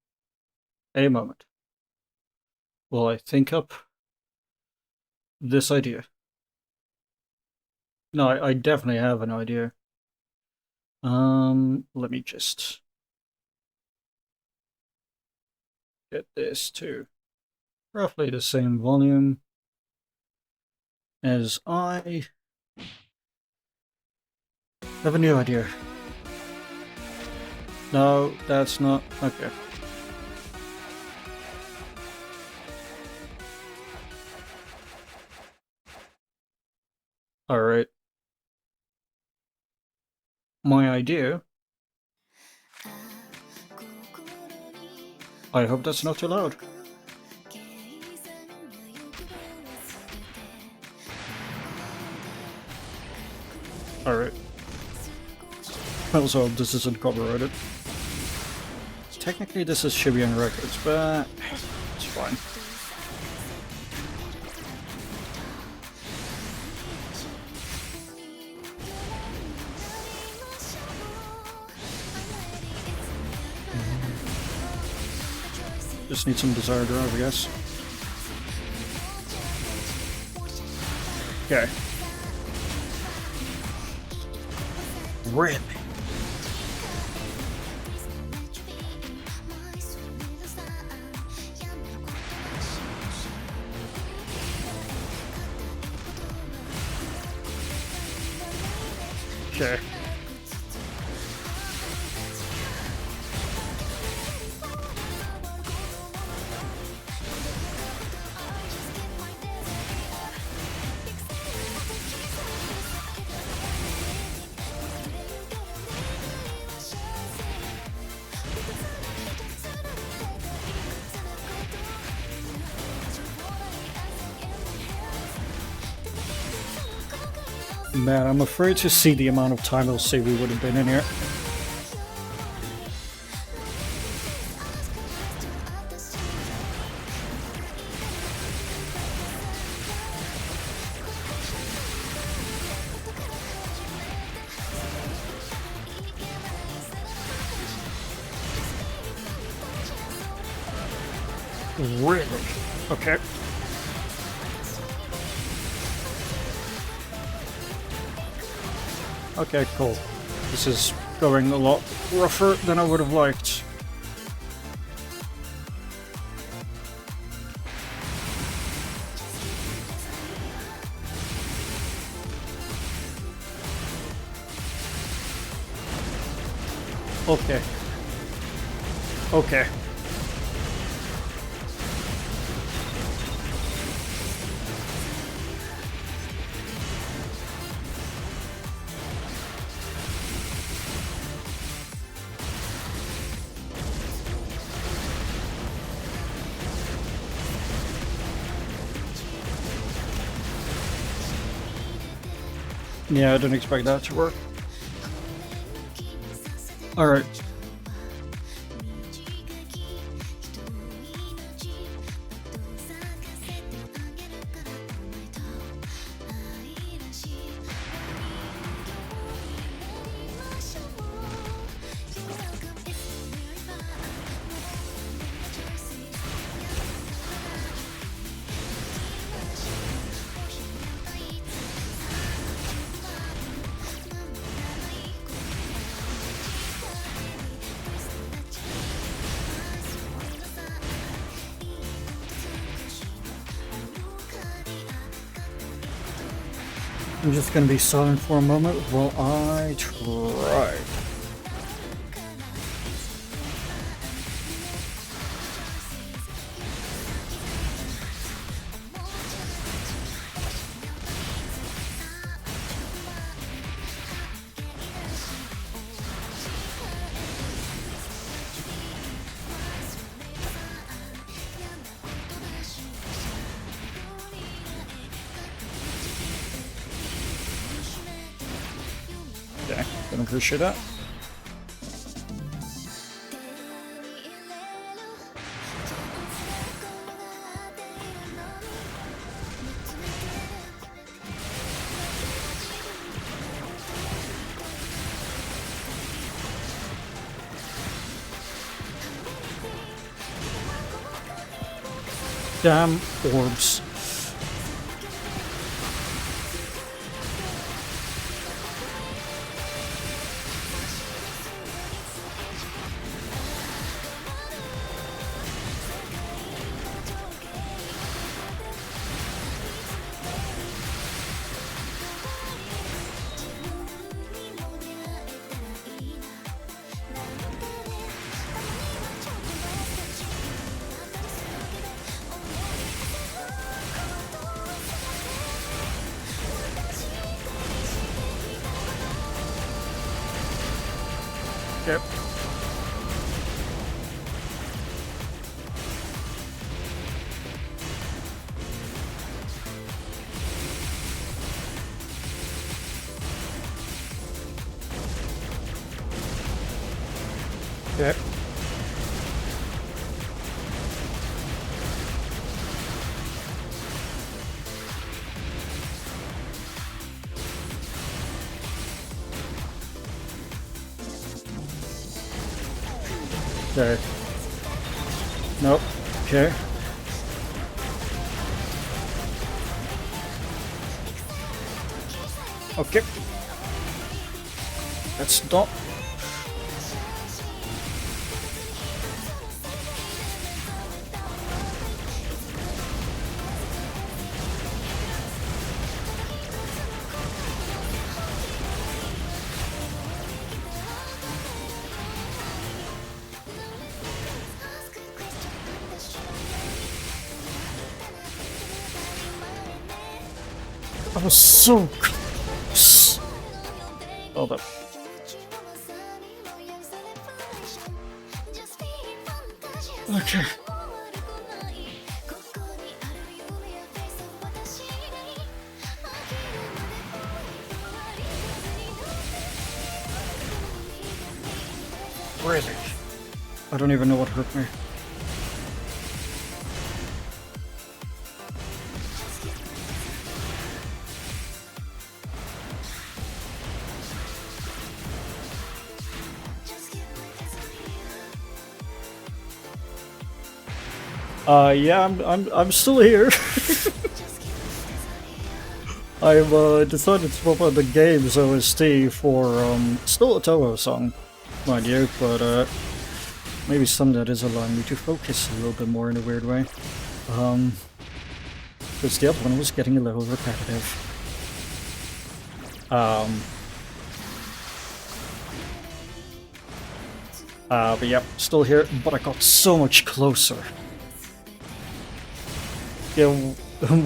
a moment while I think up this idea. No, I definitely have an idea. Let me just get this to roughly the same volume as I have a new idea. No, that's not... okay. Alright. My idea... I hope that's not too loud. Alright. I also hope this isn't copyrighted. Technically this is ShibayanRecords, but it's fine. Just need some desired drive, I guess. Okay. Rip. Okay. Man, I'm afraid to see the amount of time it'll say we would have been in here. Really? Okay. Okay, cool. This is going a lot rougher than I would have liked. Okay. Okay. Yeah, I didn't expect that to work. Alright. I'm just gonna be silent for a moment while I try. Okay, don't appreciate that. Damn orbs. Yep. Yep. Okay. Nope. Okay. Okay. That's not. I was so close. Hold up. Okay. Where is it? I don't even know what hurt me. Yeah, I'm still here. I've decided to swap out the game's OST for still a Touhou song, mind you, but maybe some that is allowing me to focus a little bit more in a weird way. Because the other one was getting a little repetitive. But yep, still here, but I got so much closer. Yeah,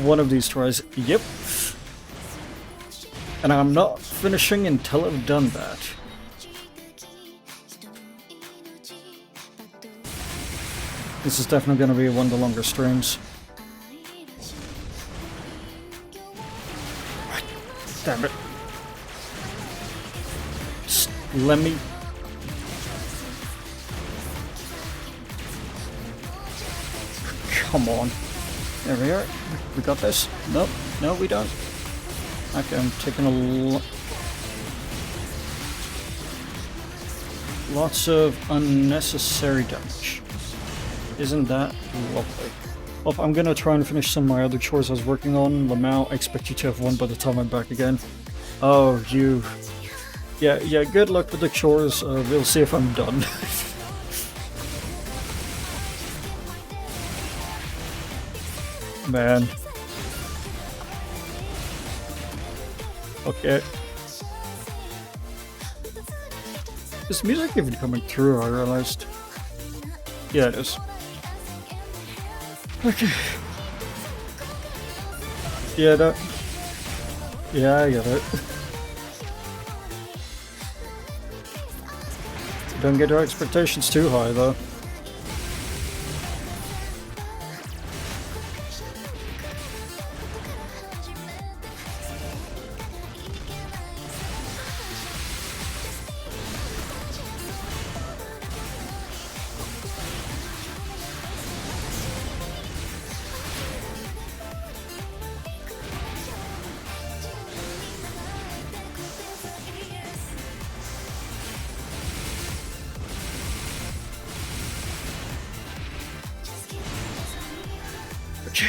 one of these tries, yep. And I'm not finishing until I've done that. This is definitely going to be one of the longer streams. Damn it. Just let me... Come on. There we are. We got this. Nope. No, we don't. Okay, I'm taking lots of unnecessary damage. Isn't that lovely? Well, I'm gonna try and finish some of my other chores I was working on. Lamau, I expect you to have one by the time I'm back again. Oh, you... Yeah, good luck with the chores. We'll see if I'm done. Man. Okay. Is music even coming through, I realized? Yeah, it is. Okay. Yeah, that... Yeah, I get it. Don't get your expectations too high, though. Okay.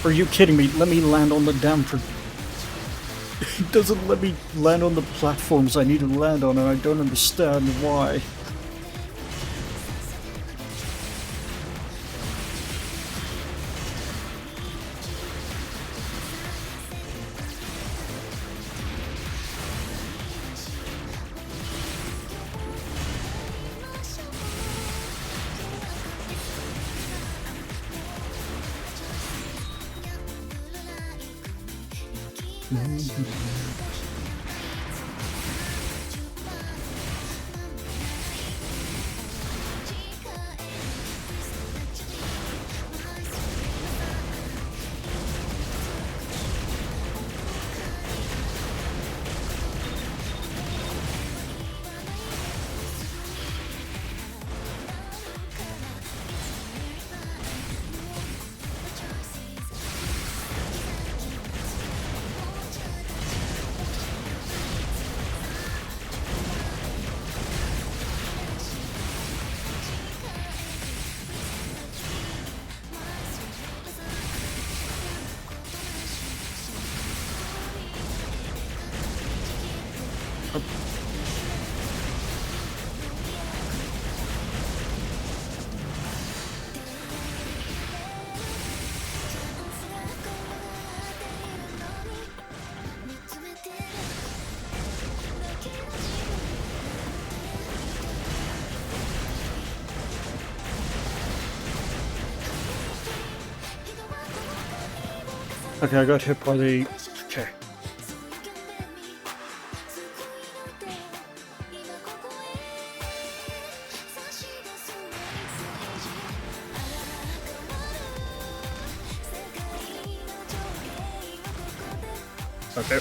Are you kidding me? Let me land on the damn... It doesn't let me land on the platforms I need to land on, and I don't understand why. Okay, I got hit by the... Okay. Okay.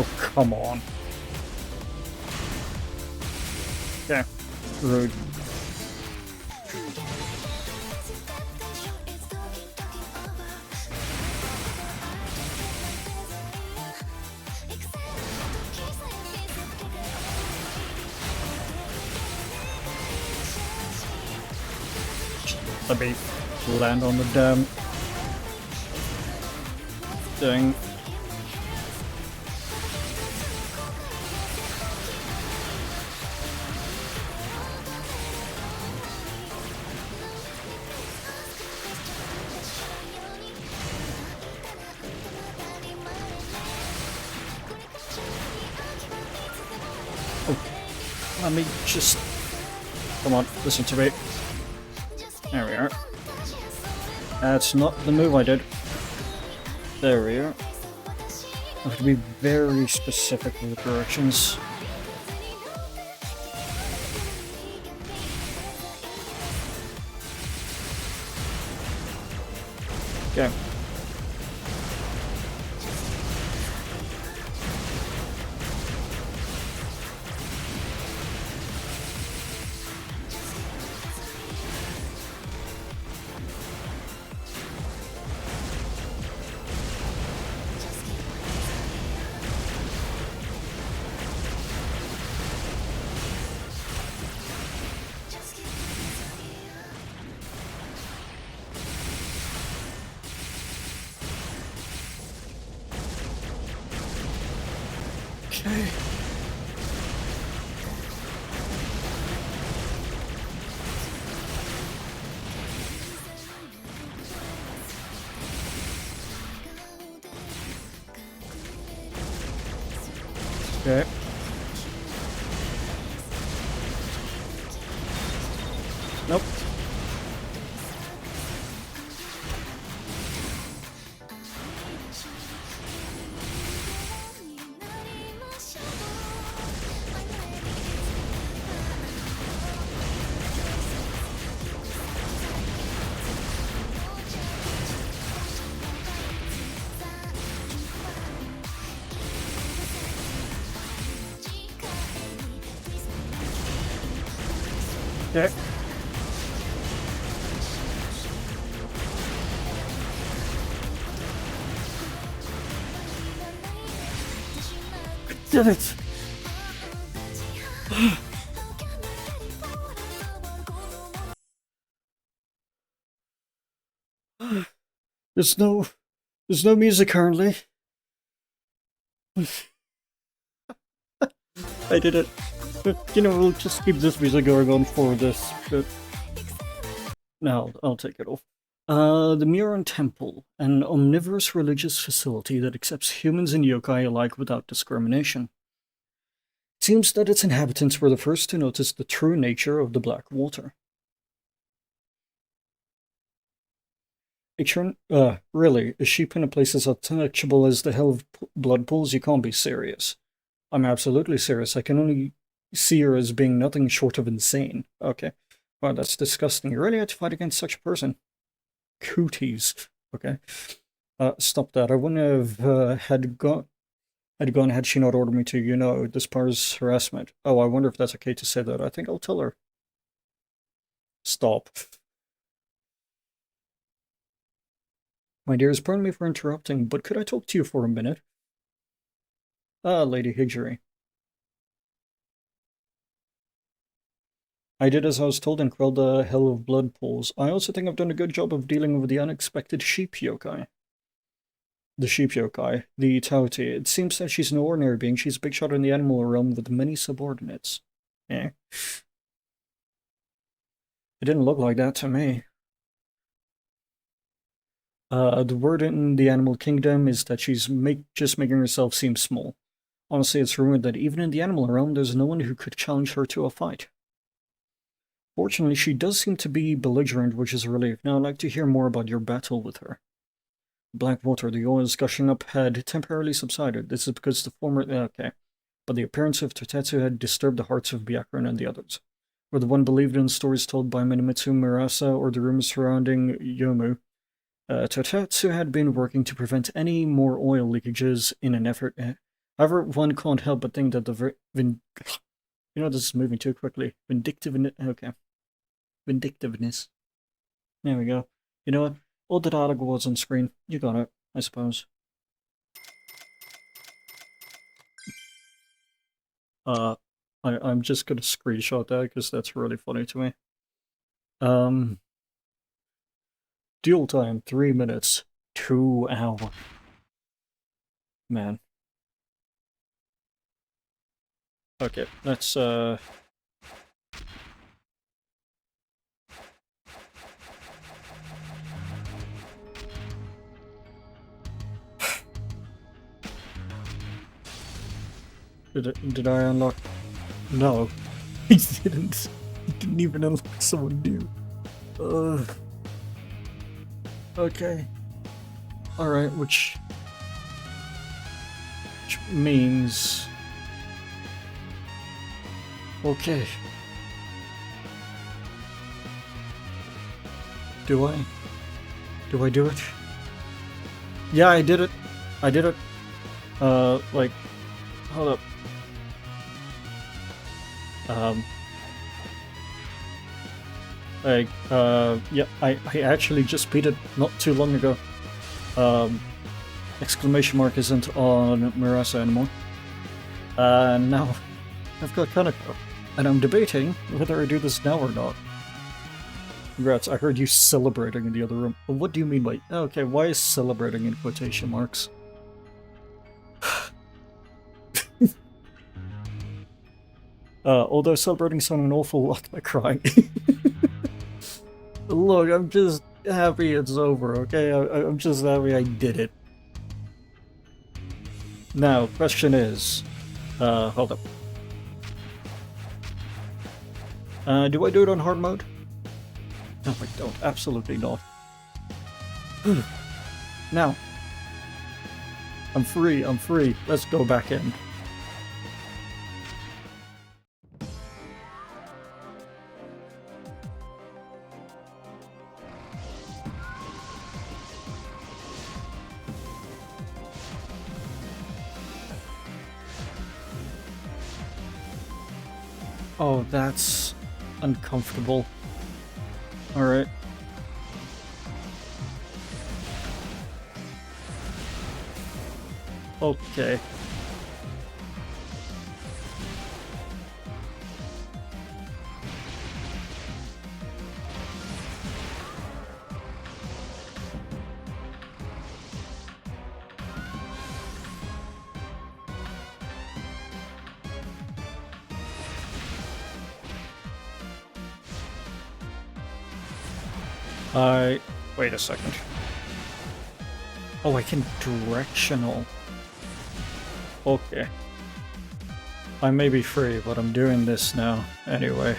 Oh, come on. Yeah, rude. Let me land on the damn thing. Okay, let me just... Come on, listen to me. There we are. That's not the move I did. There we are. I have to be very specific with the directions. Okay. Okay. Okay. Nope. Okay. Did it! There's no music currently. I did it. But, you know, we'll just keep this music going on for this, but... No, I'll take it off. The Muron Temple, an omnivorous religious facility that accepts humans and yokai alike without discrimination. It seems that its inhabitants were the first to notice the true nature of the black water. Really, a sheep in a place as untouchable as the hell of blood pools? You can't be serious. I'm absolutely serious. I can only see her as being nothing short of insane. Okay. Wow, that's disgusting. You really had to fight against such a person. Cooties. Okay. Stop that. I wouldn't have had gone had she not ordered me to, you know, this part's harassment. Oh, I wonder if that's okay to say that. I think I'll tell her. Stop. My dears, pardon me for interrupting, but could I talk to you for a minute? Lady Higgery. I did as I was told and quelled the hell of blood pools. I also think I've done a good job of dealing with the unexpected sheep yokai. The sheep yokai, the Touhou. It seems that she's no ordinary being. She's a big shot in the animal realm with many subordinates. Eh? It didn't look like that to me. The word in the animal kingdom is that she's just making herself seem small. Honestly, it's rumored that even in the animal realm, there's no one who could challenge her to a fight. Fortunately, she does seem to be belligerent, which is a relief. Now, I'd like to hear more about your battle with her. Blackwater, the oils gushing up had temporarily subsided. This is because the former... Okay. But the appearance of Totetsu had disturbed the hearts of Byakuran and the others. Whether one believed in stories told by Minimitsu Murasa or the rumors surrounding Yomu, Totetsu had been working to prevent any more oil leakages in an effort... However, one can't help but think that you know, this is moving too quickly. Okay. Vindictiveness. There we go. You know what? All the dialogue was on screen. You got it, I suppose. I'm just gonna screenshot that because that's really funny to me. Dual time 3 minutes, 2 hours. Man. Okay, let's did I unlock? No, he didn't. He didn't even unlock someone new. Okay. Alright, which means... Okay. Do I? Do I do it? Yeah, I did it. I did it. Like, hold up. Yeah, I actually just beat it not too long ago. Exclamation mark isn't on Mirasa anymore. Now I've got Kaneko, and I'm debating whether I do this now or not. Congrats, I heard you celebrating in the other room. What do you mean by... Okay, why is celebrating in quotation marks? Although celebrating sounded an awful lot by crying. Look, I'm just happy it's over, okay? I'm just happy I did it. Now, question is... hold up. Do I do it on hard mode? No, I don't. Absolutely not. Now. I'm free, I'm free. Let's go back in. Oh, that's uncomfortable. Alright. Okay. Wait a second. Oh, I can directional. Okay. I may be free, but I'm doing this now, anyway.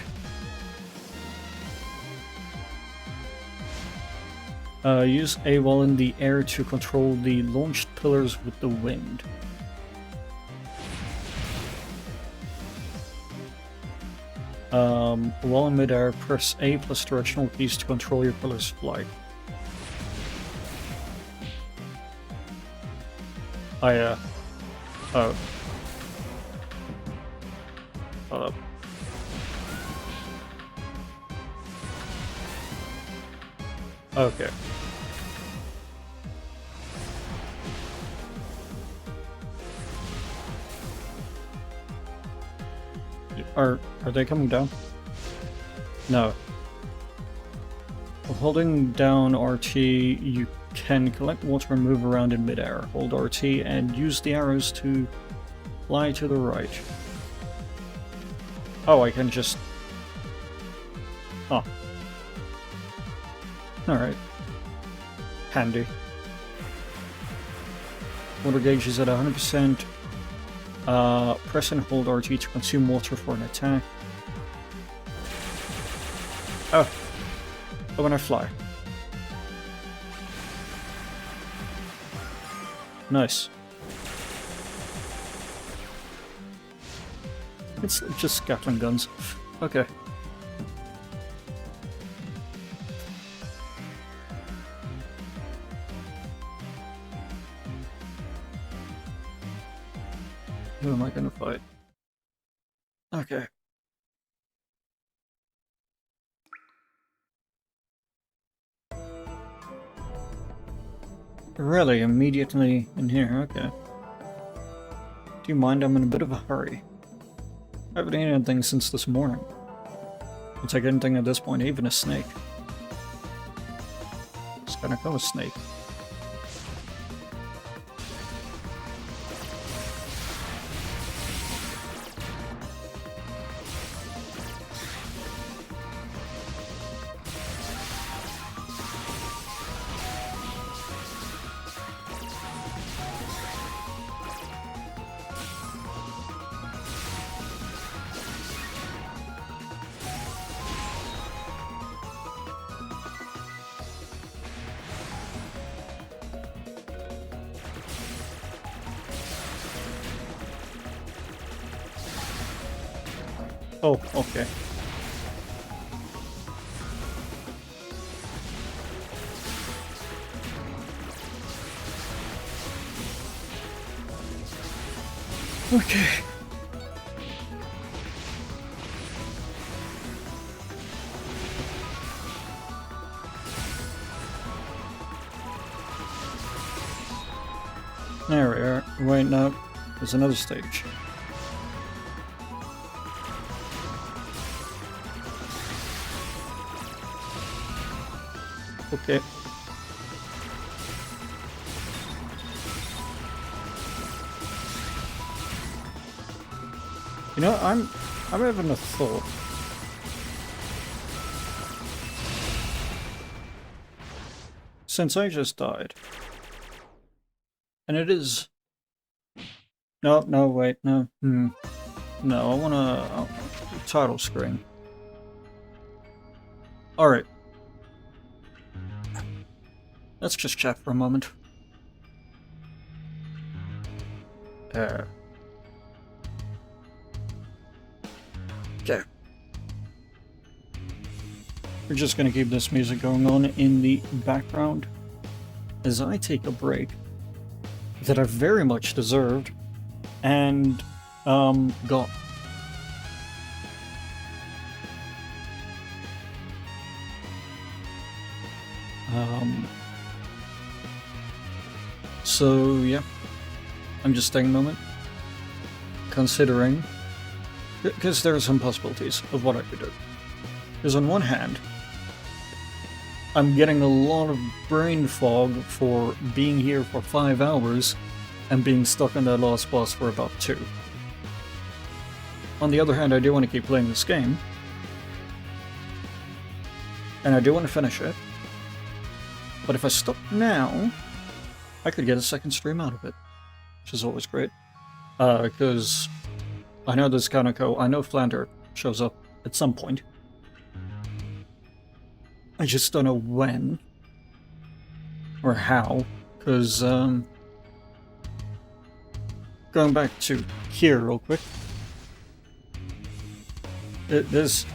Use A while in the air to control the launched pillars with the wind. While in midair, press A plus directional keys to control your pillar's flight. Oh. Hold up. Okay. Are they coming down? No. While holding down RT, you can collect water and move around in midair. Hold RT and use the arrows to fly to the right. Oh, I can just... Oh. Alright. Handy. Water gauge is at 100%. Press and hold RT to consume water for an attack. Oh. Oh, when I fly. Nice. It's just Gatling guns. Okay. Who am I gonna fight? Okay. Really? Immediately in here? Okay. Do you mind? I'm in a bit of a hurry. I haven't eaten anything since this morning. I'll take anything at this point, even a snake. It's gonna go a snake. Oh, okay. Okay. There we are. Wait, no. There's another stage. Okay. You know, I'm having a thought. Since I just died, and it is. No, wait, no. No, I wanna title screen. All right. Let's just chat for a moment. Okay. We're just gonna keep this music going on in the background as I take a break that I very much deserved and got. So yeah, I'm just taking a moment, considering, because there are some possibilities of what I could do. Because on one hand, I'm getting a lot of brain fog for being here for 5 hours and being stuck in that last boss for about 2. On the other hand, I do want to keep playing this game, and I do want to finish it, but if I stop now, I could get a second stream out of it, which is always great. Because I know there's Kaneko, I know Flander shows up at some point. I just don't know when or how, because going back to here real quick, there's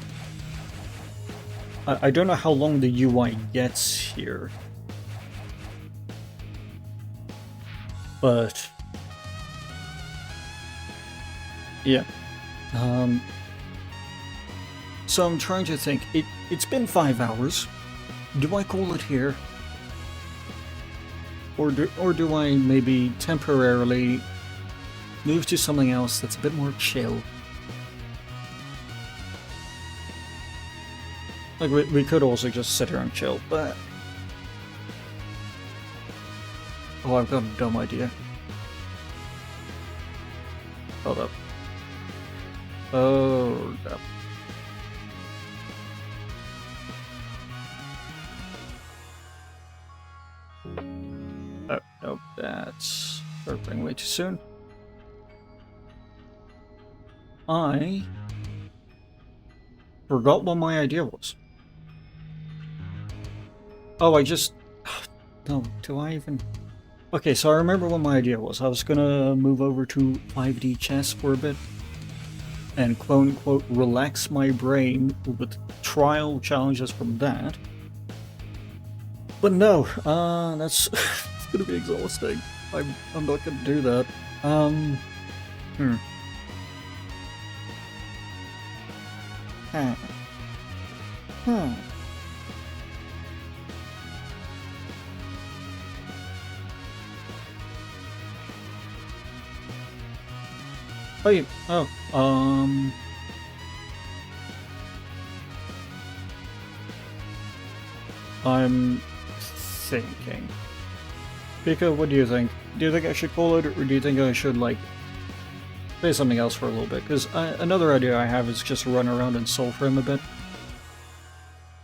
I don't know how long the UI gets here, but yeah. So I'm trying to think. It's been 5 hours. Do I call it here? Or do I maybe temporarily move to something else that's a bit more chill? Like, we could also just sit here and chill, but... Oh, I've got a dumb idea. Hold up. Hold up. Oh, nope, that's burping way too soon. I forgot what my idea was. Oh, I just... No, do I even... Okay, so I remember what my idea was. I was gonna move over to 5D chess for a bit and quote-unquote relax my brain with trial challenges from that. But no, that's... it's gonna be exhausting. I'm not gonna do that. Hmm. Hmm. Wait, oh, I'm thinking. Pika, what do you think? Do you think I should call it, or do you think I should, like, say something else for a little bit? Because another idea I have is just run around and soul frame a bit.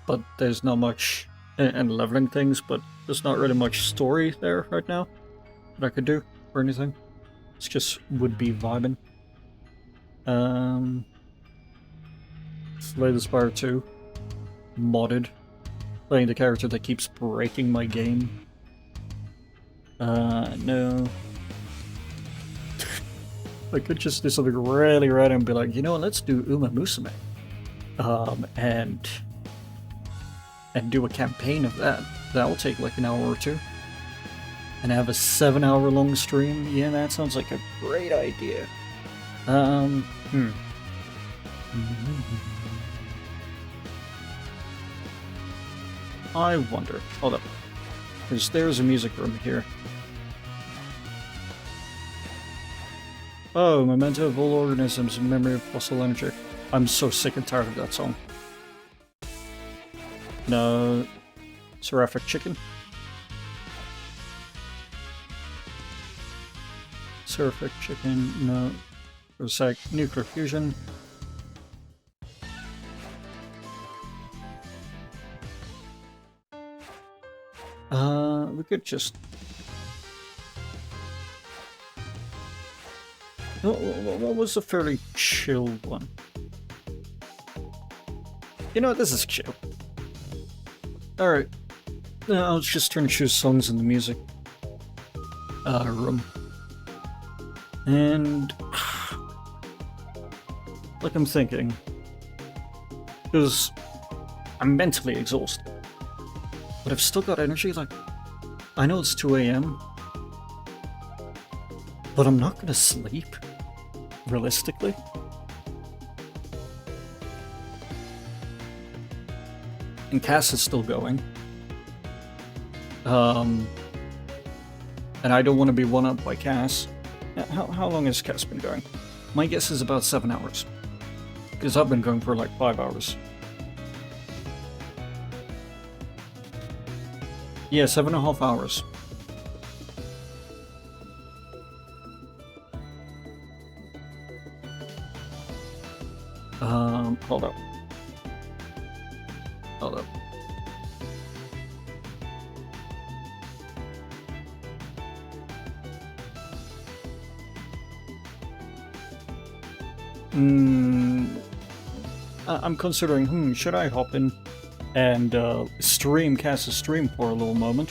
But there's not much, and leveling things, but there's not really much story there right now that I could do or anything. It's just would be vibing. Slay the Spire 2. Modded. Playing the character that keeps breaking my game. No. I could just do something really random and be like, you know what, let's do Uma Musume. And do a campaign of that. That'll take like an hour or two. And have a 7-hour long stream. Yeah, that sounds like a great idea. I wonder. Hold up. There's a music room here. Oh, memento of all organisms in memory of fossil energy. I'm so sick and tired of that song. No. Seraphic chicken. Seraphic chicken, no. It was like nuclear fusion. We could just... What was a fairly chill one? You know what, this is chill. Alright. I'll just turn and choose songs in the music room. And... like I'm thinking. Because I'm mentally exhausted. But I've still got energy, like... I know it's 2 AM. But I'm not gonna sleep. Realistically. And Cass is still going. And I don't want to be one-up by Cass. How long has Cass been going? My guess is about 7 hours. Because I've been going for like 5 hours. Yeah, 7.5 hours. Hold up. Hold up. I'm considering, should I hop in and stream, cast a stream for a little moment?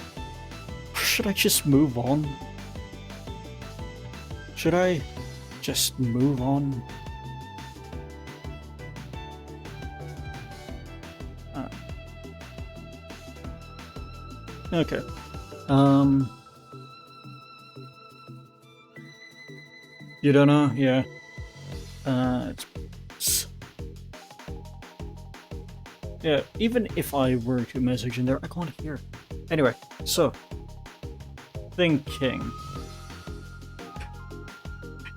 Or should I just move on? Should I just move on? Okay. You don't know? Yeah. Yeah, even if I were to message in there, I can't hear. Anyway, so... thinking...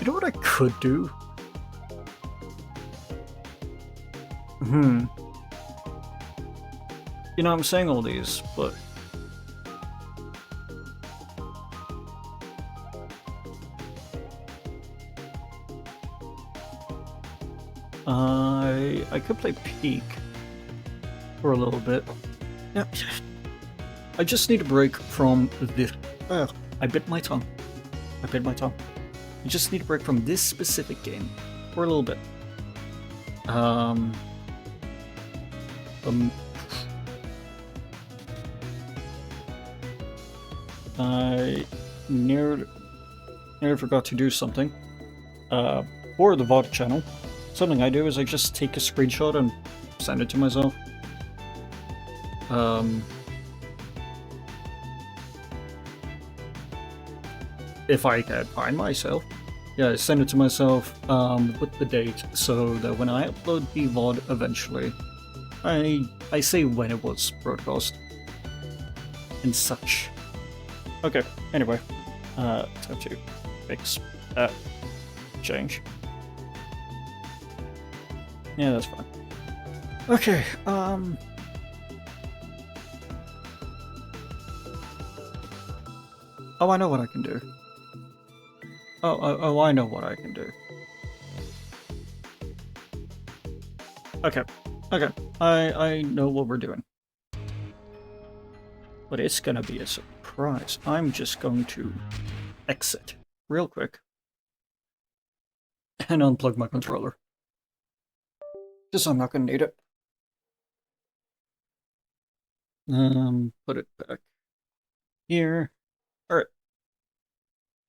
You know what I could do? You know, I'm saying all these, but... I could play Peak for a little bit. Yeah, I just need a break from this. I bit my tongue. I just need a break from this specific game for a little bit. I nearly forgot to do something for the VOD channel. Something I do is I just take a screenshot and send it to myself. If I can find myself. Yeah, I send it to myself with the date so that when I upload the VOD eventually, I say when it was broadcast and such. Okay, anyway, time to fix that change. Yeah, that's fine. Okay, oh, I know what I can do. Oh, I know what I can do. Okay, okay, I know what we're doing. But it's gonna be a surprise. I'm just going to exit real quick and unplug my controller. Because I'm not gonna need it. Put it back here.